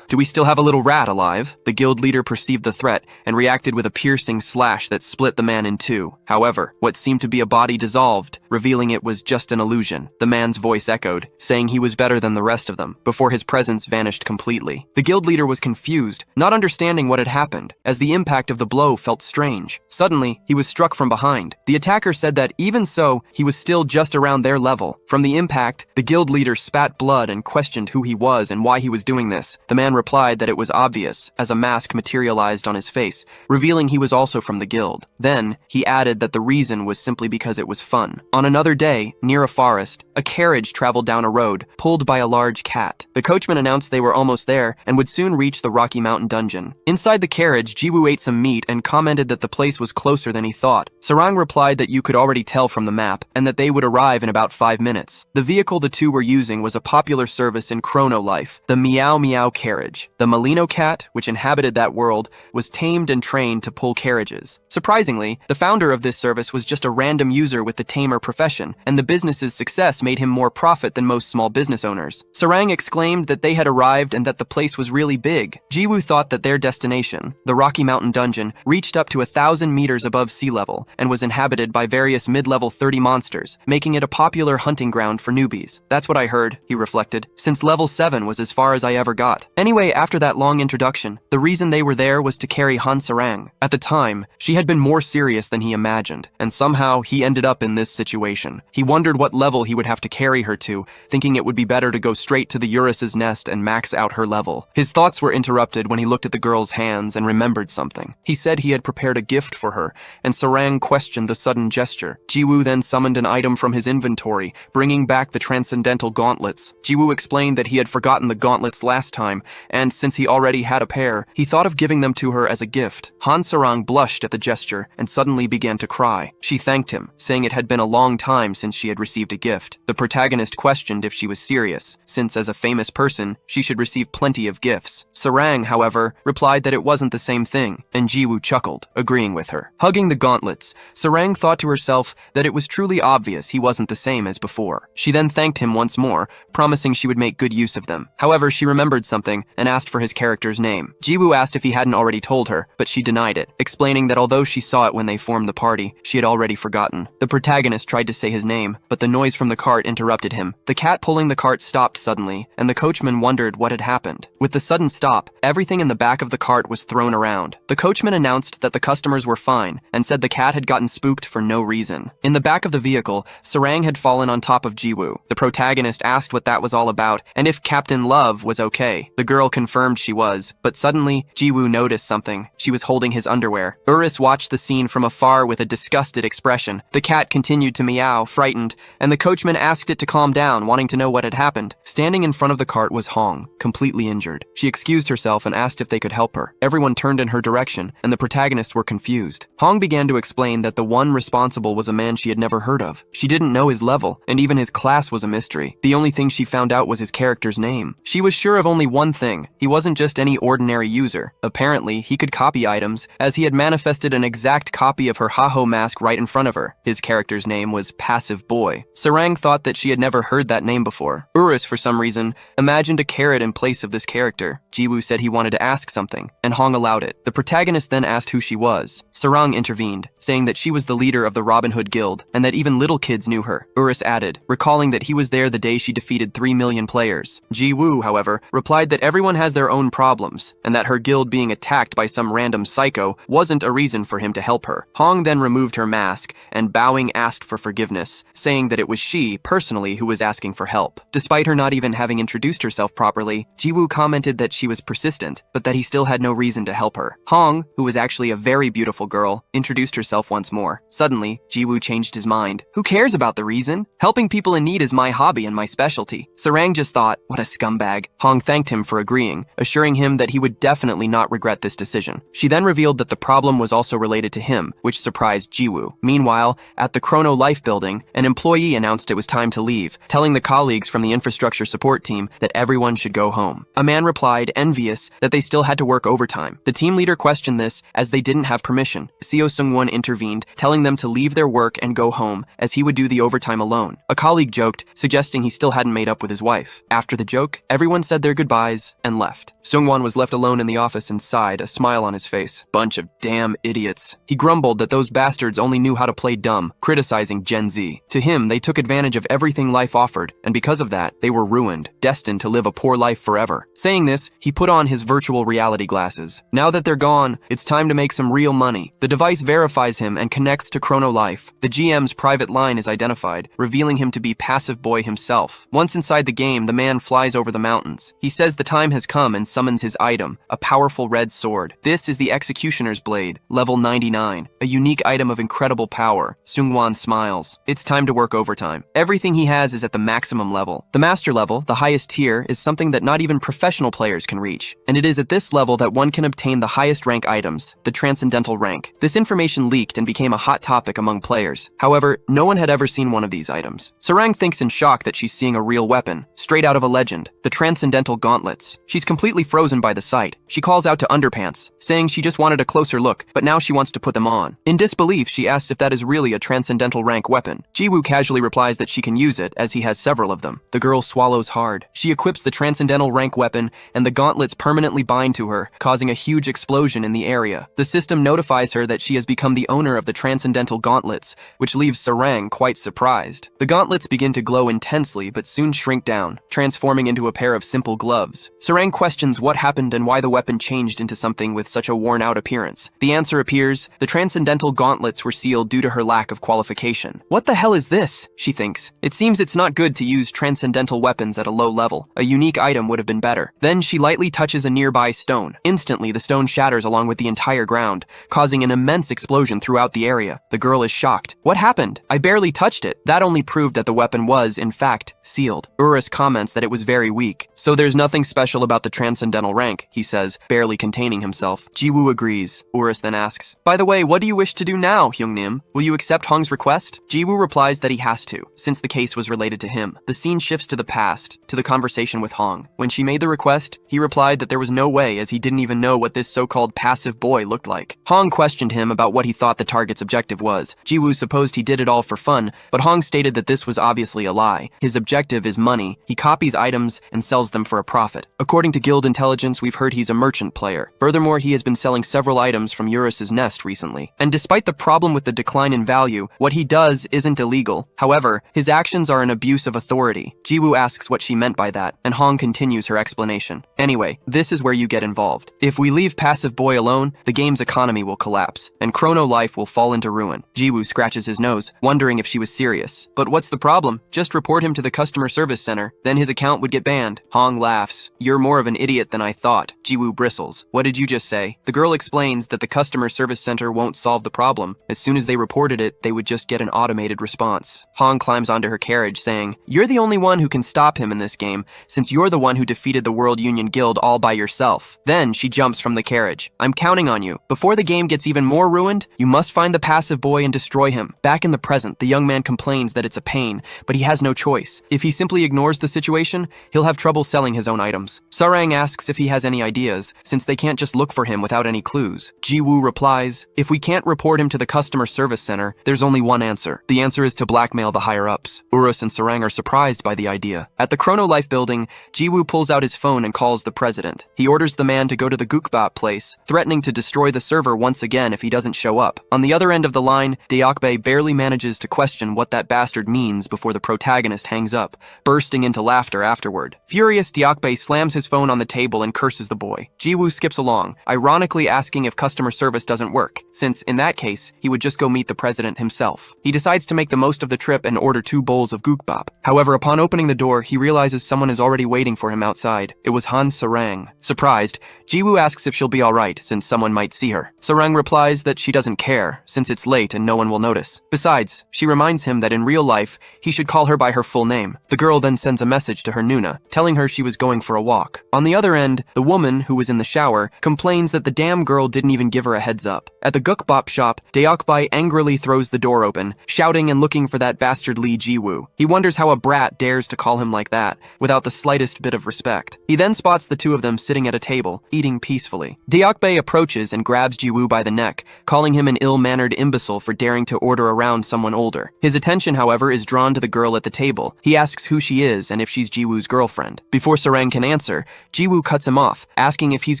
do we still have a little rat alive?" The guild leader perceived the threat and reacted with a piercing slash that split the man in two. However, what seemed to be a body dissolved, revealing it was just an illusion. The man's voice echoed, saying he was better than the rest of them, before his presence vanished completely. The guild leader was confused, not understanding understanding what had happened, as the impact of the blow felt strange. Suddenly, he was struck from behind. The attacker said that even so, he was still just around their level. From the impact, the guild leader spat blood and questioned who he was and why he was doing this. The man replied that it was obvious, as a mask materialized on his face, revealing he was also from the guild. Then, he added that the reason was simply because it was fun. On another day, near a forest, a carriage traveled down a road, pulled by a large cat. The coachman announced they were almost there and would soon reach the Rocky Mountain dungeon. Inside the carriage, Jiwoo ate some meat and commented that the place was closer than he thought. Sarang replied that you could already tell from the map and that they would arrive in about 5 minutes. The vehicle the two were using was a popular service in Chrono Life, the Meow Meow carriage. The Molino cat, which inhabited that world, was tamed and trained to pull carriages. Surprisingly, the founder of this service was just a random user with the tamer profession, and the business's success made him more profit than most small business owners. Sarang exclaimed that they had arrived and that the place was really big. Jiwoo thought that their destination, the Rocky Mountain dungeon, reached up to 1,000 meters above sea level and was inhabited by various mid-level 30 monsters, making it a popular hunting ground for newbies. That's what I heard, he reflected, since level 7 was as far as I ever got. Anyway, after that long introduction, the reason they were there was to carry Han Sarang. At the time, she had been more serious than he imagined, and somehow he ended up in this situation. He wondered what level he would have to carry her to, thinking it would be better to go straight to the Urus's nest and max out her level. His thoughts were interrupted when he looked at the girl's hands and remembered something. He said he had prepared a gift for her, and Sarang questioned the sudden gesture. Jiwoo then summoned an item from his inventory, bringing back the transcendental gauntlets. Jiwoo explained that he had forgotten the gauntlets last time, and since he already had a pair, he thought of giving them to her as a gift. Han Sarang blushed at the gesture and suddenly began to cry. She thanked him, saying it had been a long time since she had received a gift. The protagonist questioned if she was serious, since as a famous person, she should receive plenty of gifts. Sarang, however, replied that it wasn't the same thing, and Jiwoo chuckled, agreeing with her. Hugging the gauntlets, Sarang thought to herself that it was truly obvious he wasn't the same as before. She then thanked him once more, promising she would make good use of them. However, she remembered something and asked for his character's name. Jiwoo asked if he hadn't already told her, but she denied it, explaining that although she saw it when they formed the party, she had already forgotten. The protagonist tried to say his name, but the noise from the cart interrupted him. The cat pulling the cart stopped suddenly, and the coachman wondered what had happened. With the sudden stop, everything in the back of the cart was thrown around. The coachman announced that the customers were fine, and said the cat had gotten spooked for no reason. In the back of the vehicle, Sarang had fallen on top of Jiwoo. The protagonist asked what that was all about, and if Captain Love was okay. The girl confirmed she was, but suddenly, Jiwoo noticed something. She was holding his underwear. Urus watched the scene from afar with a disgusted expression. The cat continued to meow, frightened, and the coachman asked it to calm down, wanting to know what had happened. Standing in front of the cart was Hong, completely injured. She excused herself and asked if they could help her. Everyone turned in her direction, and the protagonists were confused. Hong began to explain that the one responsible was a man she had never heard of. She didn't know his level, and even his class was a mystery. The only thing she found out was his character's name. She was sure of only one thing. He wasn't just any ordinary user. Apparently, he could copy items, as he had manifested an exact copy of her Haho mask right in front of her. His character's name was Passive Boy. Sarang thought that she had never heard that name before. Urus, for some reason, imagined a carrot in place of this character. Jiwoo said he wanted to ask something, and Hong allowed it. The protagonist then asked who she was. Sarang intervened, saying that she was the leader of the Robin Hood Guild, and that even little kids knew her. Urus added, recalling that he was there the day she defeated 3 million players. Jiwoo, however, replied that everyone has their own problems, and that her guild being attacked by some random psycho wasn't a reason for him to help her. Hong then removed her mask, and bowing asked for forgiveness, saying that it was she, personally, who was asking for help. Despite her not even having introduced herself properly, Jiwoo commented that she was persistent, but that he still had no reason to help her. Hong, who was actually a very beautiful girl, introduced herself once more. Suddenly, Jiwoo changed his mind. Who cares about the reason? Helping people in need is my hobby and my specialty. Sarang just thought, what a scumbag. Hong thanked him for agreeing, assuring him that he would definitely not regret this decision. She then revealed that the problem was also related to him, which surprised Jiwoo. Meanwhile, at the Chrono Life building, an employee announced it was time to leave, telling the colleagues from the infrastructure support team that everyone should go home. A man replied, envious, that they still had to work overtime. The team leader questioned this, as they didn't have permission. situation. CEO Seung-won intervened, telling them to leave their work and go home, as he would do the overtime alone. A colleague joked, suggesting he still hadn't made up with his wife. After the joke, everyone said their goodbyes and left. Seung-won was left alone in the office and sighed, a smile on his face. Bunch of damn idiots. He grumbled that those bastards only knew how to play dumb, criticizing Gen Z. To him, they took advantage of everything life offered, and because of that, they were ruined, destined to live a poor life forever. Saying this, he put on his virtual reality glasses. Now that they're gone, it's time to make some real money. The device verifies him and connects to Chrono Life. The GM's private line is identified, revealing him to be Passive Boy himself. Once inside the game, the man flies over the mountains. He says the time has come and summons his item, a powerful red sword. This is the Executioner's Blade, level 99, a unique item of incredible power. Seung-won smiles. It's time to work overtime. Everything he has is at the maximum level. The master level, the highest tier, is something that not even professional players can reach, and it is at this level that one can obtain the highest rank items, the Transcendental rank. This information leaked and became a hot topic among players. However, no one had ever seen one of these items. Sarang thinks in shock that she's seeing a real weapon, straight out of a legend, the Transcendental Gauntlets. She's completely frozen by the sight. She calls out to Underpants, saying she just wanted a closer look, but now she wants to put them on. In disbelief, she asks if that is really a Transcendental rank weapon. Jiwoo casually replies that she can use it, as he has several of them. The girl swallows hard. She equips the Transcendental rank weapon, and the gauntlets permanently bind to her, causing a huge explosion in the area. The system notifies her that she has become the owner of the Transcendental Gauntlets, which leaves Sarang quite surprised. The gauntlets begin to glow intensely, but soon shrink down, transforming into a pair of simple gloves. Sarang questions what happened and why the weapon changed into something with such a worn-out appearance. The answer appears: the Transcendental Gauntlets were sealed due to her lack of qualification. What the hell is this? She thinks. It seems it's not good to use transcendental weapons at a low level. A unique item would have been better. Then she lightly touches a nearby stone. Instantly, the stone shatters along with the entire ground, causing an immense explosion throughout the area. The girl is shocked. What happened? I barely touched it. That only proved that the weapon was, in fact, sealed. Urus comments that it was very weak. So there's nothing special about the Transcendental rank, he says, barely containing himself. Jiwoo agrees. Urus then asks, by the way, what do you wish to do now, Hyungnim? Will you accept Hong's request? Jiwoo replies that he has to, since the case was related to him. The scene shifts to the past, to the conversation with Hong. When she made the request, he replied that there was no way, as he didn't even know what this so-called passive boy looked like. Hong questioned him about what he thought the target's objective was. Jiwoo supposed he did it all for fun, but Hong stated that this was obviously a lie. His objective is money. He copies items and sells them for a profit. According to Guild Intelligence, we've heard he's a merchant player. Furthermore, he has been selling several items from Eurus's nest recently. And despite the problem with the decline in value, what he does isn't illegal. However, his actions are an abuse of authority. Jiwoo asks what she meant by that, and Hong continues her explanation. Anyway, this is where you get involved. If we leave Passive Boy alone, the game's economy will collapse, and Chrono Life will fall into ruin. Jiwoo scratches his nose, wondering if she was serious. But what's the problem? Just report him to the customer service center, then his account would get banned. Hong laughs. You're more of an idiot than I thought. Jiwoo bristles. What did you just say? The girl explains that the customer service center won't solve the problem. As soon as they reported it, they would just get an automated response. Hong climbs onto her carriage, saying, you're the only one who can stop him in this game, since you're the one who defeated the World Union Guild all by yourself. Then she jumps from the carriage. I'm counting on you. Before the game gets even more ruined, you must find the passive boy and destroy him. Back in the present, the young man complains that it's a pain, but he has no choice. If he simply ignores the situation, he'll have trouble selling his own items. Sarang asks if he has any ideas, since they can't just look for him without any clues. Jiwoo replies, if we can't report him to the customer service center, there's only one answer. The answer is to blackmail the higher-ups. Urus and Sarang are surprised by the idea. At the Chrono Life building, Jiwoo pulls out his phone and calls the president. He orders the man to go to the Gukbap place, threatening to destroy the server once again if he doesn't show up. On the other end of the line, Deokbae barely manages to question what that bastard means before the protagonist hangs up, bursting into laughter afterward. Furious, Deokbae slams his phone on the table and curses the boy. Jiwoo skips along, ironically asking if customer service doesn't work, since, in that case, he would just go meet the president himself. He decides to make the most of the trip and order 2 bowls of gukbap. However, upon opening the door, he realizes someone is already waiting for him outside. It was Han Sarang. Surprised, Jiwoo asks if she'll be alright, since someone might see her. Sarang replies that she doesn't care, since it's late and no one will notice. Besides, she reminds him that in real life, he should call her by her full name. The girl then sends a message to her Nuna, telling her she was going for a walk. On the other end, the woman, who was in the shower, complains that the damn girl didn't even give her a heads up. At the gukbap shop, Deokbae angrily throws the door open, shouting and looking for that bastard Lee Jiwoo. He wonders how a brat dares to call him like that, without the slightest bit of respect. He then spots the two of them sitting at a table, eating peacefully. Deokbae approaches and grabs Jiwoo by by the neck, calling him an ill-mannered imbecile for daring to order around someone older. His attention, however, is drawn to the girl at the table. He asks who she is and if she's Jiwoo's girlfriend. Before Sarang can answer, Jiwoo cuts him off, asking if he's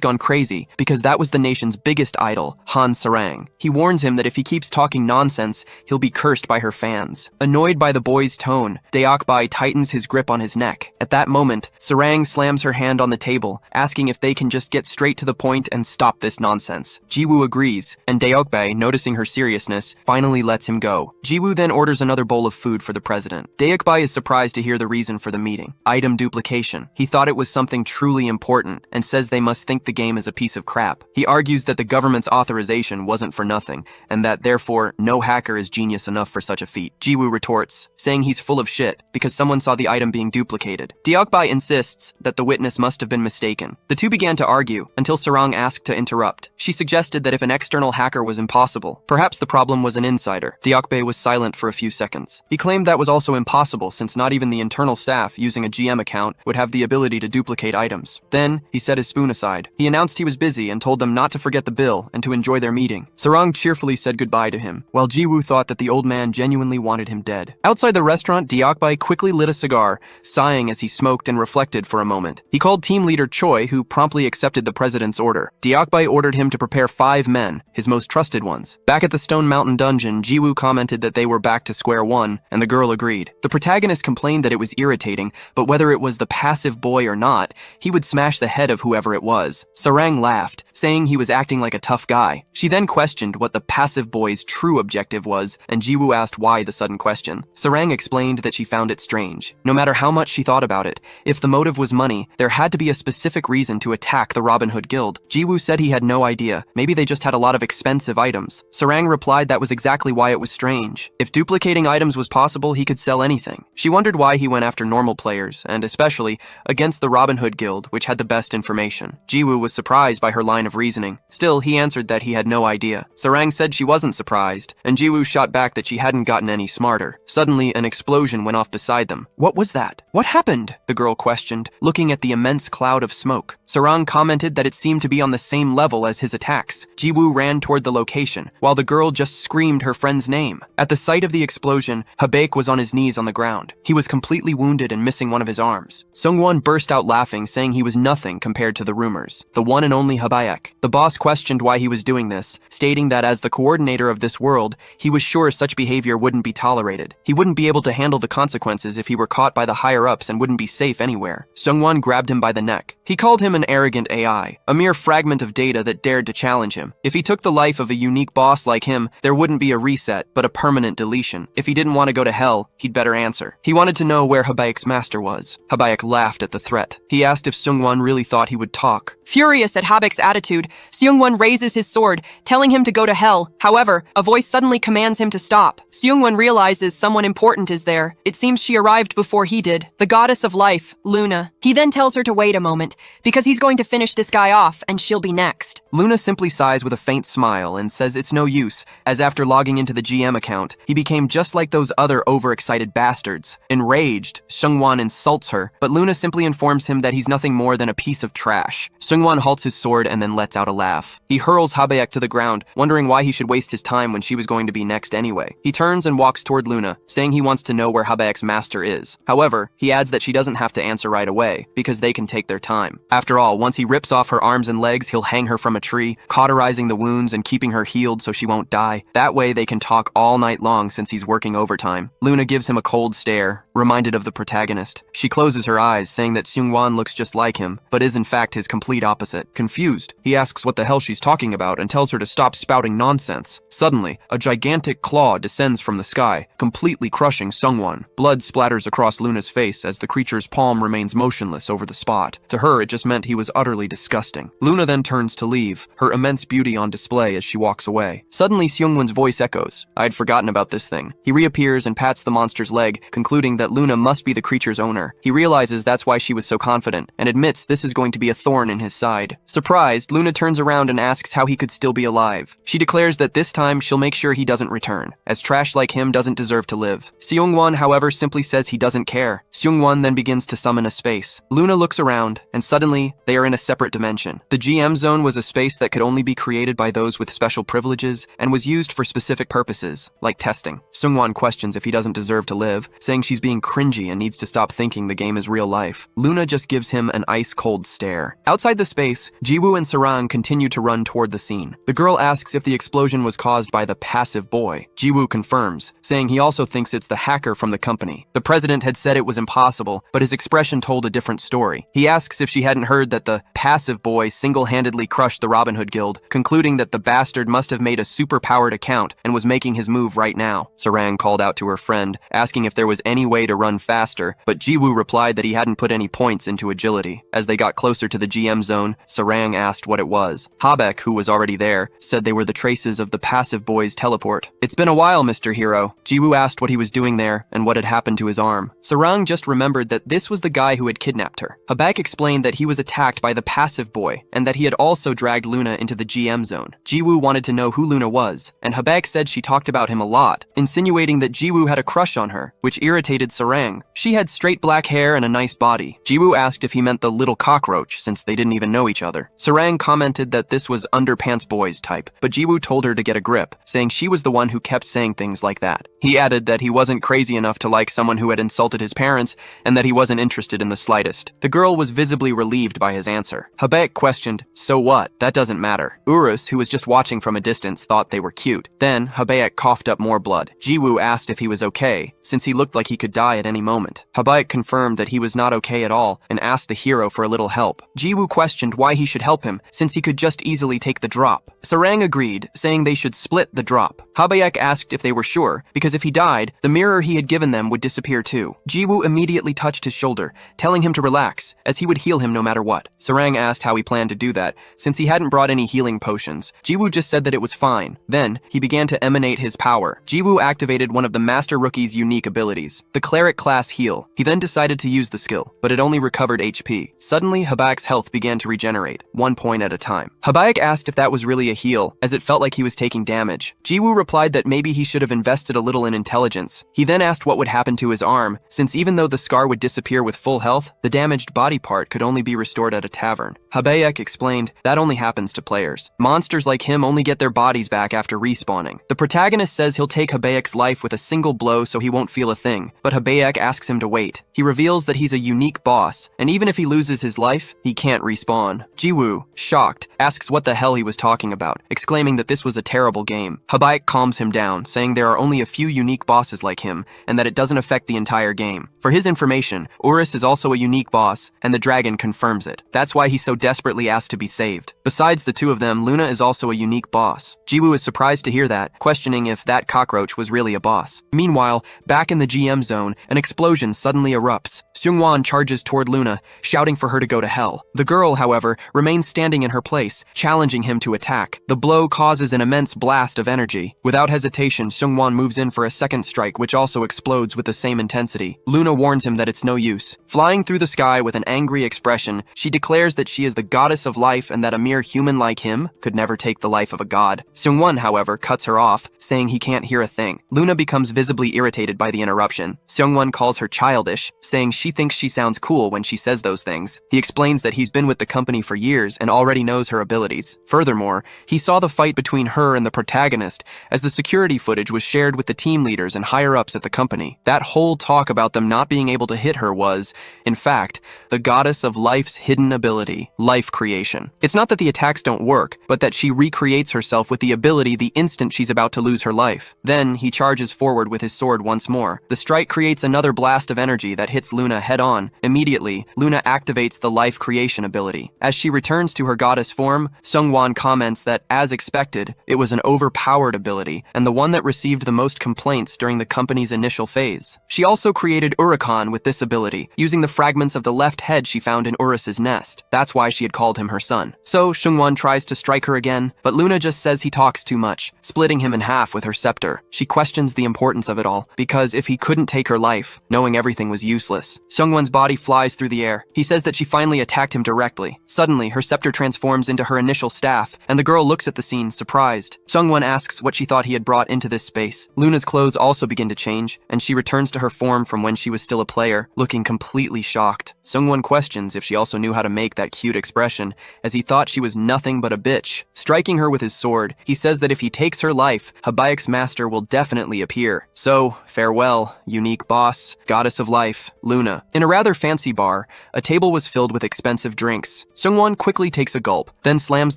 gone crazy because that was the nation's biggest idol, Han Sarang. He warns him that if he keeps talking nonsense, he'll be cursed by her fans. Annoyed by the boy's tone, Deokbai tightens his grip on his neck. At that moment, Sarang slams her hand on the table, asking if they can just get straight to the point and stop this nonsense. Jiwoo agrees, and Deokbai, noticing her seriousness, finally lets him go. Jiwoo then orders another bowl of food for the president. Deokbai is surprised to hear the reason for the meeting. Item duplication. He thought it was something truly important, and says they must think the game is a piece of crap. He argues that the government's authorization wasn't for nothing, and that therefore no hacker is genius enough for such a feat. Jiwoo retorts, saying he's full of shit because someone saw the item being duplicated. Deokbai insists that the witness must have been mistaken. The two began to argue until Sarang asked to interrupt. She suggested that if an external hacker was impossible, perhaps the problem was an insider. Deokbai was silent for a few seconds. He claimed that was also impossible since not even the internal staff using a GM account would have the ability to duplicate items. Then, he set his spoon aside. He announced he was busy and told them not to forget the bill and to enjoy their meeting. Sarang cheerfully said goodbye to him, while Jiwoo thought that the old man genuinely wanted him dead. Outside the restaurant, Deokbai quickly lit a cigar, sighing as he smoked and reflected for a moment. He called team leader Choi, who promptly accepted the president's order. Deokbai ordered him to prepare 5 men, his most trusted ones. Back at the Stone Mountain dungeon, Jiwoo commented that they were back to square one, and the girl agreed. The protagonist complained that it was irritating, but whether it was the passive boy or not, he would smash the head of whoever it was. Sarang laughed, saying he was acting like a tough guy. She then questioned what the passive boy's true objective was, and Jiwoo asked why the sudden question. Sarang explained that she found it strange. No matter how much she thought about it, if the motive was money, there had to be a specific reason to attack the Robin Hood Guild. Jiwoo said he had no idea. Maybe they just had a lot of expensive items. Sarang replied that was exactly why it was strange. If duplicating items was possible, he could sell anything. She wondered why he went after normal players, and especially against the Robin Hood Guild, which had the best information. Jiwoo was surprised by her line of reasoning. Still, he answered that he had no idea. Sarang said she wasn't surprised, and Jiwoo shot back that she hadn't gotten any smarter. Suddenly, an explosion went off beside them. What was that? What happened? The girl questioned, looking at the immense cloud of smoke. Sarang commented that it seemed to be on the same level as his attacks. Jiwoo ran toward the location, while the girl just screamed her friend's name. At the sight of the explosion, Habaek was on his knees on the ground. He was completely wounded and missing one of his arms. Sungwon burst out laughing, saying he was nothing compared to the rumors. The one and only Habaek. The boss questioned why he was doing this, stating that as the coordinator of this world, he was sure such behavior wouldn't be tolerated. He wouldn't be able to handle the consequences if he were caught by the higher-ups and wouldn't be safe anywhere. Sungwon grabbed him by the neck. He called him an arrogant AI, a mere fragment of data that dared to challenge him. If he took the life of a unique boss like him, there wouldn't be a reset, but a permanent deletion. If he didn't want to go to hell, he'd better answer. He wanted to know where Habaek's master was. Habaek laughed at the threat. He asked if Sungwon really thought he would talk. Furious at Habaek's attitude, Seungwon raises his sword, telling him to go to hell. However, a voice suddenly commands him to stop. Seungwon realizes someone important is there. It seems she arrived before he did. The goddess of life, Luna. He then tells her to wait a moment, because he's going to finish this guy off, and she'll be next. Luna simply sighs with a faint smile and says it's no use, as after logging into the GM account, he became just like those other overexcited bastards. Enraged, Seungwon insults her, but Luna simply informs him that he's nothing more than a piece of trash. Seungwon halts his sword and then lets out a laugh. He hurls Habaek to the ground, wondering why he should waste his time when she was going to be next anyway. He turns and walks toward Luna, saying he wants to know where Habaek's master is. However, he adds that she doesn't have to answer right away, because they can take their time. After all, once he rips off her arms and legs, he'll hang her from a tree, cauterizing the wounds and keeping her healed so she won't die. That way they can talk all night long since he's working overtime. Luna gives him a cold stare, reminded of the protagonist. She closes her eyes, saying that Seungwon looks just like him, but is in fact his complete opposite. Confused, he asks what the hell she's talking about and tells her to stop spouting nonsense. Suddenly, a gigantic claw descends from the sky, completely crushing Seungwon. Blood splatters across Luna's face as the creature's palm remains motionless over the spot. To her, it just meant he was utterly disgusting. Luna then turns to leave, her immense beauty on display as she walks away. Suddenly, Seungwon's voice echoes. I'd forgotten about this thing. He reappears and pats the monster's leg, concluding that Luna must be the creature's owner. her. He realizes that's why she was so confident, and admits this is going to be a thorn in his side. Surprised, Luna turns around and asks how he could still be alive. She declares that this time she'll make sure he doesn't return, as trash like him doesn't deserve to live. Seungwon, however, simply says he doesn't care. Seungwon then begins to summon a space. Luna looks around, and suddenly, they are in a separate dimension. The GM zone was a space that could only be created by those with special privileges, and was used for specific purposes, like testing. Seungwon questions if he doesn't deserve to live, saying she's being cringy and needs to stop thinking the game is real life. Luna just gives him an ice-cold stare. Outside the space, Jiwoo and Sarang continue to run toward the scene. The girl asks if the explosion was caused by the passive boy. Jiwoo confirms, saying he also thinks it's the hacker from the company. The president had said it was impossible, but his expression told a different story. He asks if she hadn't heard that the passive boy single-handedly crushed the Robin Hood Guild, concluding that the bastard must have made a super-powered account and was making his move right now. Sarang called out to her friend, asking if there was any way to run faster, but Jiwoo replied that he hadn't put any points into agility. As they got closer to the GM zone, Sarang asked what it was. Habek, who was already there, said they were the traces of the passive boy's teleport. "It's been a while, Mr. Hero." Jiwoo asked what he was doing there and what had happened to his arm. Sarang just remembered that this was the guy who had kidnapped her. Habek explained that he was attacked by the passive boy and that he had also dragged Luna into the GM zone. Jiwoo wanted to know who Luna was, and Habek said she talked about him a lot, insinuating that Jiwoo had a crush on her, which irritated Sarang. She had straight black hair and a nice body. Jiwoo asked if he meant the little cockroach, since they didn't even know each other. Sarang commented that this was underpants boys type, but Jiwoo told her to get a grip, saying she was the one who kept saying things like that. He added that he wasn't crazy enough to like someone who had insulted his parents, and that he wasn't interested in the slightest. The girl was visibly relieved by his answer. Habek questioned, "So what? That doesn't matter." Urus, who was just watching from a distance, thought they were cute. Then, Habek coughed up more blood. Jiwoo asked if he was okay, since he looked like he could die at any moment. Habek confirmed that he was not okay at all, and asked the hero for a little help. Jiwoo questioned why he should help him, since he could just easily take the drop. Sarang agreed, saying they should split the drop. Habek asked if they were sure, because if he died, the mirror he had given them would disappear too. Jiwoo immediately touched his shoulder, telling him to relax, as he would heal him no matter what. Sarang asked how he planned to do that, since he hadn't brought any healing potions. Jiwoo just said that it was fine. Then, he began to emanate his power. Jiwoo activated one of the Master Rookie's unique abilities, the Cleric class heal. He then decided to use the skill, but it only recovered HP. Suddenly, Habak's health began to regenerate, 1 point at a time. Habak asked if that was really a heal, as it felt like he was taking damage. Jiwoo replied that maybe he should have invested a little in intelligence. He then asked what would happen to his arm, since even though the scar would disappear with full health, the damaged body part could only be restored at a tavern. Habayek explained, that only happens to players. Monsters like him only get their bodies back after respawning. The protagonist says he'll take Habayek's life with a single blow so he won't feel a thing, but Habayek asks him to wait. He reveals that he's a unique boss, and even if he loses his life, he can't respawn. Jiwoo, shocked, asks what the hell he was talking about, exclaiming that this was a terrible game. Habayek calms him down, saying there are only a few unique bosses like him, and that it doesn't affect the entire game. For his information, Urus is also a unique boss, and the dragon confirms it. That's why he so desperately asked to be saved. Besides the two of them, Luna is also a unique boss. Jiwoo is surprised to hear that, questioning if that cockroach was really a boss. Meanwhile, back in the GM zone, an explosion suddenly erupts. Seungwon charges toward Luna, shouting for her to go to hell. The girl, however, remains standing in her place, challenging him to attack. The blow causes an immense blast of energy. Without hesitation, Seungwon moves in for a second strike, which also explodes with the same intensity. Luna warns him that it's no use. Flying through the sky with an angry expression, she declares that she is the goddess of life and that a mere human like him could never take the life of a god. Seungwon, however, cuts her off, saying he can't hear a thing. Luna becomes visibly irritated by the interruption. Seungwon calls her childish, saying she thinks she sounds cool when she says those things. He explains that he's been with the company for years and already knows her abilities. Furthermore, he saw the fight between her and the protagonist, as the security footage was shared with the team leaders and higher-ups at the company. That whole talk about them not being able to hit her was, in fact, the goddess of life's hidden ability, life creation. It's not that the attacks don't work, but that she recreates herself with the ability the instant she's about to lose her life. Then, he charges forward with his sword once more. The strike creates another blast of energy that hits Luna head-on. Immediately, Luna activates the life creation ability. As she returns to her goddess form, Seungwon comments that, as expected, it was an overpowered ability, and the one that received the most complaints during the company's initial phase. She also created Urakan with this ability, using the fragments of the left head she found in Urus's nest. That's why she had called him her son. So, Seungwon tries to strike her again, but Luna just says he talks too much, splitting him in half with her scepter. She questions the importance of it all, because if he couldn't take her life, knowing everything was useless. useless. Seungwon's body flies through the air. He says that she finally attacked him directly. Suddenly, her scepter transforms into her initial staff, and the girl looks at the scene, surprised. Seungwon asks what she thought he had brought into this space. Luna's clothes also begin to change, and she returns to her form from when she was still a player, looking completely shocked. Seungwon questions if she also knew how to make that cute expression, as he thought she was nothing but a bitch. Striking her with his sword, he says that if he takes her life, Habayek's master will definitely appear. So, farewell, unique boss, goddess of life, Luna. In a rather fancy bar, a table was filled with expensive drinks. Seungwon quickly takes a gulp, then slams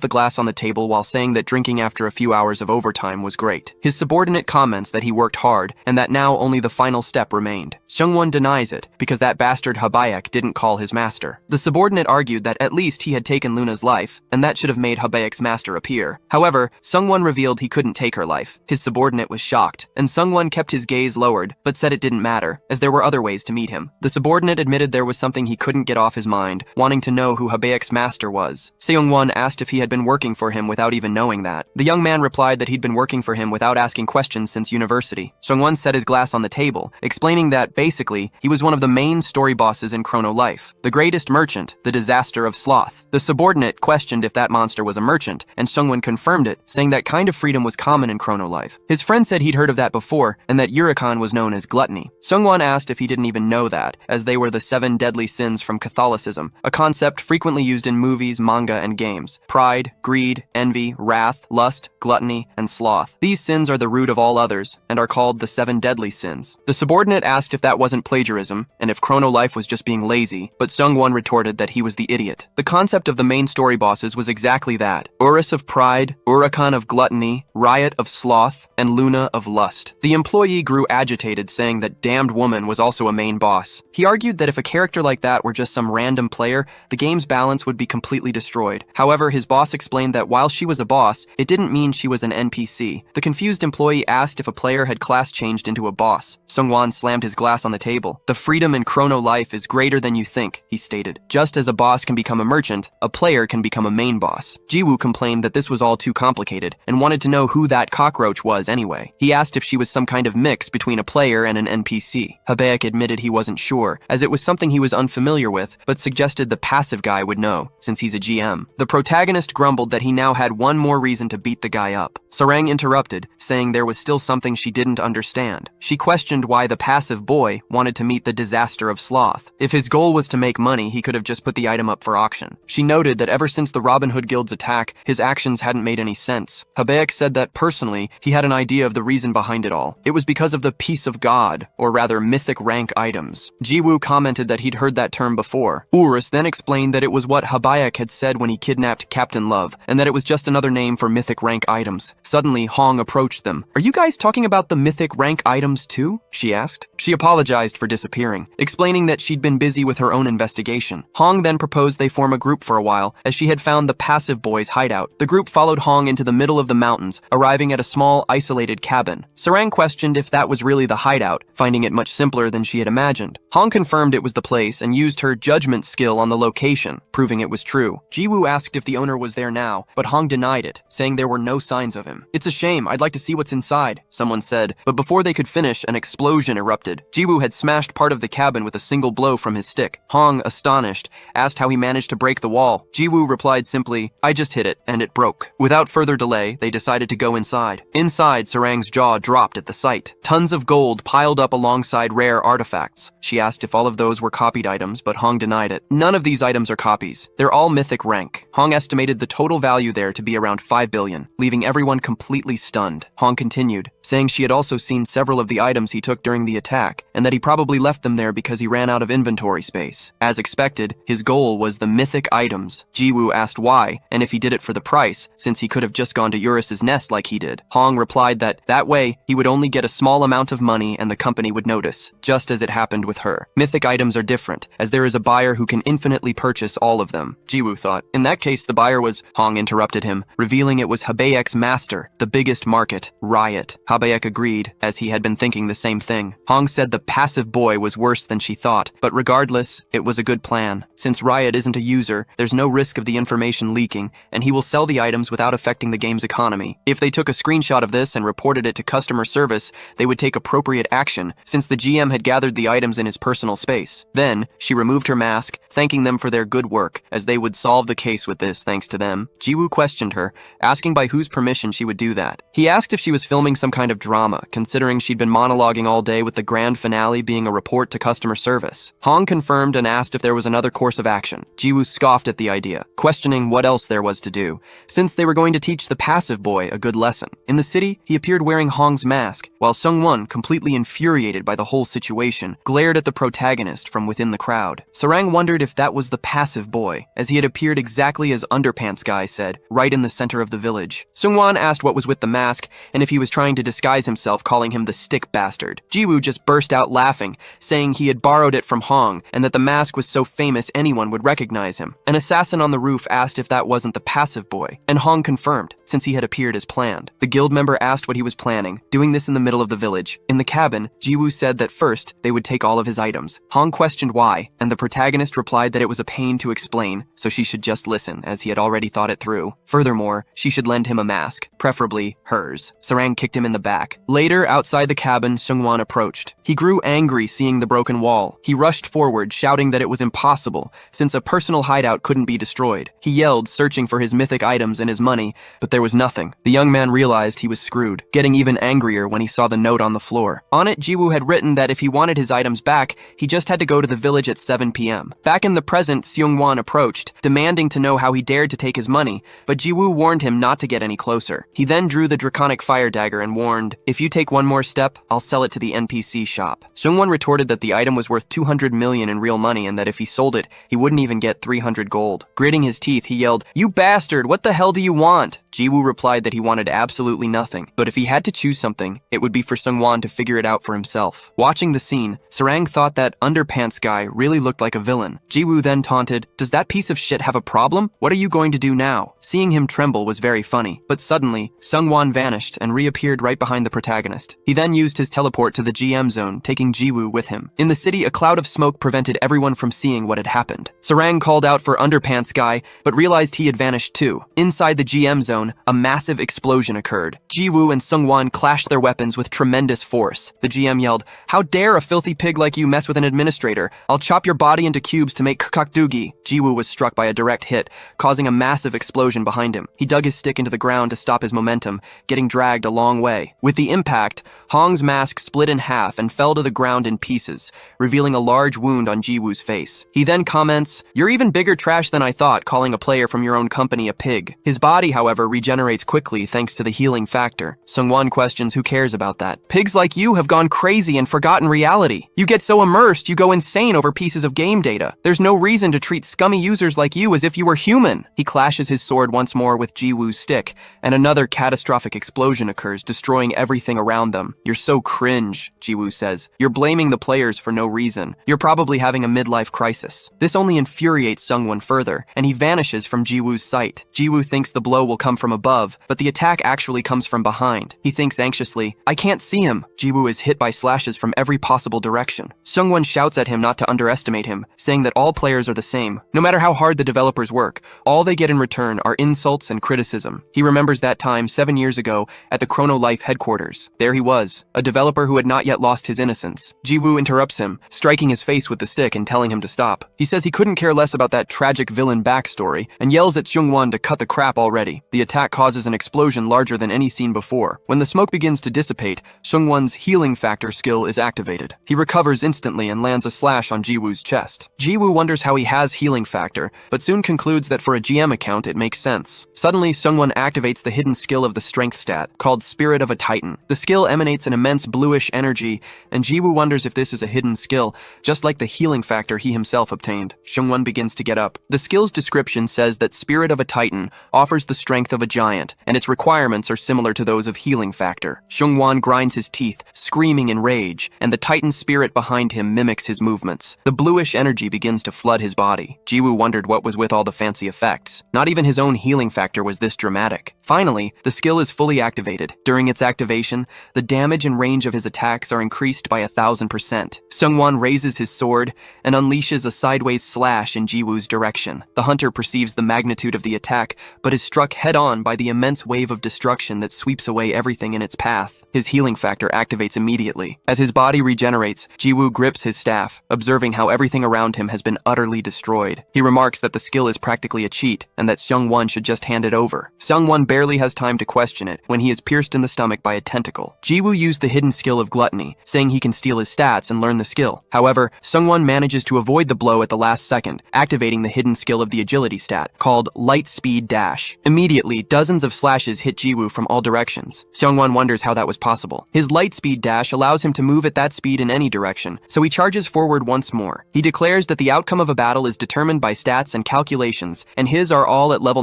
the glass on the table while saying that drinking after a few hours of overtime was great. His subordinate comments that he worked hard, and that now only the final step remained. Seungwon denies it, because that bastard Habayek didn't call his master. The subordinate argued that at least he had taken Luna's life, and that should have made Habayek's master appear. However, Seungwon revealed he couldn't take her life. His subordinate was shocked, and Seungwon kept his gaze lowered, but said it didn't matter, as there were other ways to meet him. The subordinate admitted there was something he couldn't get off his mind, wanting to know who Habayek's master was. Seungwon asked if he had been working for him without even knowing that. The young man replied that he'd been working for him without asking questions since university. Seungwon set his glass on the table, explaining that, basically, he was one of the main story bosses in Chrono Life. The greatest merchant, the disaster of sloth. The subordinate questioned if that monster was a merchant, and Seungwon confirmed it, saying that kind of freedom was common in Chrono Life. His friend said he'd heard of that before, and that Yurikan was known as gluttony. Seungwon asked if he didn't even know that, as they were the 7 deadly sins from Catholicism, a concept frequently used in movies, manga, and games. Pride, greed, envy, wrath, lust, gluttony, and sloth. These sins are the root of all others, and are called the 7 deadly sins. The subordinate asked if that wasn't plagiarism, and if Chrono Life was just being lazy, but Seungwon retorted that he was the idiot. The concept of the main story bosses was exactly that. Urus of pride, Urakan of gluttony, Riot of sloth, and Luna of lust. The employee grew agitated, saying that Damned Woman was also a main boss. He argued that if a character like that were just some random player, the game's balance would be completely destroyed. However, his boss explained that while she was a boss, it didn't mean she was an NPC. The confused employee asked if a player had class changed into a boss. Seungwon slammed his glass on the table. The freedom in Chrono Life is greater than you think, he stated. Just as a boss can become a merchant, a player can become a main boss. Jiwoo complained that this was all too complicated, and wanted to know who that cockroach was anyway. He asked if she was some kind of mix between a player and an NPC. Habayek admitted he wasn't sure, as it was something he was unfamiliar with, but suggested the passive guy would know, since he's a GM. The protagonist grumbled that he now had one more reason to beat the guy up. Sarang interrupted, saying there was still something she didn't understand. She questioned why the passive boy wanted to meet the disaster of sloth. If his goal was to make money, he could have just put the item up for auction. She noted that ever since the Robin Hood Guild's attack, his actions hadn't made any sense. Habayek said that personally, he had an idea of the reason behind it all. It was because of the peace of God, or rather mythic rank items. Jiwoo commented that he'd heard that term before. Urus then explained that it was what Habayek had said when he kidnapped Captain Love, and that it was just another name for mythic rank items. Suddenly, Hong approached them. "Are you guys talking about the mythic rank items too?" she asked. She apologized for disappearing, explaining that she'd been busy with her own investigation. Hong then proposed they form a group for a while, as she had found the passive boy's hideout. The group followed Hong into the middle of the mountains, arriving at a small, isolated cabin. Sarang questioned if that was really the hideout, finding it much simpler than she had imagined. Hong confirmed it was the place and used her judgment skill on the location, proving it was true. Jiwoo asked if the owner was there now, but Hong denied it, saying there were no signs of him. "It's a shame, I'd like to see what's inside," someone said, but before they could finish, an explosion erupted. Jiwoo had smashed part of the cabin with a single blow from his stick. Hong, astonished, asked how he managed to break the wall. Jiwoo replied simply, "I just hit it, and it broke." Without further delay, they decided to go inside. Inside, Sarang's jaw dropped at the sight. Tons of gold piled up alongside rare artifacts. She asked if all of those were copied items, but Hong denied it. None of these items are copies. They're all mythic rank. Hong estimated the total value there to be around 5 billion, leaving everyone completely stunned. Hong continued, saying she had also seen several of the items he took during the attack, and that he probably left them there because he ran out of inventory space. As expected, his goal was the mythic items. Jiwoo asked why, and if he did it for the price, since he could have just gone to Urus's nest like he did. Hong replied that way, he would only get a small amount of money and the company would notice, just as it happened with her. Mythic items are different, as there is a buyer who can infinitely purchase all of them. Jiwoo thought. In that case, the buyer was... Hong interrupted him, revealing it was Habayek's master, the biggest market, Riot. Habayek agreed, as he had been thinking the same thing. Hong said the passive boy was worse than she thought, but regardless, it was a good plan. Since Riot isn't a user, there's no risk of the information leaking, and he will sell the items without affecting the game's economy. If they took a screenshot of this and reported it to customer service, they would take appropriate action, since the GM had gathered the items in his personal space. Then, she removed her mask, thanking them for their good work, as they would solve the case with this thanks to them. Jiwoo questioned her, asking by whose permission she would do that. He asked if she was filming some kind of drama, considering she'd been monologuing all day with the grand finale being a report to customer service. Hong confirmed and asked if there was another course of action. Jiwoo scoffed at the idea, questioning what else there was to do, since they were going to teach the passive boy a good lesson. In the city, he appeared wearing Hong's mask, while Seungwon, completely infuriated by the whole situation, glared at the protagonist from within the crowd. Sarang wondered if that was the passive boy, as he had appeared exactly as Underpants Guy said, right in the center of the village. Seungwon asked what was with the mask, and if he was trying to disguise himself, calling him the stick bastard. Jiwoo just burst out laughing, saying he had borrowed it from Hong, and that the mask was so famous anyone would recognize him. An assassin on the roof asked if that wasn't the passive boy, and Hong confirmed, since he had appeared as planned. The guild member asked what he was planning, doing this in the middle of the village. In the cabin, Jiwoo said that first, they would take all of his items. Hong questioned why, and the protagonist replied that it was a pain to explain, so she should just listen, as he had already thought it through. Furthermore, she should lend him a mask, preferably hers. Sarang kicked him in the back. Later, outside the cabin, Seungwon approached. He grew angry seeing the broken wall. He rushed forward, shouting that it was impossible, since a personal hideout couldn't be destroyed. He yelled, searching for his mythic items and his money, but there was nothing. The young man realized he was screwed, getting even angrier when he saw the note on the floor. On it, Jiwoo had written that if he wanted his items back, he just had to go to the village at 7 p.m. Back in the present, Seungwon approached, demanding to know how he dared to take his money, but Jiwoo warned him not to get any closer. He then drew the draconic fire dagger and warned, "If you take one more step, I'll sell it to the NPC shop." Seungwon retorted that the item was worth 200 million in real money and that if he sold it, he wouldn't even get 300 gold. Gritting his teeth, he yelled, "You bastard, what the hell do you want?" Jiwoo replied that he wanted absolutely nothing, but if he had to choose something, it would be for Seungwon to figure it out for himself. Watching the scene, Sarang thought that Underpants Guy really looked like a villain. Jiwoo then taunted, "Does that piece of shit have a problem? What are you going to do now?" Seeing him tremble was very funny, but suddenly, Seungwon vanished and reappeared right behind the protagonist. He then used his teleport to the GM zone, taking Jiwoo with him. In the city, a cloud of smoke prevented everyone from seeing what had happened. Sarang called out for Underpants Guy, but realized he had vanished too. Inside the GM zone, a massive explosion occurred. Jiwoo and Seungwon clashed their weapons with tremendous force. The GM yelled, "How dare a filthy pig like you mess with an administrator? I'll chop your body into cubes to make kakakdugi." Jiwoo was struck by a direct hit, causing a massive explosion behind him. He dug his stick into the ground to stop his momentum, getting dragged a long way. With the impact, Hong's mask split in half and fell to the ground in pieces, revealing a large wound on Jiwoo's face. He then comments, "You're even bigger trash than I thought, calling a player from your own company a pig." His body, however, regenerates quickly thanks to the healing factor. Seungwon questions who cares about that. "Pigs like you have gone crazy and forgotten reality. You get so immersed, you go insane over pieces of game data. There's no reason to treat scummy users like you as if you were human." He clashes his sword once more with Jiwoo's stick, and another catastrophic explosion occurs, destroying everything around them. "You're so cringe," Jiwoo says. "You're blaming the players for no reason. You're probably having a midlife crisis." This only infuriates Seungwon further, and he vanishes from Jiwoo's sight. Jiwoo thinks the blow will come from above, but the attack actually comes from behind. He thinks anxiously, "I can't see him." Jiwoo is hit by slashes from every possible direction. Seungwon shouts at him not to underestimate him, saying that all players are the same. No matter how hard the developers work, all they get in return are insults and criticism. He remembers that time 7 years ago at the Chrono Life headquarters. There he was, a developer who had not yet lost his innocence. Jiwoo interrupts him, striking his face with the stick and telling him to stop. He says he couldn't care less about that tragic villain backstory and yells at Seungwon to cut the crap already. The attack causes an explosion larger than any seen before. When the smoke begins to dissipate, Seungwon's healing factor skill is activated. He recovers instantly and lands a slash on Jiwoo's chest. Jiwoo wonders how he has healing factor, but soon concludes that for a GM account it makes sense. Suddenly, Seungwon activates the hidden skill of the strength stat, called Spirit of a Titan. The skill emanates an immense bluish energy, and Jiwoo wonders if this is a hidden skill, just like the healing factor he himself obtained. Seungwon begins to get up. The skill's description says that Spirit of a Titan offers the strength of a giant, and its requirements are similar to those of healing factor. Seungwon grinds his teeth, screaming in rage, and the Titan spirit behind him mimics his movements. The bluish energy begins to flood his body. Jiwoo wondered what was with all the fancy effects. Not even his own healing factor was this dramatic. Finally, the skill is fully activated. During its activation, the damage and range of his attacks are increased by 1,000%. Seungwon raises his sword and unleashes a sideways slash in Jiwoo's direction. The hunter perceives the magnitude of the attack, but is struck head-on overrun by the immense wave of destruction that sweeps away everything in its path. His healing factor activates immediately. As his body regenerates, Jiwoo grips his staff, observing how everything around him has been utterly destroyed. He remarks that the skill is practically a cheat, and that Seung-won should just hand it over. Seung-won barely has time to question it when he is pierced in the stomach by a tentacle. Jiwoo used the hidden skill of gluttony, saying he can steal his stats and learn the skill. However, Seung-won manages to avoid the blow at the last second, activating the hidden skill of the agility stat, called Light Speed Dash. Immediately, dozens of slashes hit Jiwoo from all directions. Seung-won wonders how that was possible. His Light Speed Dash allows him to move at that speed in any direction, so he charges forward once more. He declares that the outcome of a battle is determined by stats and calculations, and his are all at level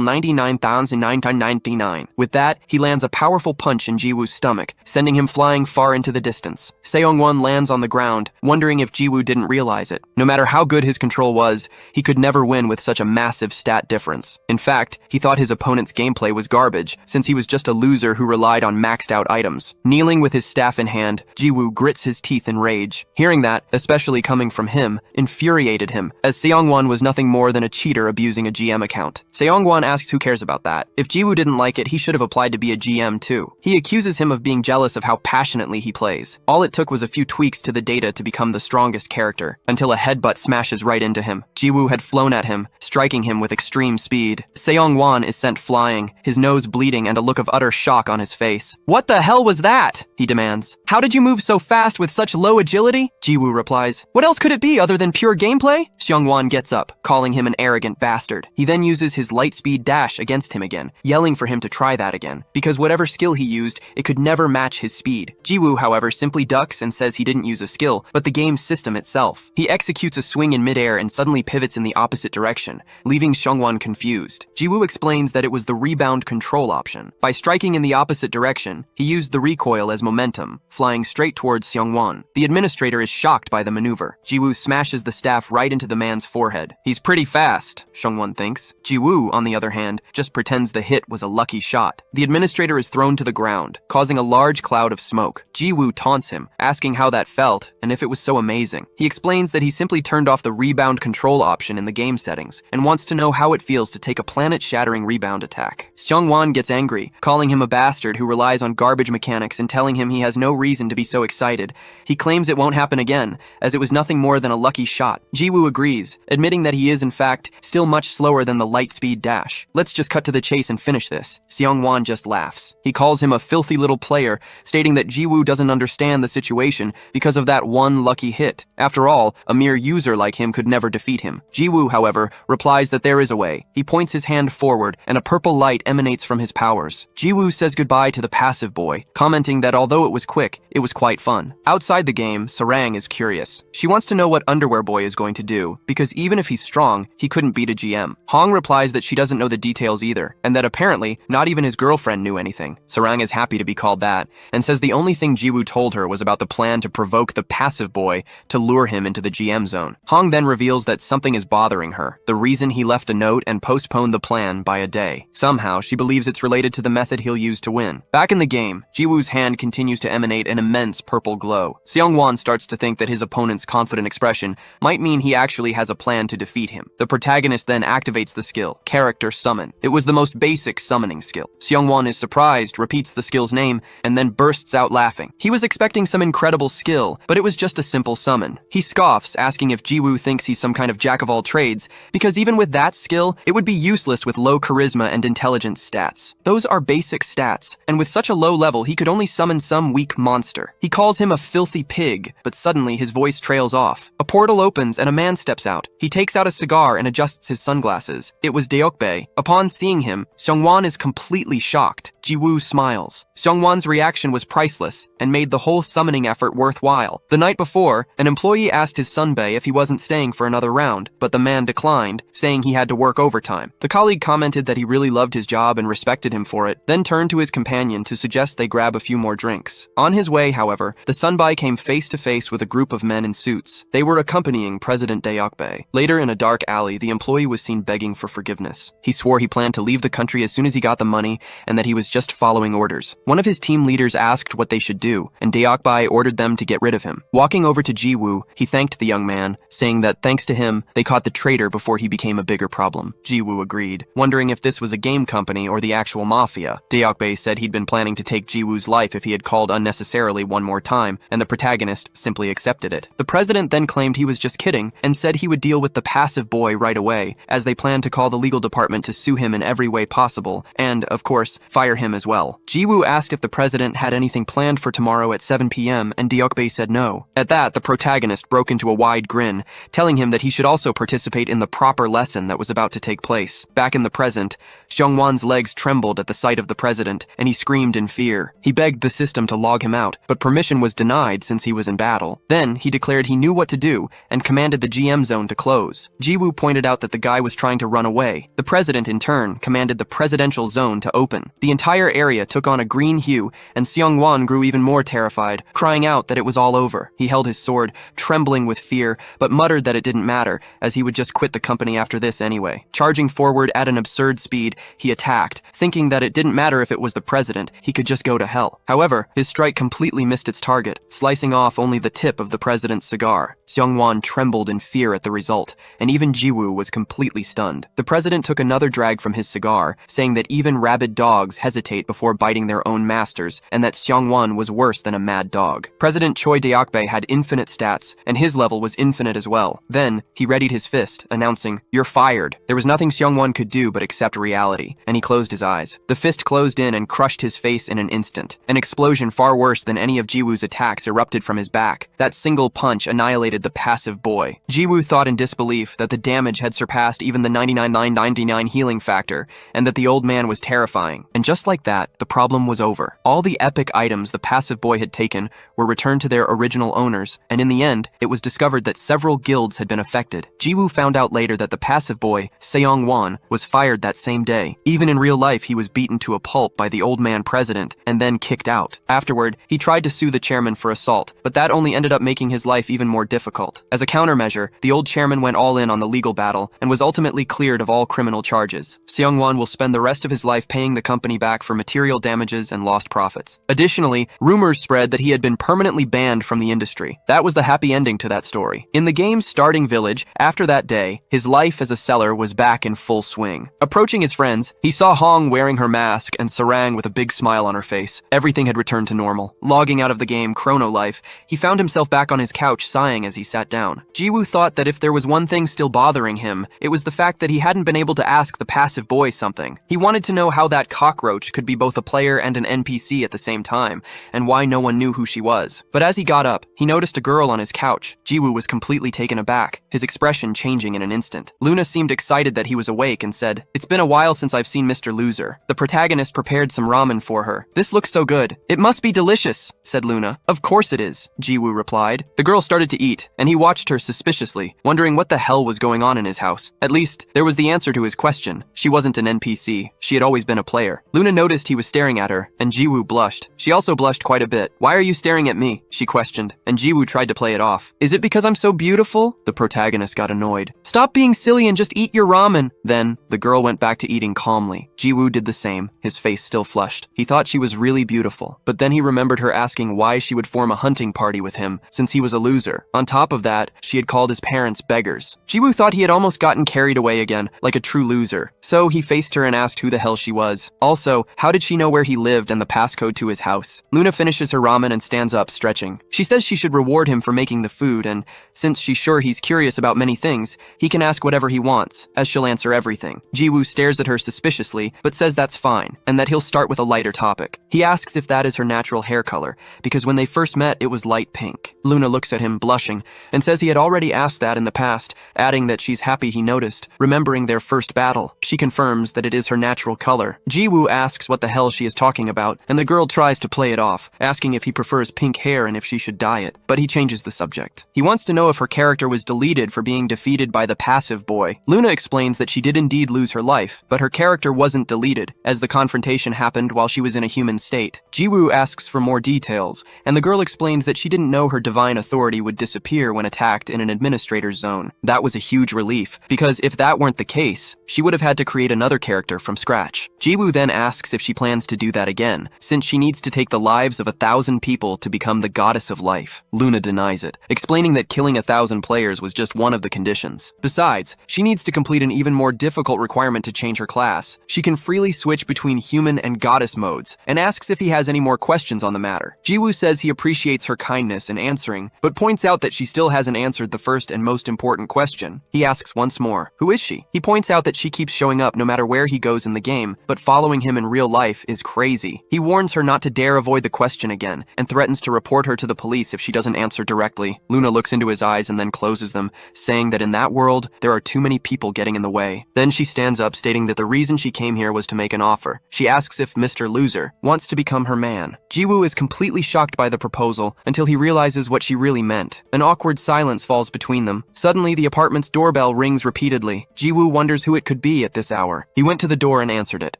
99,999. With that, he lands a powerful punch in Jiwoo's stomach, sending him flying far into the distance. Seung-won lands on the ground, wondering if Jiwoo didn't realize it. No matter how good his control was, he could never win with such a massive stat difference. In fact, he thought his opponent's gameplay was garbage, since he was just a loser who relied on maxed out items. Kneeling with his staff in hand, Jiwoo grits his teeth in rage. Hearing that, especially coming from him, infuriated him, as Seung-won was nothing more than a cheater abusing a GM account. Seung-won asks who cares about that. If Jiwoo didn't like it, he should have applied to be a GM too. He accuses him of being jealous of how passionately he plays. All it took was a few tweaks to the data to become the strongest character, until a headbutt smashes right into him. Jiwoo had flown at him, striking him with extreme speed. Seung-won is sent flying, his nose bleeding and a look of utter shock on his face. "What the hell was that?" he demands. "How did you move so fast with such low agility?" Jiwoo replies, "What else could it be other than pure gameplay?" Seung-won gets up, calling him an arrogant bastard. He then uses his light speed dash against him again, yelling for him to try that again, because whatever skill he used, it could never match his speed. Jiwoo, however, simply ducks and says he didn't use a skill, but the game's system itself. He executes a swing in midair and suddenly pivots in the opposite direction, leaving Seung-won confused. Jiwoo explains that it was the rebound control option. By striking in the opposite direction, he used the recoil as momentum, flying straight towards Seung-won. The administrator is shocked by the maneuver. Jiwoo smashes the staff right into the man's forehead. He's pretty fast, Seung-won thinks. Jiwoo, on the other hand, just pretends the hit was a lucky shot. The administrator is thrown to the ground, causing a large cloud of smoke. Jiwoo taunts him, asking how that felt and if it was so amazing. He explains that he simply turned off the rebound control option in the game settings and wants to know how it feels to take a planet-shattering rebound attack. Seung-won gets angry, calling him a bastard who relies on garbage mechanics and telling him he has no reason to be so excited. He claims it won't happen again, as it was nothing more than a lucky shot. Jiwoo agrees, admitting that he is in fact still much slower than the light speed dash. "Let's just cut to the chase and finish this." Seung-won just laughs. He calls him a filthy little player, stating that Jiwoo doesn't understand the situation because of that one lucky hit. After all, a mere user like him could never defeat him. Jiwoo, however, replies that there is a way. He points his hand forward, and a purple light emanates from his powers. Jiwoo says goodbye to the passive boy, commenting that although it was quick, it was quite fun. Outside the game, Sarang is curious. She wants to know what Underwear Boy is going to do, because even if he's strong, he couldn't beat a GM. Hong replies that she doesn't know the details either, and that apparently, not even his girlfriend knew anything. Sarang is happy to be called that, and says the only thing Jiwoo told her was about the plan to provoke the passive boy to lure him into the GM zone. Hong then reveals that something is bothering her, the reason he left a note and postponed the plan by a day. Somehow, she believes it's related to the method he'll use to win. Back in the game, Jiwoo's hand continues to emanate an immense purple glow. Seung-won starts to think that his opponent's confident expression might mean he actually has a plan to defeat him. The protagonist then activates the skill, Character Summon. It was the most basic summoning skill. Seung-won is surprised, repeats the skill's name, and then bursts out laughing. He was expecting some incredible skill, but it was just a simple summon. He scoffs, asking if Jiwoo thinks he's some kind of jack of all trades, because even with that skill, it would be useless with low charisma and intelligence stats. Those are basic stats, and with such a low level, he could only summon some weak monster. He calls him a filthy pig, but suddenly his voice trails off. A portal opens and a man steps out. He takes out a cigar and adjusts his sunglasses. It was Deokbae. Upon seeing him, Seung-won is completely shocked. Jiwoo smiles. Seung-won's reaction was priceless and made the whole summoning effort worthwhile. The night before, an employee asked his Sunbae if he wasn't staying for another round, but the man declined, saying he had to work overtime. The colleague commented that he really loved his job and respected him for it, then turned to his companion to suggest they grab a few more drinks. On his way way, however, the Sunbai came face to face with a group of men in suits. They were accompanying President Deokbae. Later, in a dark alley, the employee was seen begging for forgiveness. He swore he planned to leave the country as soon as he got the money and that he was just following orders. One of his team leaders asked what they should do, and Deokbae ordered them to get rid of him. Walking over to Jiwoo, he thanked the young man, saying that thanks to him, they caught the traitor before he became a bigger problem. Jiwoo agreed, wondering if this was a game company or the actual mafia. Deokbae said he'd been planning to take Jiwoo's life if he had called unnecessarily one more time, and the protagonist simply accepted it. The president then claimed he was just kidding and said he would deal with the passive boy right away, as they planned to call the legal department to sue him in every way possible, and, of course, fire him as well. Jiwoo asked if the president had anything planned for tomorrow at 7 p.m., and Deokbae said no. At that, the protagonist broke into a wide grin, telling him that he should also participate in the proper lesson that was about to take place. Back in the present, Xiongwan's legs trembled at the sight of the president, and he screamed in fear. He begged the system to log him out, but permission was denied since he was in battle. Then, he declared he knew what to do, and commanded the GM zone to close. Jiwoo pointed out that the guy was trying to run away. The president, in turn, commanded the presidential zone to open. The entire area took on a green hue, and Xiongwan grew even more terrified, crying out that it was all over. He held his sword, trembling with fear, but muttered that it didn't matter, as he would just quit the company after this anyway. Charging forward at an absurd speed, he attacked, thinking that it didn't matter if it was the president, he could just go to hell. However, his strike completely missed its target, slicing off only the tip of the president's cigar. Xiongwan trembled in fear at the result, and even Jiwoo was completely stunned. The president took another drag from his cigar, saying that even rabid dogs hesitate before biting their own masters, and that Xiongwan was worse than a mad dog. President Choi Deokbae had infinite stats, and his level was infinite as well. Then, he readied his fist, announcing, "You're fired." There was nothing Xiongwan could do but accept reality, and he closed his eyes. The fist closed in and crushed his face in an instant. An explosion far worse than any of Jiwoo's attacks erupted from his back. That single punch annihilated the passive boy. Jiwoo thought in disbelief that the damage had surpassed even the 99.999 healing factor, and that the old man was terrifying. And just like that, the problem was over. All the epic items the passive boy had taken were returned to their original owners, and in the end, it was discovered that several guilds had been affected. Jiwoo found out later that the passive boy, Seong-won, was fired that same day. Even in real life, he was beaten to a pulp by the old man president, and then kicked out. Afterward, he tried to sue the chairman for assault, but that only ended up making his life even more difficult. As a countermeasure, the old chairman went all in on the legal battle, and was ultimately cleared of all criminal charges. Seong-won will spend the rest of his life paying the company back for material damages and lost profits. Additionally, rumors spread that he had been permanently banned from the industry. That was the happy ending to that story. In the game's starting village, after that day, his life as a seller was back in full swing. Approaching his friends, he saw Hong wearing her mask and Sarang with a big smile on her face. Everything had returned to normal. Logging out of the game Chrono Life, he found himself back on his couch sighing as he sat down. Jiwoo thought that if there was one thing still bothering him, it was the fact that he hadn't been able to ask the passive boy something. He wanted to know how that cockroach could be both a player and an NPC at the same time, and why no one knew who she was. But as he got up, he noticed a girl on his couch. Jiwoo was completely taken aback, his expression changing in an instant. Luna seemed excited that he was awake and said, "It's been a while since I've seen Mr. Loser." The protagonist prepared some ramen for her. "This looks so good. It must be delicious," said Luna. "Of course it is," Jiwoo replied. The girl started to eat, and he watched her suspiciously, wondering what the hell was going on in his house. At least, there was the answer to his question. She wasn't an NPC. She had always been a player. Luna noticed he was staring at her, and Jiwoo blushed. She also blushed quite a bit. "Why are you staring at me?" she questioned, and Jiwoo tried to play it off. "Is it because I'm so beautiful?" The protagonist got annoyed. "Stop being silly and just eat your ramen." Then, the girl went back to eating calmly. Jiwoo did the same, his face still flushed. He thought she was really beautiful, but then he remembered her asking why she would form a hunting party with him, since he was a loser. On top of that, she had called his parents beggars. Jiwoo thought he had almost gotten carried away again, like a true loser. So he faced her and asked who the hell she was. Also, how did she know where he lived and the passcode to his house? Luna finishes her ramen and stands up, stretching. She says she should reward him for making the food, and since she's sure he's curious about many things, he can ask whatever he wants, as she'll answer everything. Jiwoo stares at her suspiciously, but says that's fine, and that he'll start with a lighter topic. He asks if that is her natural hair color, because when they first met, it was light pink. Luna looks at him, blushing, and says he had already asked that in the past, adding that she's happy he noticed, remembering their first battle. She confirms that it is her natural color. Jiwoo asks what the hell she is talking about, and the girl tries to play it off, asking if he prefers pink hair and if she should dye it, but he changes the subject. He wants to know if her character was deleted for being defeated by the passive boy. Luna explains that she did indeed lose her life, but her character wasn't deleted, as the confrontation happened while she was in a human state. Jiwoo asks for more details, and the girl explains that she didn't know her divine authority would disappear when attacked in an administrator's zone. That was a huge relief, because if that weren't the case, she would have had to create another character from scratch. Jiwoo then asks if she plans to do that again, since she needs to take the lives of 1,000 people to become the goddess of life. Luna denies it, explaining that killing 1,000 players was just one of the conditions. Besides, she needs to complete an even more difficult requirement to change her class. She can freely switch between human and goddess modes, and asks if he has any more questions on the matter. Jiwoo says he appreciates her kindness in answering, but points out that she still hasn't answered the first and most important question. He asks once more, who is she? He points out that she keeps showing up no matter where he goes in the game, but following him in real life is crazy. He warns her not to dare avoid the question again, and threatens to report her to the police if she doesn't answer directly. Luna looks into his eyes and then closes them, saying that in that world, there are too many people getting in the way. Then she stands up, stating that the reason she came here was to make an offer. She asks if Mr. Loser wants to become her man. Jiwoo is completely shocked by the proposal until he realizes what she really meant. An awkward silence falls between them. Suddenly, the apartment's doorbell rings repeatedly. Jiwoo wonders who it could be at this hour. He went to the door and answered it.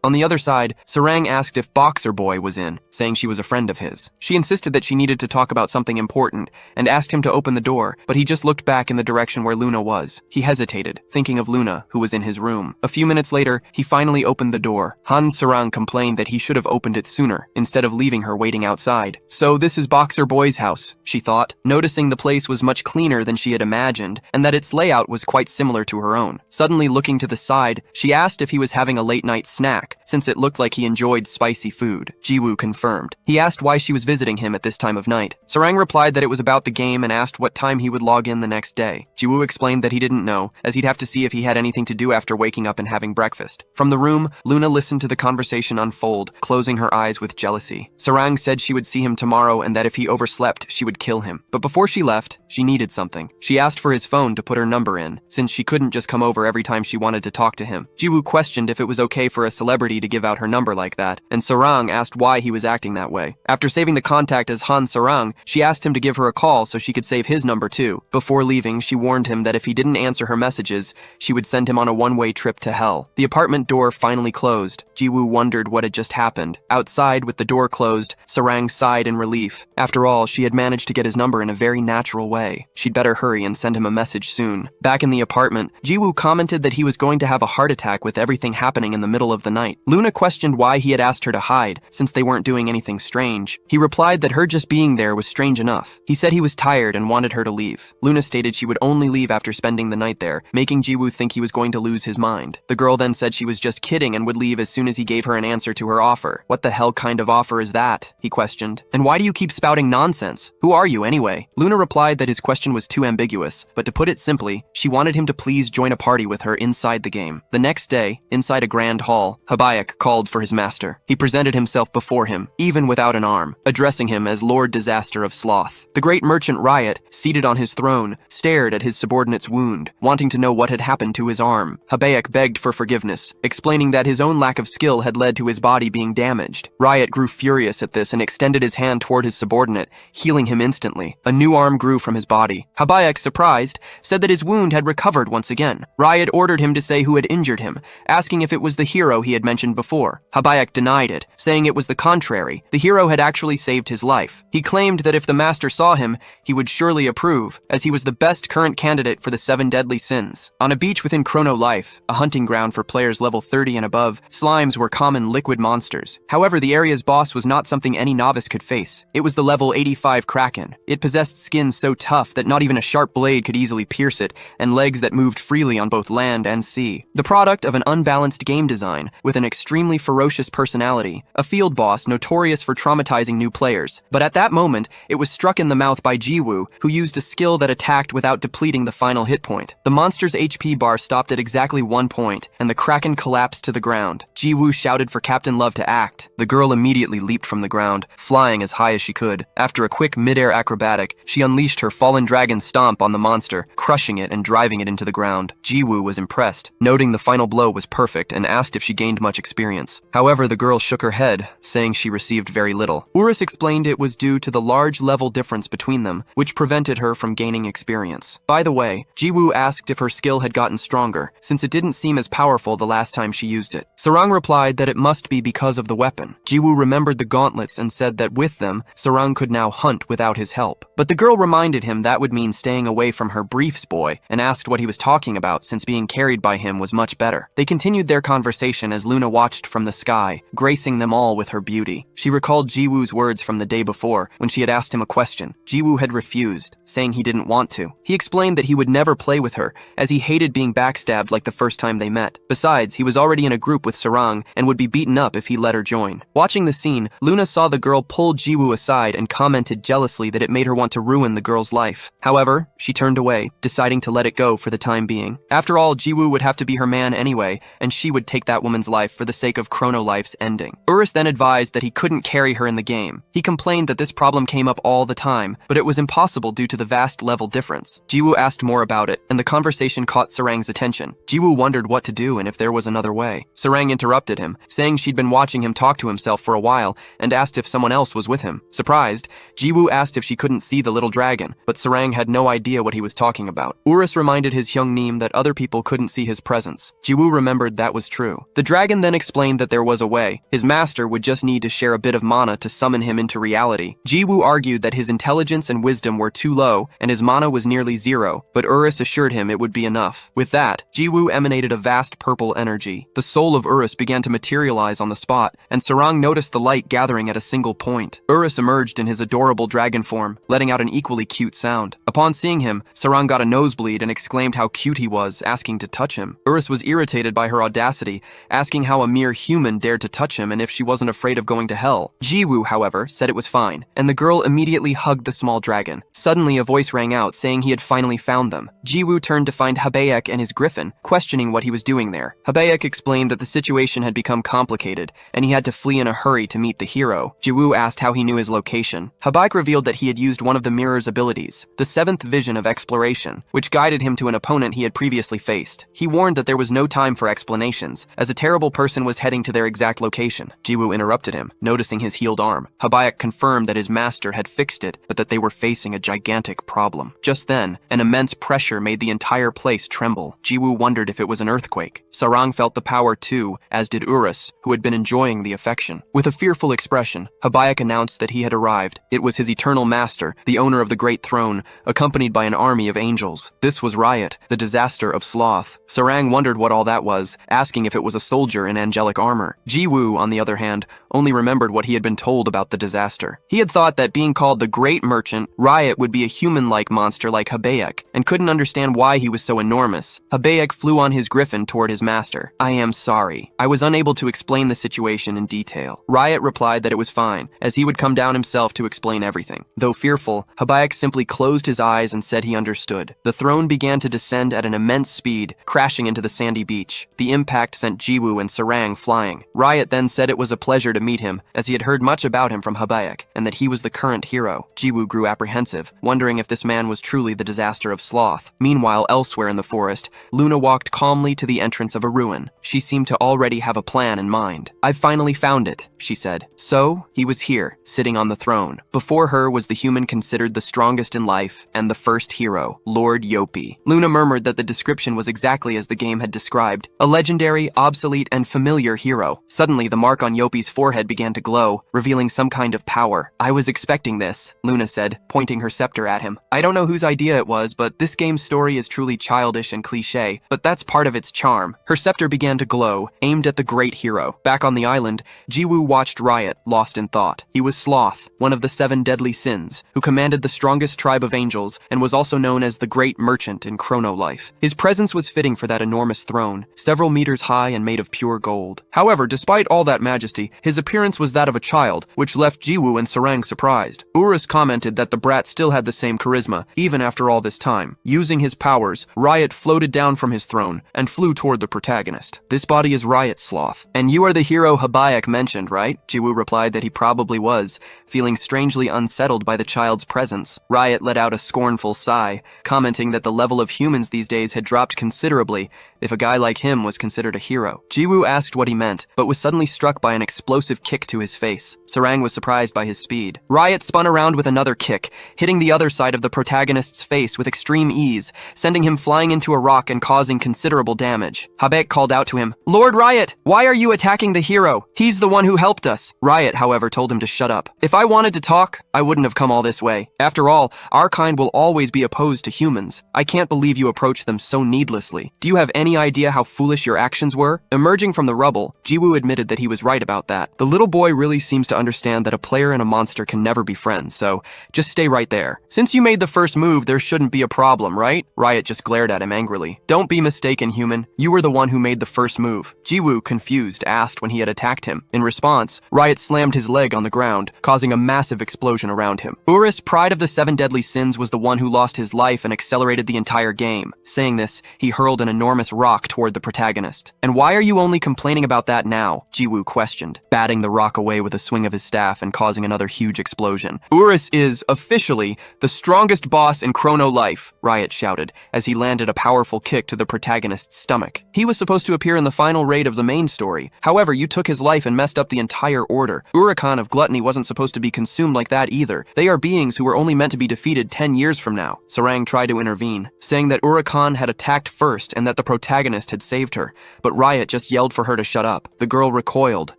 On the other side, Sarang asked if Boxer Boy was in, saying she was a friend of his. She insisted that she needed to talk about something important and asked him to open the door, but he just looked back in the direction where Luna was. He hesitated, thinking of Luna, who was in his room. A few minutes later, he finally opened the door. Han Sarang complained that he should have opened it sooner, instead of leaving her waiting outside. So this is Boxer Boy's house, she thought, noticing the place was much cleaner than she had imagined, and that its layout was quite similar to her own. Suddenly looking to the side, she asked if he was having a late-night snack, since it looked like he enjoyed spicy food. Jiwoo confirmed. He asked why she was visiting him at this time of night. Sarang replied that it was about the game and asked what time he would log in the next day. Jiwoo explained that he didn't know, as he'd have to see if he had anything to do after waking up and having breakfast. From the room, Luna listened to the conversation unfold, closing her eyes with jealousy. Sarang said she would see him tomorrow and that if he overslept, she would kill him. But before she left, she needed something. She asked for his phone to put her number in, since she couldn't just come over every time she wanted to talk to him. Jiwoo questioned if it was okay for a celebrity to give out her number like that, and Sarang asked why he was acting that way. After saving the contact as Han Sarang, she asked him to give her a call so she could save his number too. Before leaving, she warned him that if he didn't answer her messages, she would send him on a one-way trip to hell. The apartment door finally closed. Jiwoo wondered what had just happened. Outside, with the door closed, Sarang sighed in relief. After all, she had managed to get his number in a very natural way. She'd better hurry and send him a message soon. Back in the apartment, Jiwoo commented that he was going to have a heart attack with everything happening in the middle of the night. Luna questioned why he had asked her to hide, since they weren't doing anything strange. He replied that her just being there was strange enough. He said he was tired and wanted her to leave. Luna stated she would only leave after spending the night there, making Jiwoo think he was going to lose his mind. The girl then said she was just kidding and would leave as soon as he gave her an answer to her offer. What the hell kind of offer is that? He questioned. And why do you keep spouting nonsense? Who are you anyway? Luna replied that his question was too ambiguous, but to put it simply, she wanted him to please join a party with her inside the game. The next day, inside a grand hall, Habayak called for his master. He presented himself before him, even without an arm, addressing him as Lord Disaster of Sloth. The great merchant Riot, seated on his throne, stared at his subordinate's wound, wanting to know what had happened to his arm. Habayak begged for forgiveness, explaining that his own lack of skill had led to his body being damaged. Riot grew furious at this and extended his hand toward his subordinate, healing him instantly. A new arm grew from his body. Habayak, surprised, said that his wound had recovered once again. Riot ordered him to say who had injured him, asking if it was the hero he had mentioned before. Habayak denied it, saying it was the contrary. The hero had actually saved his life. He claimed that if the master saw him, he would surely approve, as he was the best current candidate for the 7 deadly sins. On a beach within Chrono Life, a hunting ground for players level 30 and above, slimes were common liquid monsters. However, the area's boss was not something any novice could face. It was the level 85 Kraken. It possessed skin so tough that not even a sharp blade could easily pierce it, and legs that moved freely on both land and sea. The product of an unbalanced game design, with an extremely ferocious personality, a field boss notorious for traumatizing new players. But at that moment, it was struck in the mouth by Jiwoo, who used a skill that attacked without depleting the final hit point. The monster's HP bar stopped at exactly 1 point, and the Kraken collapsed to the ground. Jiwoo shouted for Captain Love to act. The girl immediately leaped from the ground, flying as high as she could. After a quick mid-air acrobatic, she unleashed her fallen dragon stomp on the monster, crushing it and driving it into the ground. Jiwoo was impressed, noting the final blow was perfect, and asked if she gained much experience. However, the girl shook her head, saying she received very little. Urus explained it was due to the large level difference between them, which prevented her from gaining experience. By the way, Jiwoo asked if her skill had gotten stronger, since it didn't seem as powerful the last time she used it. Sarang replied that it must be because of the weapon. Jiwoo remembered the gauntlets and said said that with them, Sarang could now hunt without his help. But the girl reminded him that would mean staying away from her briefs boy and asked what he was talking about since being carried by him was much better. They continued their conversation as Luna watched from the sky, gracing them all with her beauty. She recalled Jiwoo's words from the day before when she had asked him a question. Jiwoo had refused, saying he didn't want to. He explained that he would never play with her, as he hated being backstabbed like the first time they met. Besides, he was already in a group with Sarang and would be beaten up if he let her join. Watching the scene, Luna saw the girl pull Jiwoo aside and commented jealously that it made her want to ruin the girl's life. However, she turned away, deciding to let it go for the time being. After all, Jiwoo would have to be her man anyway, and she would take that woman's life for the sake of Chrono Life's ending. Urus then advised that he couldn't carry her in the game. He complained that this problem came up all the time, but it was impossible due to the vast level difference. Jiwoo asked more about it, and the conversation caught Sarang's attention. Jiwoo wondered what to do and if there was another way. Sarang interrupted him, saying she'd been watching him talk to himself for a while, and asked if someone else was with him. Surprised, Jiwoo asked if she couldn't see the little dragon, but Sarang had no idea what he was talking about. Urus reminded his young Neem that other people couldn't see his presence. Jiwoo remembered that was true. The dragon then explained that there was a way. His master would just need to share a bit of mana to summon him into reality. Jiwoo argued that his intelligence and wisdom were too low, and his mana was nearly zero, but Urus assured him it would be enough. With that, Jiwoo emanated a vast purple energy. The soul of Urus began to materialize on the spot, and Sarang noticed the light gathering at a single point. Urus emerged in his adorable dragon form, letting out an equally cute sound. Upon seeing him, Sarang got a nosebleed and exclaimed how cute he was, asking to touch him. Urus was irritated by her audacity, asking how a mere human dared to touch him and if she wasn't afraid of going to hell. Jiwoo, however, said it was fine, and the girl immediately hugged the small dragon. Suddenly, a voice rang out saying he had finally found them. Jiwoo turned to find Habaek and his griffin, questioning what he was doing there. Habaek explained that the situation had become complicated, and he had to flee in a hurry to meet the hero. Jiwoo asked how he knew his location. Habaek revealed that he had used one of the mirror's abilities, the seventh vision of exploration, which guided him to an opponent he had previously faced. He warned that there was no time for explanations, as a terrible person was heading to their exact location. Jiwoo interrupted him, noticing his healed arm. Habaek confirmed that his master had fixed it, but that they were facing a gigantic problem. Just then, an immense pressure made the entire place tremble. Jiwoo wondered if it was an earthquake. Sarang felt the power too, as did Urus, who had been enjoying the affection. With a fearful expression, Habaek announced that he had arrived. It was his eternal master, the owner of the great throne, accompanied by an army of angels. This was Riot, the disaster of sloth. Sarang wondered what all that was, asking if it was a soldier in angelic armor. Jiwoo, on the other hand, only remembered what he had been told about the disaster. He had thought that being called the Great Merchant, Riot would be a human-like monster like Habaek, and couldn't understand why he was so enormous. Habaek flew on his griffin toward his master. "I am sorry. I was unable to explain the situation in detail." Riot replied that it was fine, as he would come down himself to explain everything. Though fearful, Habaek simply closed his eyes and said he understood. The throne began to descend at an immense speed, crashing into the sandy beach. The impact sent Jiwoo and Sarang flying. Riot then said it was a pleasure to meet him, as he had heard much about him from Habaek, and that he was the current hero. Jiwoo grew apprehensive, wondering if this man was truly the disaster of sloth. Meanwhile, elsewhere in the forest, Luna walked calmly to the entrance of a ruin. She seemed to already have a plan in mind. "I've finally found it," she said. So, he was here, sitting on the throne. Before her was the human considered the strongest in life, and the first hero, Lord Yopi. Luna murmured that the description was exactly as the game had described. A legendary, obsolete, and familiar hero. Suddenly, the mark on Yopi's forehead began to glow, revealing some kind of power. "I was expecting this," Luna said, pointing her scepter at him. "I don't know whose idea it was, but this game's story is truly childish and cliché, but that's part of its charm." Her scepter began to glow, aimed at the great hero. Back on the island, Jiwoo watched Riot, lost in thought. He was Sloth, one of the 7 deadly sins, who commanded the strongest tribe of angels and was also known as the Great Merchant in Chrono Life. His presence was fitting for that enormous throne, several meters high and made of pure gold. However, despite all that majesty, his appearance was that of a child, which left Jiwoo and Sarang surprised. Urus commented that the brat still had the same charisma, even after all this time. Using his powers, Riot floated down from his throne and flew toward the protagonist. "This body is Riot, Sloth. And you are the hero Habaek mentioned, right?" Jiwoo replied that he probably was, feeling strangely unsettled by the child's presence. Riot let out a scornful sigh, commenting that the level of humans these days had dropped considerably if a guy like him was considered a hero. Jiwoo asked what he meant, but was suddenly struck by an explosive kick to his face. Sarang was surprised by his speed. Riot spun around with another kick, hitting the other side of the protagonist's face with extreme ease, sending him flying into a rock and causing considerable damage. Habaek called out to him, "Lord Riot, why are you attacking the hero? He's the one who helped us." Riot, however, told him to shut up. If I wanted to talk, I wouldn't have come all this way. After all, our kind will always be opposed to humans. I can't believe you approached them so needlessly. Do you have any idea how foolish your actions were? Emerging from the rubble, Jiwoo admitted that he was right about that. The little boy really seems to understand that a player and a monster can never be friends, so just stay right there. Since you made the first move, there shouldn't be a problem, right? Riot just glared at him angrily. Don't be mistaken, human. You were the one who made the first move. Jiwoo, confused, asked when he had attacked him. In response, Riot slammed his leg on the ground, causing a massive explosion around him. Urus, pride of the 7 deadly sins, was the one who lost his life and accelerated the entire game. Saying this, he hurled an enormous rock toward the protagonist. And why are you only complaining about that now? Jiwoo questioned, batting the rock away with a swing of his staff and causing another huge explosion. Urus is, officially, the strongest boss in Chrono Life, Riot shouted, as he landed a powerful kick to the protagonist's stomach. He was supposed to appear in the final raid of the main story. However, you took his life and messed up the entire order. Urakan of Gluttony wasn't supposed to be consumed like that either. They are beings who were only meant to be defeated 10 years from now. Sarang tried to intervene, saying that Urakan had attacked first and that the protagonist had saved her. But Riot just yelled for her to shut up. The girl recoiled,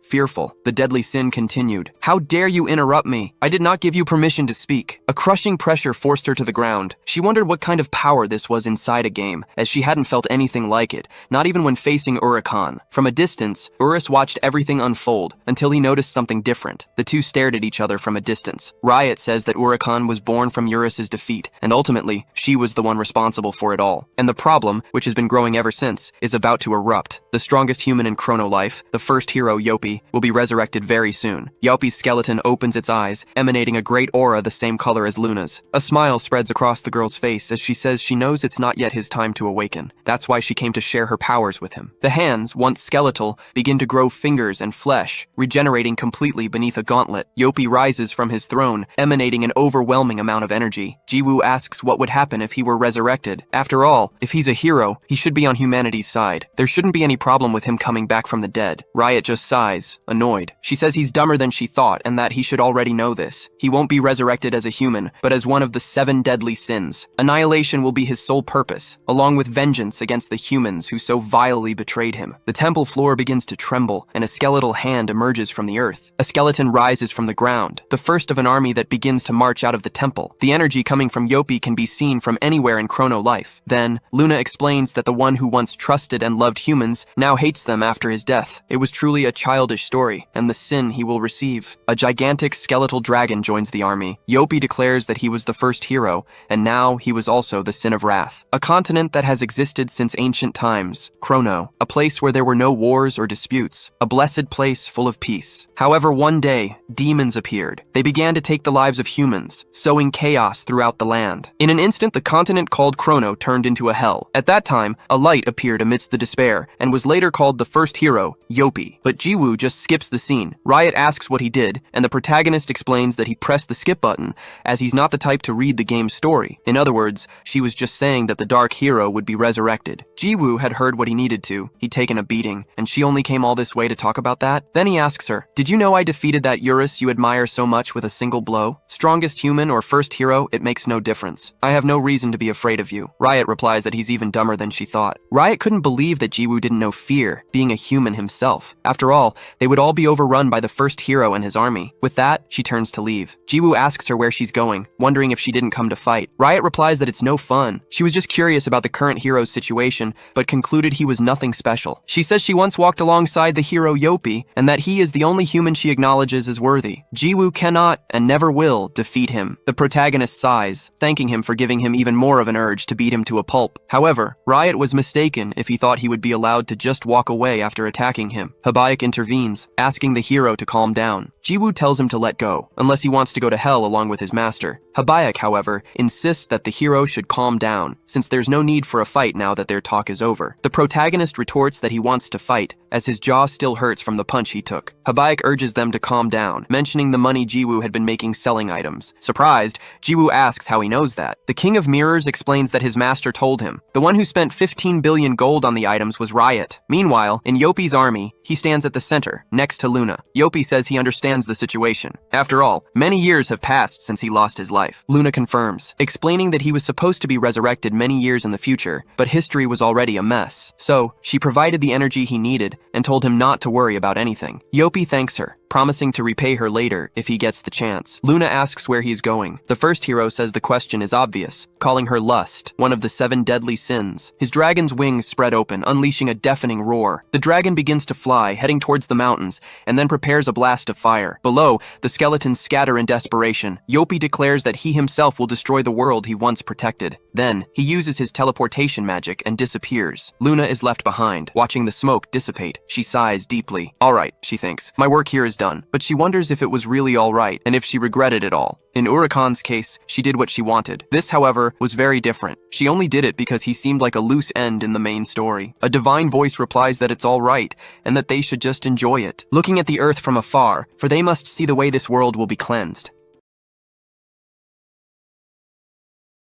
fearful. The deadly sin continued. How dare you interrupt me? I did not give you permission to speak. A crushing pressure forced her to the ground. She wondered what kind of power this was inside a game, as she hadn't felt anything like it, not even when facing Urakan. From a distance, Urus watched everything unfold until he noticed something different. The two stared at each other from a distance. Riot says that Urakan was born from Urus's defeat, and ultimately, she was the one responsible for it all. And the problem, which has been growing ever since, is about to erupt. The strongest human in Chrono Life, the first hero, Yopi, will be resurrected very soon. Yopi's skeleton opens its eyes, emanating a great aura the same color as Luna's. A smile spreads across the girl's face as she says she knows it's not yet his time to awaken. That's why she came to share her powers with him. The hands, once skeletal, begin to grow fingers and flesh, regenerating completely beneath a gauntlet. Yopi rises from his throne, emanating an overwhelming amount of energy. Jiwoo asks what would happen if he were resurrected. After all, if he's a hero, he should be on humanity's side. There shouldn't be any problem with him coming back from the dead. Riot just sighs, annoyed. She says he's dumber than she thought and that he should already know this. He won't be resurrected as a human, but as one of the 7 deadly sins. Annihilation will be his sole purpose, along with vengeance against the humans who so vilely betrayed him. The temple floor begins to tremble, and a skeletal hand emerges from the earth. A skeleton rises from the ground, the first of an army that begins to march out of the temple. The energy coming from Yopi can be seen from anywhere in Chrono Life. Then, Luna explains that the one who once trusted and loved humans now hates them after his death. It was truly a childish story, and the sin he will receive. A gigantic skeletal dragon joins the army. Yopi declares that he was the first hero, and now he was also the Sin of Wrath. A continent that has existed since ancient times, Chrono, a place where there were no wars or disputes, a blessed place full of peace. However, one day, demons appeared. They began to take the lives of humans, sowing chaos throughout the land. In an instant, the continent called Chrono turned into a hell. At that time, a light appeared amidst the despair, and was later called the first hero, Yopi. But Jiwoo just skips the scene. Riot asks what he did, and the protagonist explains that he pressed the skip button, as he's not the type to read the game's story. In other words, she was just saying that the dark hero would be resurrected. Jiwoo had heard what he needed to. He'd taken a beating, and she only came all this way to talk about that? Then he asks her, did you know I defeated that Urus you admire so much with a single blow? Strongest human or first hero, it makes no difference. I have no reason to be afraid of you. Riot replies that he's even dumber than she thought. Riot couldn't believe that Jiwoo didn't know fear, being a human himself. After all, they would all be overrun by the first hero and his army. With that, she turns to leave. Jiwoo asks her where she's going, wondering if she didn't come to fight. Riot replies that it's no fun. She was just curious about the current hero's situation, but concluded he was nothing special. She says she once walked alongside the hero Yopi, and that he is the only human she acknowledges as worthy. Jiwoo cannot, and never will, defeat him. The protagonist sighs, thanking him for giving him even more of an urge to beat him to a pulp. However, Riot was mistaken if he thought he would be allowed to just walk away after attacking him. Habayek intervenes, asking the hero to calm down. Jiwoo tells him to let go, unless he wants to go to hell along with his master. Habayek, however, insists that the hero should calm down, since there's no need for a fight now that their talk is over. The protagonist retorts that he wants to fight, as his jaw still hurts from the punch he took. Habayek urges them to calm down, mentioning the money Jiwoo had been making selling items. Surprised, Jiwoo asks how he knows that. The King of Mirrors explains that his master told him. The one who spent 15 billion gold on the items was Riot. Meanwhile, in Yopi's army, he stands at the center, next to Luna. Yopi says he understands the situation. After all, many years have passed since he lost his life. Luna confirms, explaining that he was supposed to be resurrected many years in the future, but history was already a mess. So, she provided the energy he needed and told him not to worry about anything. Yopi thanks her, promising to repay her later if he gets the chance. Luna asks where he is going. The first hero says the question is obvious, calling her lust, one of the 7 deadly sins. His dragon's wings spread open, unleashing a deafening roar. The dragon begins to fly, heading towards the mountains, and then prepares a blast of fire. Below, the skeletons scatter in desperation. Yopi declares that he himself will destroy the world he once protected. Then, he uses his teleportation magic and disappears. Luna is left behind, watching the smoke dissipate. She sighs deeply. Alright, she thinks. My work here is done. But she wonders if it was really alright, and if she regretted it all. In Urakan's case, she did what she wanted. This, however, was very different. She only did it because he seemed like a loose end in the main story. A divine voice replies that it's all right, and that they should just enjoy it, looking at the earth from afar, for they must see the way this world will be cleansed.